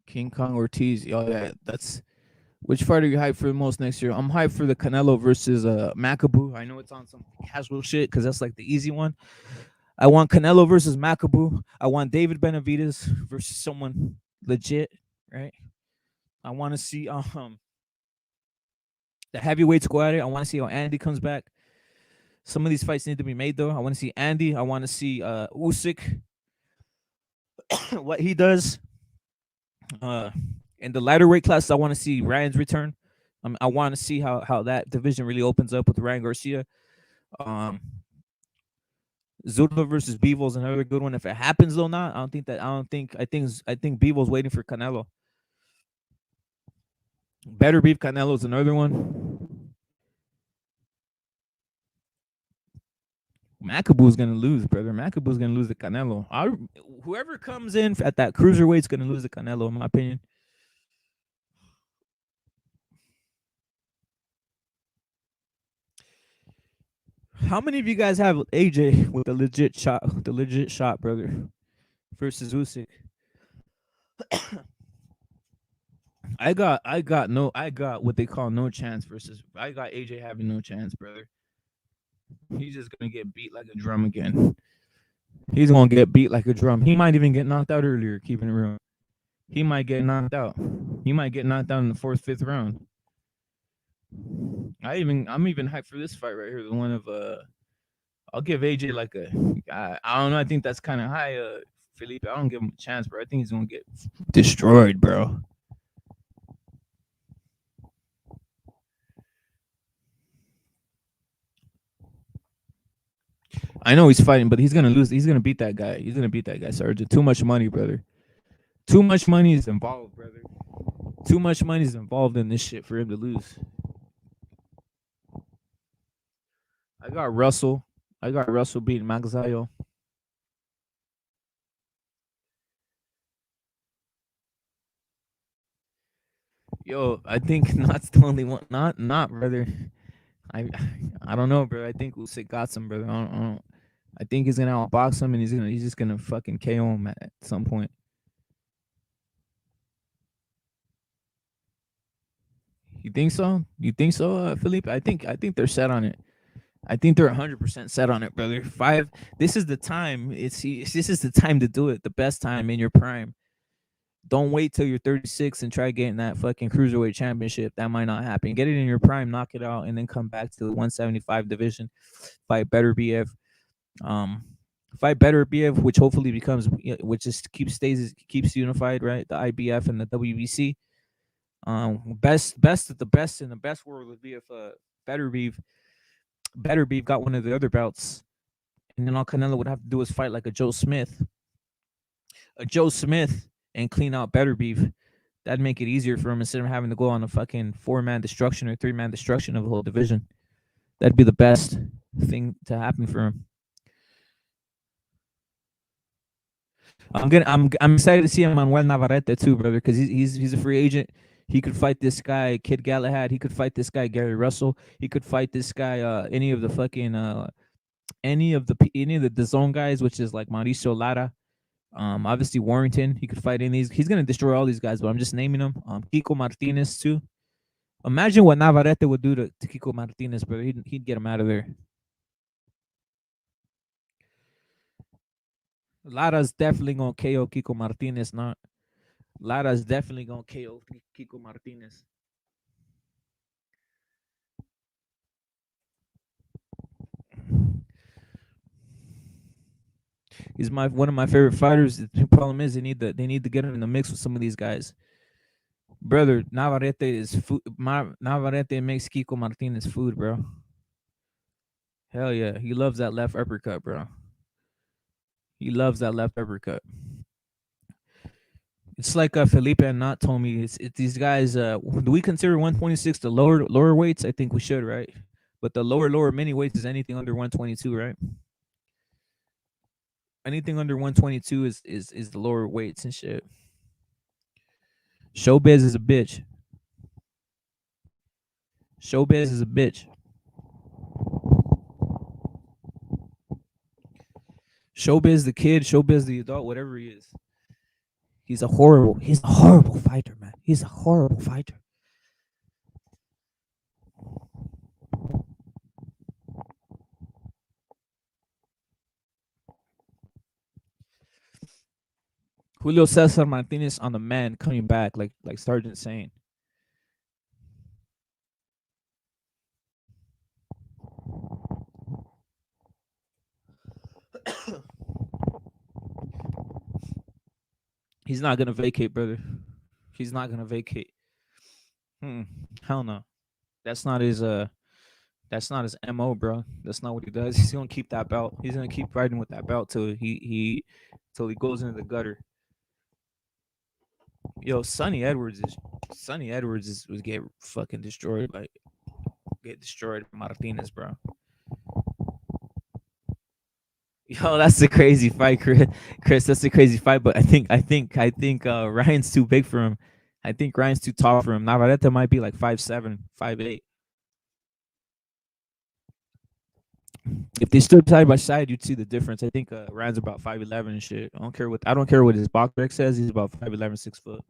King Kong Ortiz. Oh yeah, that's which fight are you hyped for the most next year? I'm hyped for the Canelo versus Macaboo. I know it's on some casual shit because that's like the easy one. I want Canelo versus Macaboo. I want David Benavidez versus someone legit, right? I want to see the heavyweight squad. I want to see how Andy comes back. Some of these fights need to be made though. I want to see Andy. I want to see Usyk, what he does. In the lighter weight class, I want to see Ryan's return. I want to see how that division really opens up with Ryan Garcia. Um, Zurdo versus Bevo's another good one. If it happens though, not I don't think that. I think Bevo's waiting for Canelo. Better beef Canelo's another one. Macaboo's gonna lose, brother. Macaboo's gonna lose the Canelo. Whoever comes in at that cruiserweight's gonna lose the Canelo, in my opinion. How many of you guys have AJ with the legit shot, brother, versus Usyk? I got what they call no chance versus. I got AJ having no chance, brother. He's just gonna get beat like a drum again. He's gonna get beat like a drum. He might even get knocked out earlier. Keeping it real, he might get knocked out. He might get knocked out in the fourth, fifth round. I'm even hyped for this fight right here. The one of I'll give AJ like I don't know. I think that's kind of high. Felipe, I don't give him a chance, bro. I think he's gonna get destroyed, bro. I know he's fighting, but he's gonna lose. He's gonna beat that guy. He's gonna beat that guy, Sergeant. Too much money, brother. Too much money is involved, brother. Too much money is involved in this shit for him to lose. I got Russell. I got Russell beating Magsayo. Yo, I think not's the only one. Not, brother. I I don't know, bro. I think Usyk got some, brother. I don't. I think he's gonna outbox him, and he's just gonna fucking KO him at some point. You think so? You think so, Philippe? I think they're set on it. I think they're 100% set on it, brother. Five. This is the time. This is the time to do it. The best time in your prime. Don't wait till you're 36 and try getting that fucking cruiserweight championship. That might not happen. Get it in your prime, knock it out, and then come back to the 175 division. Fight better BF. Um, fight better BF, which hopefully becomes, which just keeps unified, right? The IBF and the WBC. Best of the best in the best world would be if better beef got one of the other belts, and then all Canelo would have to do is fight like a Joe Smith, and clean out better beef. That'd make it easier for him instead of having to go on a fucking 4-man destruction or 3-man destruction of the whole division. That'd be the best thing to happen for him. I'm excited to see Manuel Navarrete too, brother, because he's a free agent. He could fight this guy, Kid Galahad. He could fight this guy, Gary Russell. He could fight this guy, any of the fucking any of the zone guys, which is like Mauricio Lara. Obviously Warrington. He could fight in these. He's gonna destroy all these guys, but I'm just naming them. Kiko Martinez too. Imagine what Navarrete would do to Kiko Martinez, brother. He'd get him out of there. Lara's definitely gonna KO Kiko Martinez. Not Lara's definitely gonna KO Kiko Martinez. He's my one of my favorite fighters. The problem is they need to get him in the mix with some of these guys. Brother, Navarrete is food. Navarrete makes Kiko Martinez food, bro. Hell yeah, he loves that left uppercut, bro. He loves that left uppercut. It's like Felipe and Not told me. It's these guys. Do we consider 126 the lower weights? I think we should, right? But the lower mini weights is anything under 122, right? Anything under 122 is the lower weights and shit. Showbiz is a bitch. Showbiz is a bitch. Showbiz the kid, Showbiz the adult, whatever he is. He's a horrible fighter, man. He's a horrible fighter. Julio Cesar Martinez on the man coming back, like Sergeant saying. He's not gonna vacate, brother. He's not gonna vacate. Hmm. Hell no. That's not his that's not his MO, bro. That's not what he does. He's gonna keep that belt. He's gonna keep riding with that belt till he goes into the gutter. Yo, Sonny Edwards is was get fucking destroyed by get destroyed by Martinez, bro. Yo, that's a crazy fight, Chris. Chris, that's a crazy fight. But I think Ryan's too big for him. I think Ryan's too tall for him. Navarrete might be like 5'7", 5'8". If they stood side by side, you'd see the difference. I think Ryan's about 5'11" and shit. I don't care what his box rec says. He's about 5'11", 6 foot.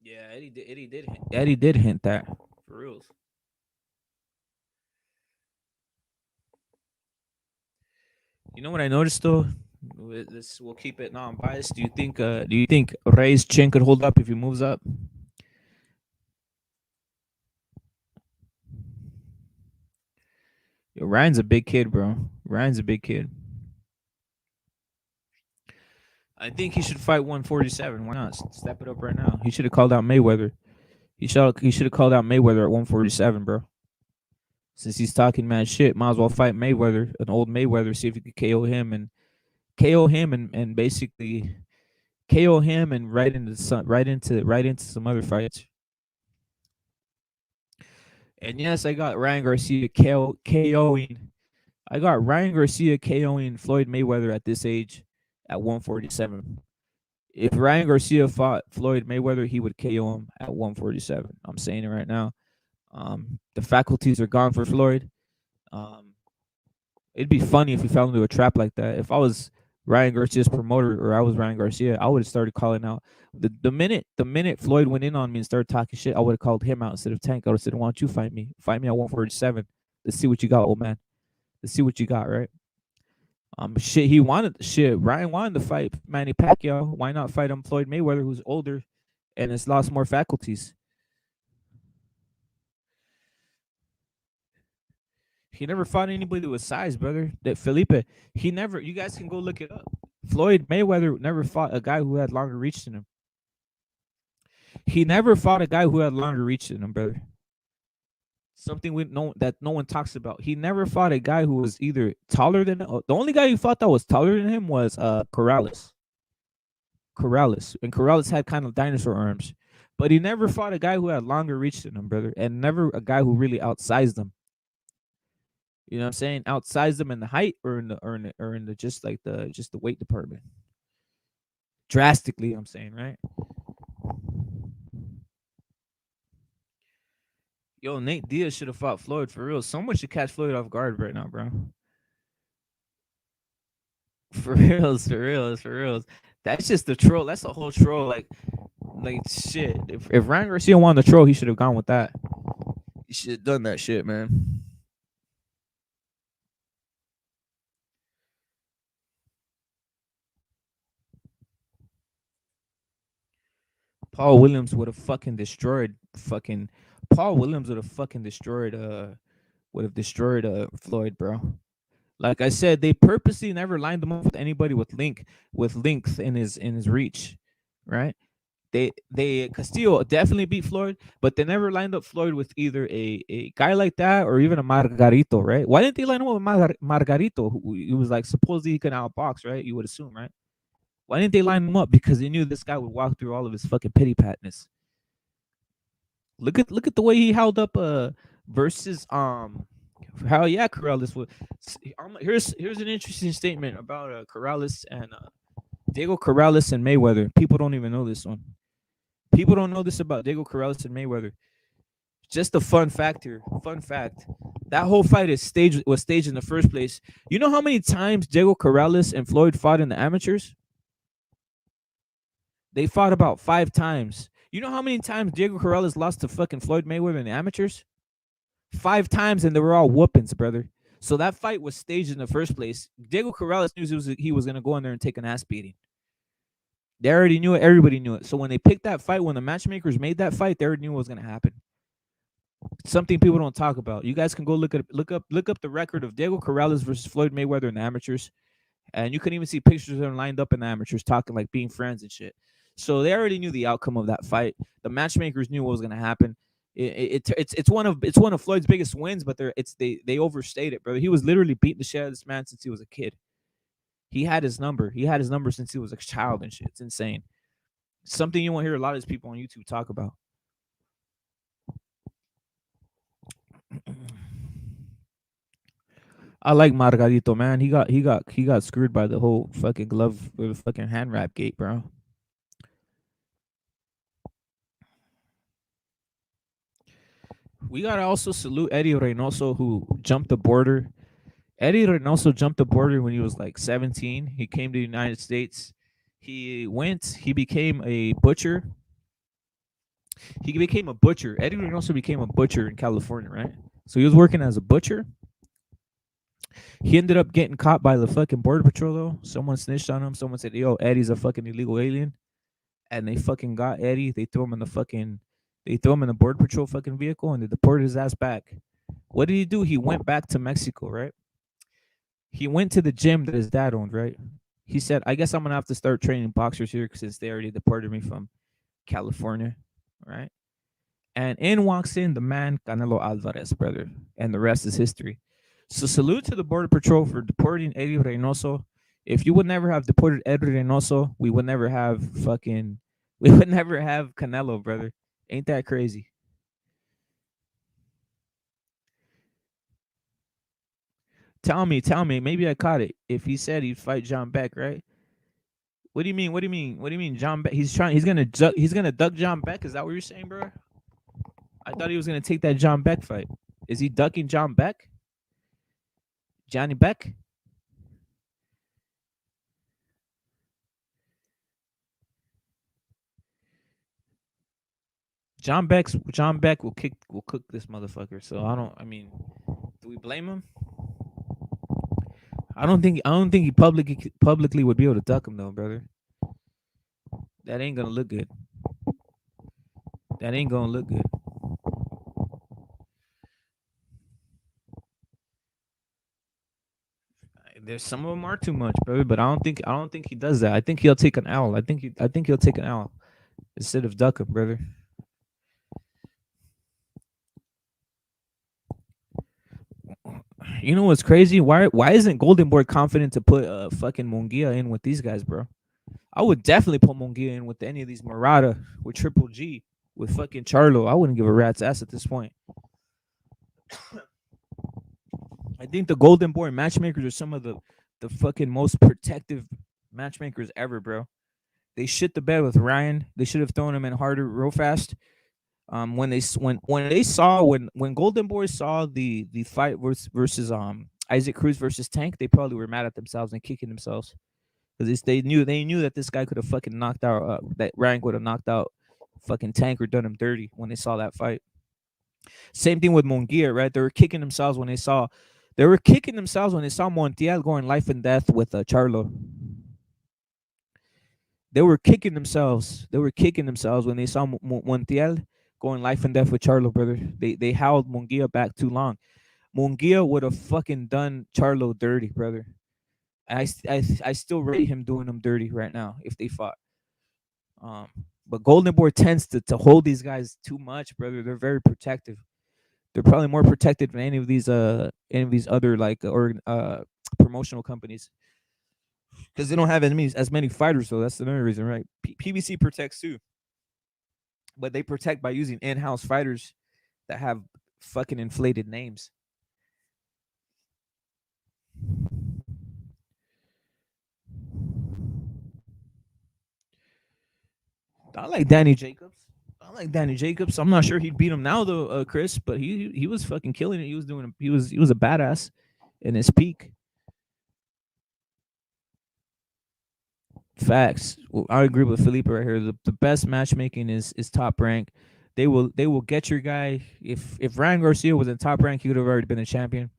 Yeah, Eddie did hint that for reals. You know what I noticed though? We'll keep it non-biased. Do you think Ray's chin could hold up if he moves up? Yo, Ryan's a big kid, bro. Ryan's a big kid. I think he should fight 147. Why not step it up right now? He should have called out Mayweather. He should have called out Mayweather at 147, bro. Since he's talking mad shit, might as well fight Mayweather, an old Mayweather, see if he could KO him and basically KO him and right into some other fights. And yes, I got Ryan Garcia KOing. I got Ryan Garcia KOing Floyd Mayweather at this age at 147. If Ryan Garcia fought Floyd Mayweather, he would KO him at 147. I'm saying it right now. The faculties are gone for Floyd. Um, it'd be funny if he fell into a trap like that. If I was Ryan Garcia's promoter or I was Ryan Garcia, I would have started calling out the minute Floyd went in on me and started talking shit. I would have called him out instead of Tank. I would have said, "Why don't you fight me? Fight me at 147. Let's see what you got, old man. Let's see what you got, right?" Shit. Ryan wanted to fight Manny Pacquiao. Why not fight him Floyd Mayweather, who's older and has lost more faculties? He never fought anybody with size, brother. That Felipe, he never. You guys can go look it up. Floyd Mayweather never fought a guy who had longer reach than him. He never fought a guy who had longer reach than him, brother. Something we know that no one talks about. He never fought a guy who was either taller than the only guy he fought that was taller than him was Corrales. And Corrales had kind of dinosaur arms, but he never fought a guy who had longer reach than him, brother, and never a guy who really outsized him. You know what I'm saying? Outsized them in the height or in the just the weight department. Drastically, I'm saying, right? Yo, Nate Diaz should have fought Floyd for real. Someone should catch Floyd off guard right now, bro. For reals, for reals, for reals. That's just the troll. That's a whole troll. Like shit. If Ryan Garcia won the troll, he should have gone with that. You should have done that shit, man. Paul Williams would have fucking destroyed fucking Paul Williams would have fucking destroyed Floyd, bro. Like I said, they purposely never lined him up with anybody with length in his reach, right? They Castillo definitely beat Floyd, but they never lined up Floyd with either a guy like that or even a Margarito, right? Why didn't they line him up with Margarito? Who he was like supposedly he could outbox, right? You would assume, right? Why didn't they line him up? Because they knew this guy would walk through all of his fucking pity patness. Look at the way he held up versus how yeah Corrales was. Here's an interesting statement about Corrales and Diego Corrales and Mayweather. People don't even know this one. People don't know this about Diego Corrales and Mayweather. Just a fun fact here. Fun fact. That whole fight was staged in the first place. You know how many times Diego Corrales and Floyd fought in the amateurs? They fought about 5 times. You know how many times Diego Corrales lost to fucking Floyd Mayweather in the amateurs? 5 times, and they were all whoopings, brother. So that fight was staged in the first place. Diego Corrales knew he was gonna go in there and take an ass beating. They already knew it. Everybody knew it. So when they picked that fight, when the matchmakers made that fight, they already knew what was gonna happen. Something people don't talk about. You guys can go look up the record of Diego Corrales versus Floyd Mayweather in the amateurs, and you can even see pictures of them lined up in the amateurs, talking like being friends and shit. So they already knew the outcome of that fight. The matchmakers knew what was gonna happen. It's one of Floyd's biggest wins, but they overstayed it, brother. He was literally beating the shit out of this man since he was a kid. He had his number. He had his number since he was a child and shit. It's insane. Something you won't hear a lot of these people on YouTube talk about. I like Margarito, man. He got screwed by the whole fucking glove or the fucking hand wrap gate, bro. We gotta also salute Eddie Reynoso, who jumped the border. Eddie Reynoso jumped the border when he was like 17. He came to the United States. He became a butcher. He became a butcher. Eddie Reynoso became a butcher in California, right? So he was working as a butcher. He ended up getting caught by the fucking border patrol though. Someone snitched on him. Someone said, "Yo, Eddie's a fucking illegal alien," and they fucking got Eddie. They threw him in the border patrol fucking vehicle and they deported his ass back. What did he do? He went back to Mexico, right? He went to the gym that his dad owned, right? He said, "I guess I'm gonna have to start training boxers here since they already deported me from California," right? And in walks in the man Canelo Alvarez, brother, and the rest is history. So salute to the border patrol for deporting Eddie Reynoso. If you would never have deported Eddie Reynoso, we would never have fucking we would never have Canelo, brother. Ain't that crazy? Tell me, maybe I caught it. If he said he'd fight John Beck, right? What do you mean? What do you mean? What do you mean, John Beck? He's gonna duck John Beck. Is that what you're saying, bro? I thought he was gonna take that John Beck fight. Is he ducking John Beck? Johnny Beck? John Beck will cook this motherfucker. So I don't. I mean, do we blame him? I don't think he publicly would be able to duck him though, brother. That ain't gonna look good. That ain't gonna look good. There's some of them are too much, brother. But I don't think he does that. I think he'll take an L. I think he'll take an L instead of duck him, brother. You know what's crazy? Why isn't Golden Boy confident to put fucking Munguia in with these guys, bro? I would definitely put Munguia in with any of these Murata, with Triple G, with fucking Charlo. I wouldn't give a rat's ass at this point. I think the Golden Boy matchmakers are some of the fucking most protective matchmakers ever, bro. They shit the bed with Ryan. They should have thrown him in harder real fast. When they saw when Golden Boy saw the fight versus Isaac Cruz versus Tank, they probably were mad at themselves and kicking themselves because they knew that this guy could have fucking knocked out that Ryan would have knocked out fucking Tank or done him dirty when they saw that fight. Same thing with Munguia, right? They were kicking themselves when they saw Montiel going life and death with Charlo. They were kicking themselves. They were kicking themselves when they saw Montiel going life and death with Charlo, brother. They held Munguia back too long. Munguia would have fucking done Charlo dirty, brother. I still rate him doing them dirty right now if they fought. Um, but Golden Boy tends to hold these guys too much, brother. They're very protective. They're probably more protected than any of these other like or promotional companies because they don't have as many fighters. So that's another reason, right? PBC protects too, but they protect by using in-house fighters that have fucking inflated names. I like Danny Jacobs. I like Danny Jacobs. I'm not sure he'd beat him now though, Chris, but he was fucking killing it. He was a badass in his peak. Facts. Well, I agree with Felipe right here. The best matchmaking is top rank. They will get your guy. If Ryan Garcia was in top rank, he would have already been a champion.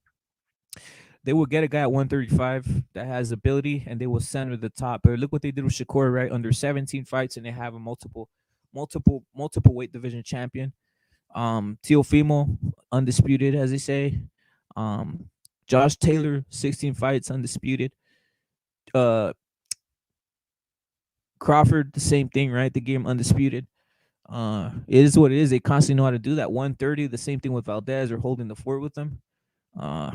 They will get a guy at 135 that has ability, and they will center the top. But look what they did with Shakur, right? Under 17 fights, and they have a multiple weight division champion. Teofimo, undisputed, as they say. Um, Josh Taylor, 16 fights, undisputed. Uh, Crawford, the same thing, right? They gave him undisputed. It is what it is. They constantly know how to do that. 130, the same thing with Valdez or holding the fort with them. Uh,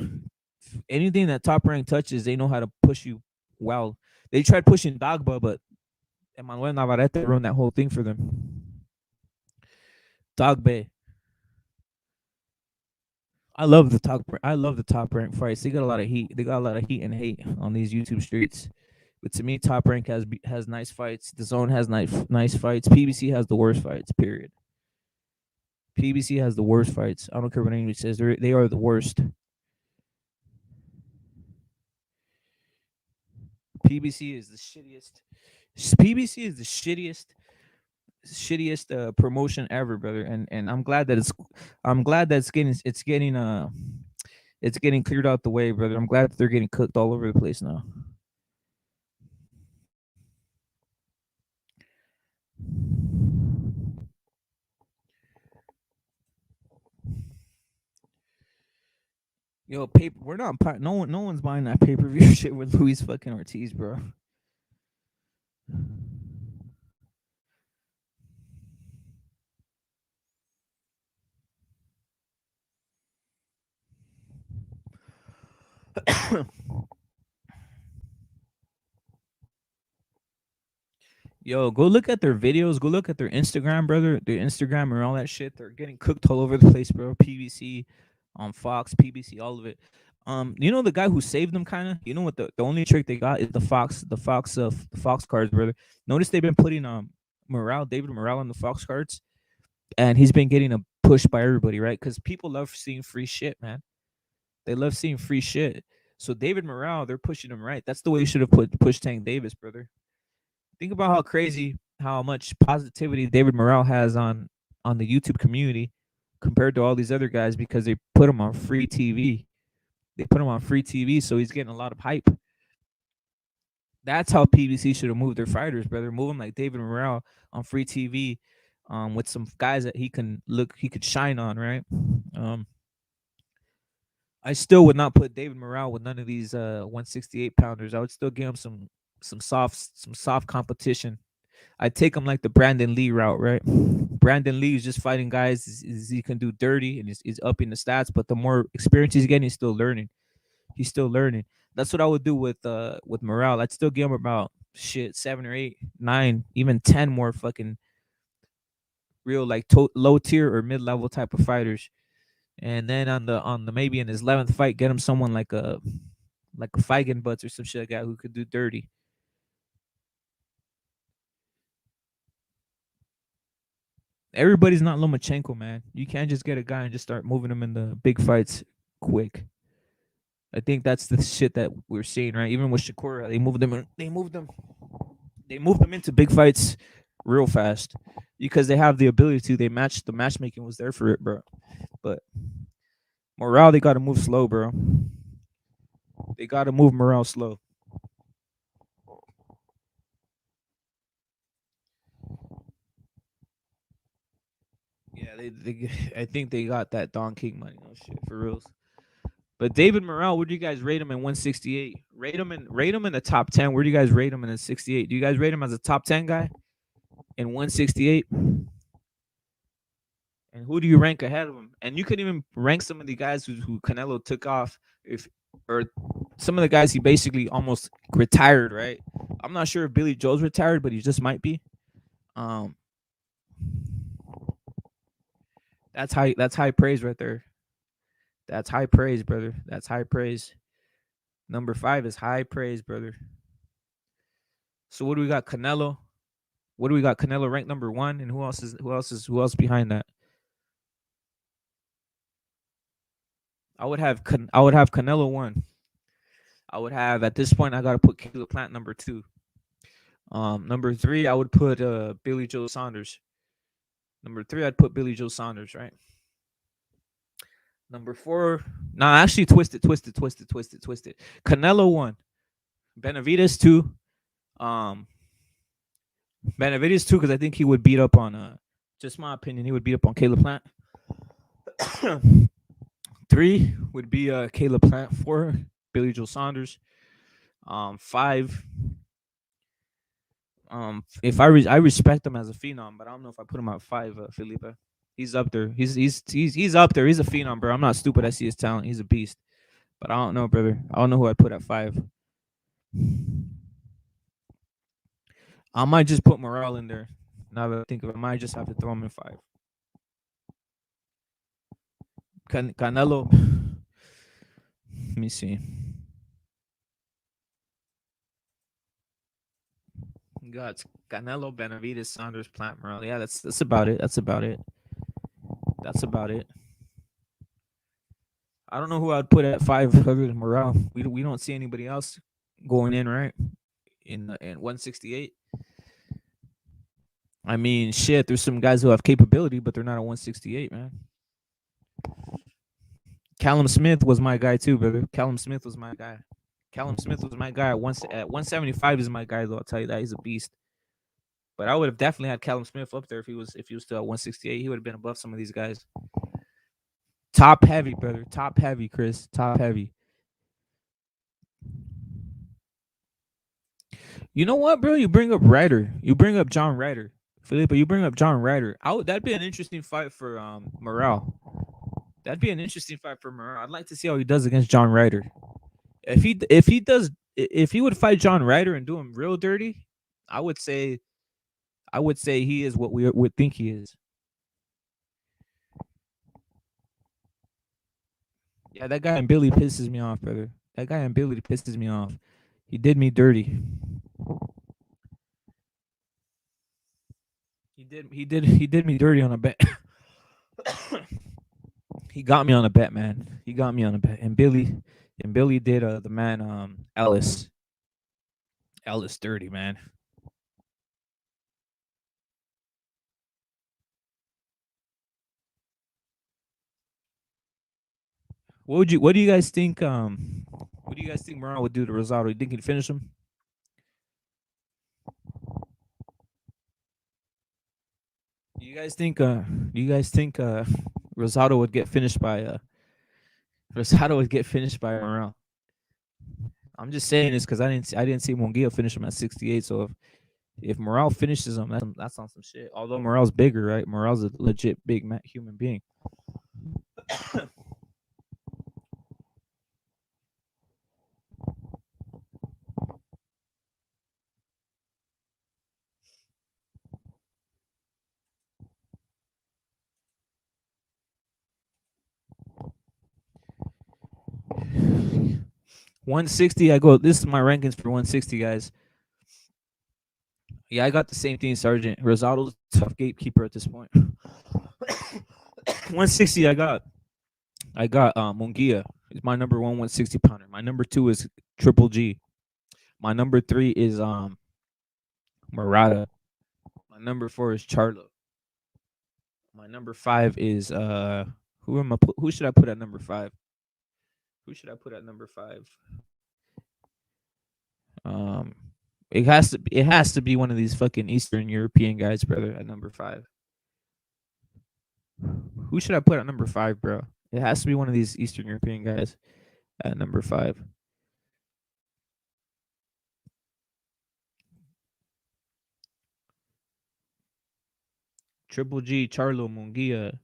Anything that top rank touches, they know how to push you. Wow, they tried pushing Dagba, but Emmanuel Navarrete ruined that whole thing for them. Dagba, I love the top rank fights. They got a lot of heat. They got a lot of heat and hate on these YouTube streets. But to me, top rank has nice fights. The zone has nice fights. PBC has the worst fights. Period. PBC has the worst fights. I don't care what anybody says. They are the worst. PBC is the shittiest. PBC is the shittiest promotion ever, brother. And I'm glad that it's getting cleared out the way, brother. I'm glad that they're getting cooked all over the place now. Yo, paper. We're not. No one's buying that pay per view shit with Luis fucking Ortiz, bro. Yo, go look at their videos. Go look at their Instagram, brother. Their Instagram and all that shit. They're getting cooked all over the place, bro. PBC, on Fox, PBC, all of it. You know the guy who saved them, kind of. You know what the only trick they got is the Fox cards, brother. Notice they've been putting David Morale on the Fox cards, and he's been getting a push by everybody, right? Because people love seeing free shit, man. They love seeing free shit. So David Morale, they're pushing him right. That's the way you should have pushed Tank Davis, brother. Think about how crazy, how much positivity David Morale has on the YouTube community compared to all these other guys because they put him on free TV. They put him on free TV, so he's getting a lot of hype. That's how PBC should have moved their fighters, brother. Move him like David Morale on free TV, with some guys that he could shine on, right? Um, I still would not put David Morale with none of these 168 pounders. I would still give him some soft competition. I'd take him like the Brandon Lee route, right? Brandon Lee is just fighting guys he can do dirty and he's upping the stats, but the more experience he's getting, he's still learning. He's still learning. That's what I would do with Morale. I'd still give him about shit 7 or 8, 9, even 10 more fucking real like low tier or mid level type of fighters. And then on the maybe in his 11th fight, get him someone like a Feigen Butts or some shit like that who could do dirty. Everybody's not Lomachenko, man. You can't just get a guy and just start moving him in the big fights quick. I think that's the shit that we're seeing, right? Even with Shakur, they moved him into big fights real fast because they have the ability to. They match the matchmaking was there for it, bro. But morale, they got to move slow, bro. They got to move morale slow. Yeah, I think they got that Don King money. No shit, for reals. But David Morrell, where do you guys rate him in 168? Rate him in the top 10. Where do you guys rate him in the 68? Do you guys rate him as a top 10 guy in 168? And who do you rank ahead of him? And you could even rank some of the guys who Canelo took off, if or some of the guys he basically almost retired. Right? I'm not sure if Billy Joe's retired, but he just might be. Um, that's high. That's high praise right there. That's high praise, brother. That's high praise. Number 5 is high praise, brother. So what do we got? Canelo. What do we got? Canelo ranked number 1, and who else behind that? I would have Canelo 1. I would have at this point I gotta put Caleb Plant number 2. Number 3 I would put Billy Joe Saunders. Number 3 I'd put Billy Joe Saunders, right? Number 4, nah, actually twisted. Canelo 1, Benavides 2, Benavides 2 because I think he would beat up on just my opinion, he would beat up on Caleb Plant. 3 would be Caleb Plant. 4, Billy Joe Saunders. 5, if I respect him as a phenom, but I don't know if I put him at 5. Felipe, he's up there. He's up there. He's a phenom, bro. I'm not stupid. I see his talent. He's a beast. But I don't know, brother. I don't know who I'd put at 5. I might just put Morale in there. Now that I think of it, I might just have to throw him in 5. Canelo. Let me see. Got Canelo, Benavides, Saunders, Plant, Morale. Yeah, that's about it. That's about it. That's about it. I don't know who I'd put at 5 other than Morale. We don't see anybody else going in, right? In 168. I mean, shit. There's some guys who have capability, but they're not at 168, man. Callum Smith was my guy too, brother. Callum Smith was my guy. Callum Smith was my guy at 175 is my guy though. I'll tell you that he's a beast. But I would have definitely had Callum Smith up there if he was still at 168. He would have been above some of these guys. Top heavy, brother. Top heavy, Chris. Top heavy. You know what, bro? You bring up Ryder. You bring up John Ryder. Felipe, you bring up John Ryder. That'd be an interesting fight for Morale. That'd be an interesting fight for Morale. I'd like to see how he does against John Ryder. If he would fight John Ryder and do him real dirty, I would say he is what we would think he is. Yeah, that guy and Billy pisses me off, brother. That guy and Billy pisses me off. He did me dirty. He did me dirty on a bet. He got me on a bet, man. He got me on a bet. And Billy did the man Ellis dirty, man. What do you guys think Morale would do to Rosado? You think he'd finish him? Do you guys think Rosado would get finished by Morale? I'm just saying this because I didn't see Munguia finish him at 68. So if Morale finishes him, that's on some shit. Although Morale's bigger, right? Morale's a legit big human being. 160, I go. This is my rankings for 160, guys. Yeah, I got the same thing, Sergeant. Rosado's a tough gatekeeper at this point. 160, I got Munguia. He's my number 160 pounder. My number 2 is Triple G. My number 3 is Murata. My number 4 is Charlo. My number 5 is who should I put at number 5? Who should I put at number 5? Um it has to be one of these fucking Eastern European guys, brother, at number 5. Who should I put at number 5, bro? It has to be one of these Eastern European guys at number 5. Triple G, Charlo Munguia.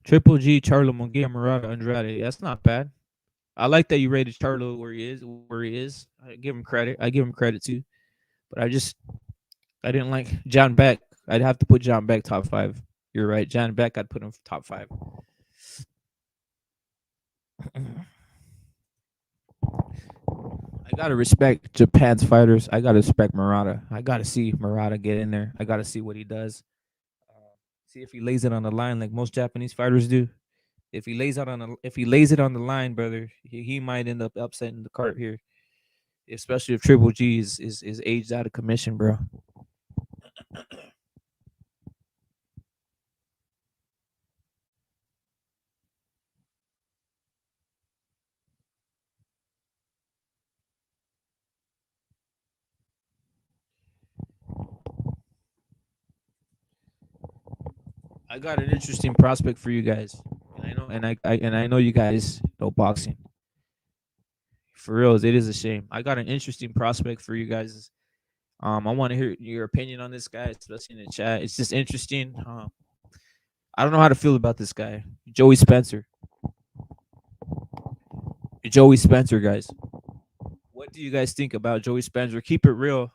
Triple G, Charlo Munguia, Murata Andrade. That's not bad. I like that you rated Charlo where he is. I give him credit. I give him credit too. But I didn't like John Beck. I'd have to put John Beck top 5. You're right. John Beck, I'd put him top 5. I gotta respect Japan's fighters. I gotta respect Murata. I gotta see Murata get in there. I gotta see what he does. See if he lays it on the line like most Japanese fighters do. If he lays it on the line, brother, he might end up upsetting the cart here. Especially if Triple G is aged out of commission, bro. I got an interesting prospect for you guys. And I know you guys know boxing. For real, it is a shame. I got an interesting prospect for you guys. I want to hear your opinion on this guy, especially in the chat. It's just interesting. I don't know how to feel about this guy, Joey Spencer. Joey Spencer, guys. What do you guys think about Joey Spencer? Keep it real.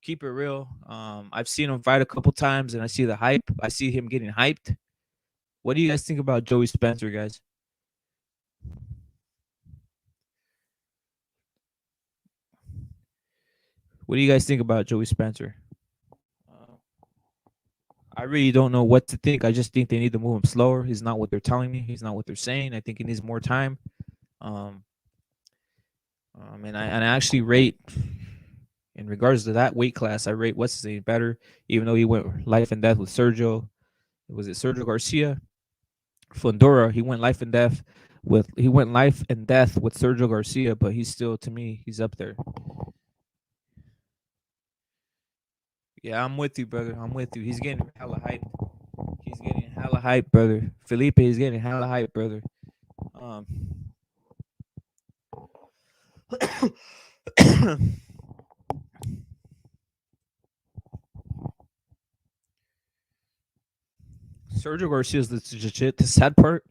Keep it real. I've seen him fight a couple times, and I see the hype. I see him getting hyped. What do you guys think about Joey Spencer, guys? What do you guys think about Joey Spencer? Uh, I really don't know what to think. I just think they need to move him slower. He's not what they're telling me. He's not what they're saying. I think he needs more time. Um, and I actually rate in regards to that weight class. I rate what's his name better, even though he went life and death with Sergio. Was it Sergio Garcia? Fundora. He went life and death with Sergio Garcia, but he's still, to me, he's up there. Yeah, I'm with you, brother. I'm with you. He's getting hella hype. He's getting hella hype, brother. Felipe, he's getting hella hype, brother. Um, Sergio Garcia is the sad part.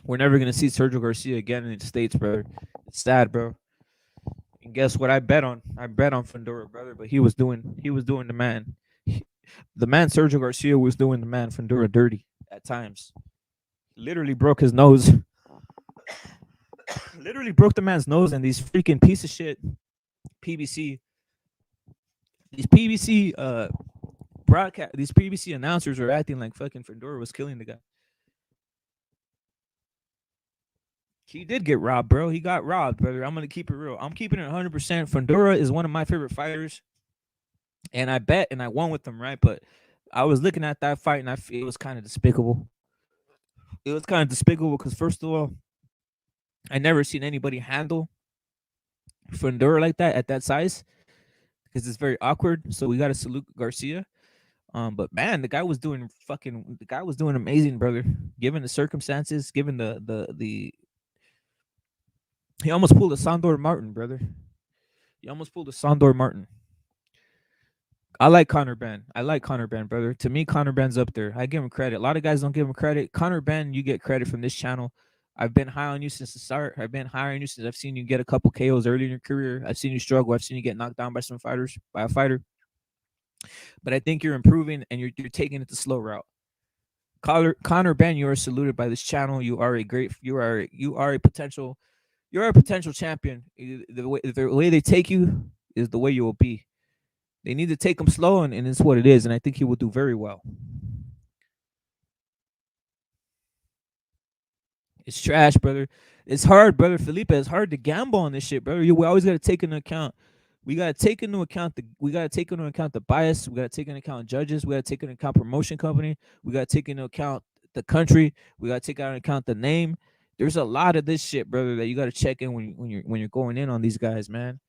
We're never gonna see Sergio Garcia again in the States, brother. It's sad, bro. And guess what? I bet on Fundora, brother. But he was doing the man. The man Sergio Garcia was doing the man Fundora dirty at times. Literally broke his nose. Literally broke the man's nose, and these freaking piece of shit PBC, these PBC these PBC announcers are acting like fucking Fundora was killing the guy. He did get robbed, bro. He got robbed, brother. I'm gonna keep it real. I'm keeping it 100%. Fundora is one of my favorite fighters, and I bet and I won with them, right? But I was looking at that fight, and it was kind of despicable. It was kind of despicable because first of all, I never seen anybody handle Fundora like that at that size because it's very awkward. So we got to salute Garcia. But man, the guy was doing amazing, brother. Given the circumstances, given the he almost pulled a Sandor Martin, brother. He almost pulled a Sandor Martin. I like Conor Ben. I like Conor Ben, brother. To me, Conor Ben's up there. I give him credit. A lot of guys don't give him credit. Conor Ben, you get credit from this channel. I've been high on you since the start. I've been high on you since I've seen you get a couple KOs early in your career. I've seen you struggle. I've seen you get knocked down by a fighter. But I think you're improving and you're taking it the slow route. Conor Ben, you are saluted by this channel. You are a potential champion. The way they take you is the way you will be. They need to take him slow, and it's what it is. And I think he will do very well. It's trash, brother. It's hard, brother. Felipe, it's hard to gamble on this shit, brother. We always got to take into account we gotta take into account the bias. We gotta take into account judges. We gotta take into account promotion company. We gotta take into account the country. We gotta take into account the name. There's a lot of this shit, brother, that you gotta check in when you're going in on these guys, man.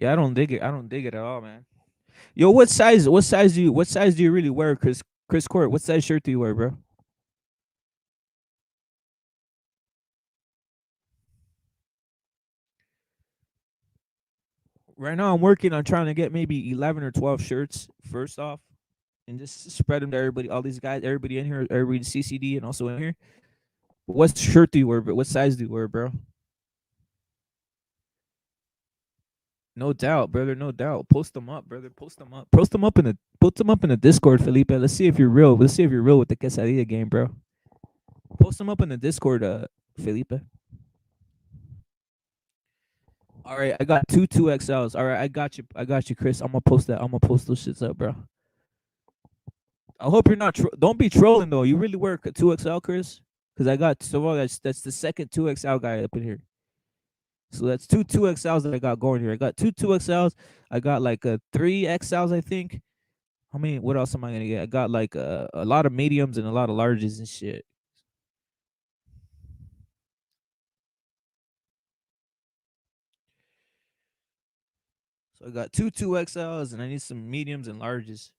Yeah, I don't dig it. I don't dig it at all, man. Yo, what size do you really wear, Chris Court? What size shirt do you wear, bro? Right now I'm working on trying to get maybe 11 or 12 shirts first off, and just spread them to everybody, all these guys, everybody in here, everybody in CCD and also in here. What shirt do you wear? But what size do you wear, bro? No doubt, brother. No doubt. Post them up, brother. Post them up. Post them up in the Discord, Felipe. Let's see if you're real. Let's see if you're real with the quesadilla game, bro. Post them up in the Discord, Felipe. All right, I got two XLs. All right, I got you. I got you, Chris. I'm gonna post that. I'm gonna post those shits up, bro. I hope you're not. Don't be trolling though. You really work a 2XL, Chris? Because I got so far that's the second 2XL guy up in here. So that's two XLs that I got going here. I got two XLs. I got like a 3XLs, I think. I mean, what else am I gonna get? I got like a lot of mediums and a lot of larges and shit. So I got two XLs and I need some mediums and larges.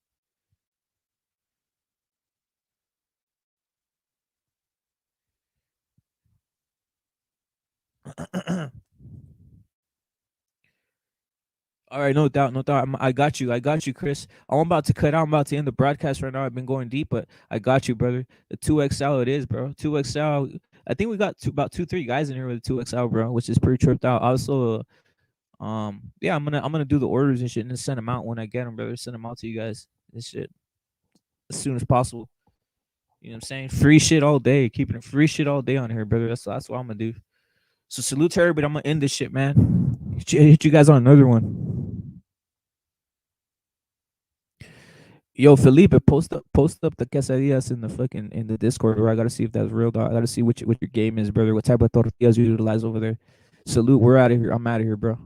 All right, no doubt, no doubt. I got you, Chris. I'm about to cut out. I'm about to end the broadcast right now. I've been going deep, but I got you, brother. The 2XL it is, bro. 2XL. I think we got about 2, 3 guys in here with the 2XL, bro, which is pretty tripped out. Also, yeah, I'm gonna do the orders and shit and then send them out when I get them, brother. Send them out to you guys. This shit as soon as possible. You know what I'm saying? Free shit all day, keeping it free shit all day on here, brother. That's what I'm gonna do. So salute to everybody. I'm gonna end this shit, man. Hit you guys on another one. Yo, Felipe, post up the quesadillas in the fucking in the Discord, or I gotta see if that's real. Dog. I gotta see what your game is, brother. What type of tortillas you utilize over there. Salute. We're out of here. I'm out of here, bro.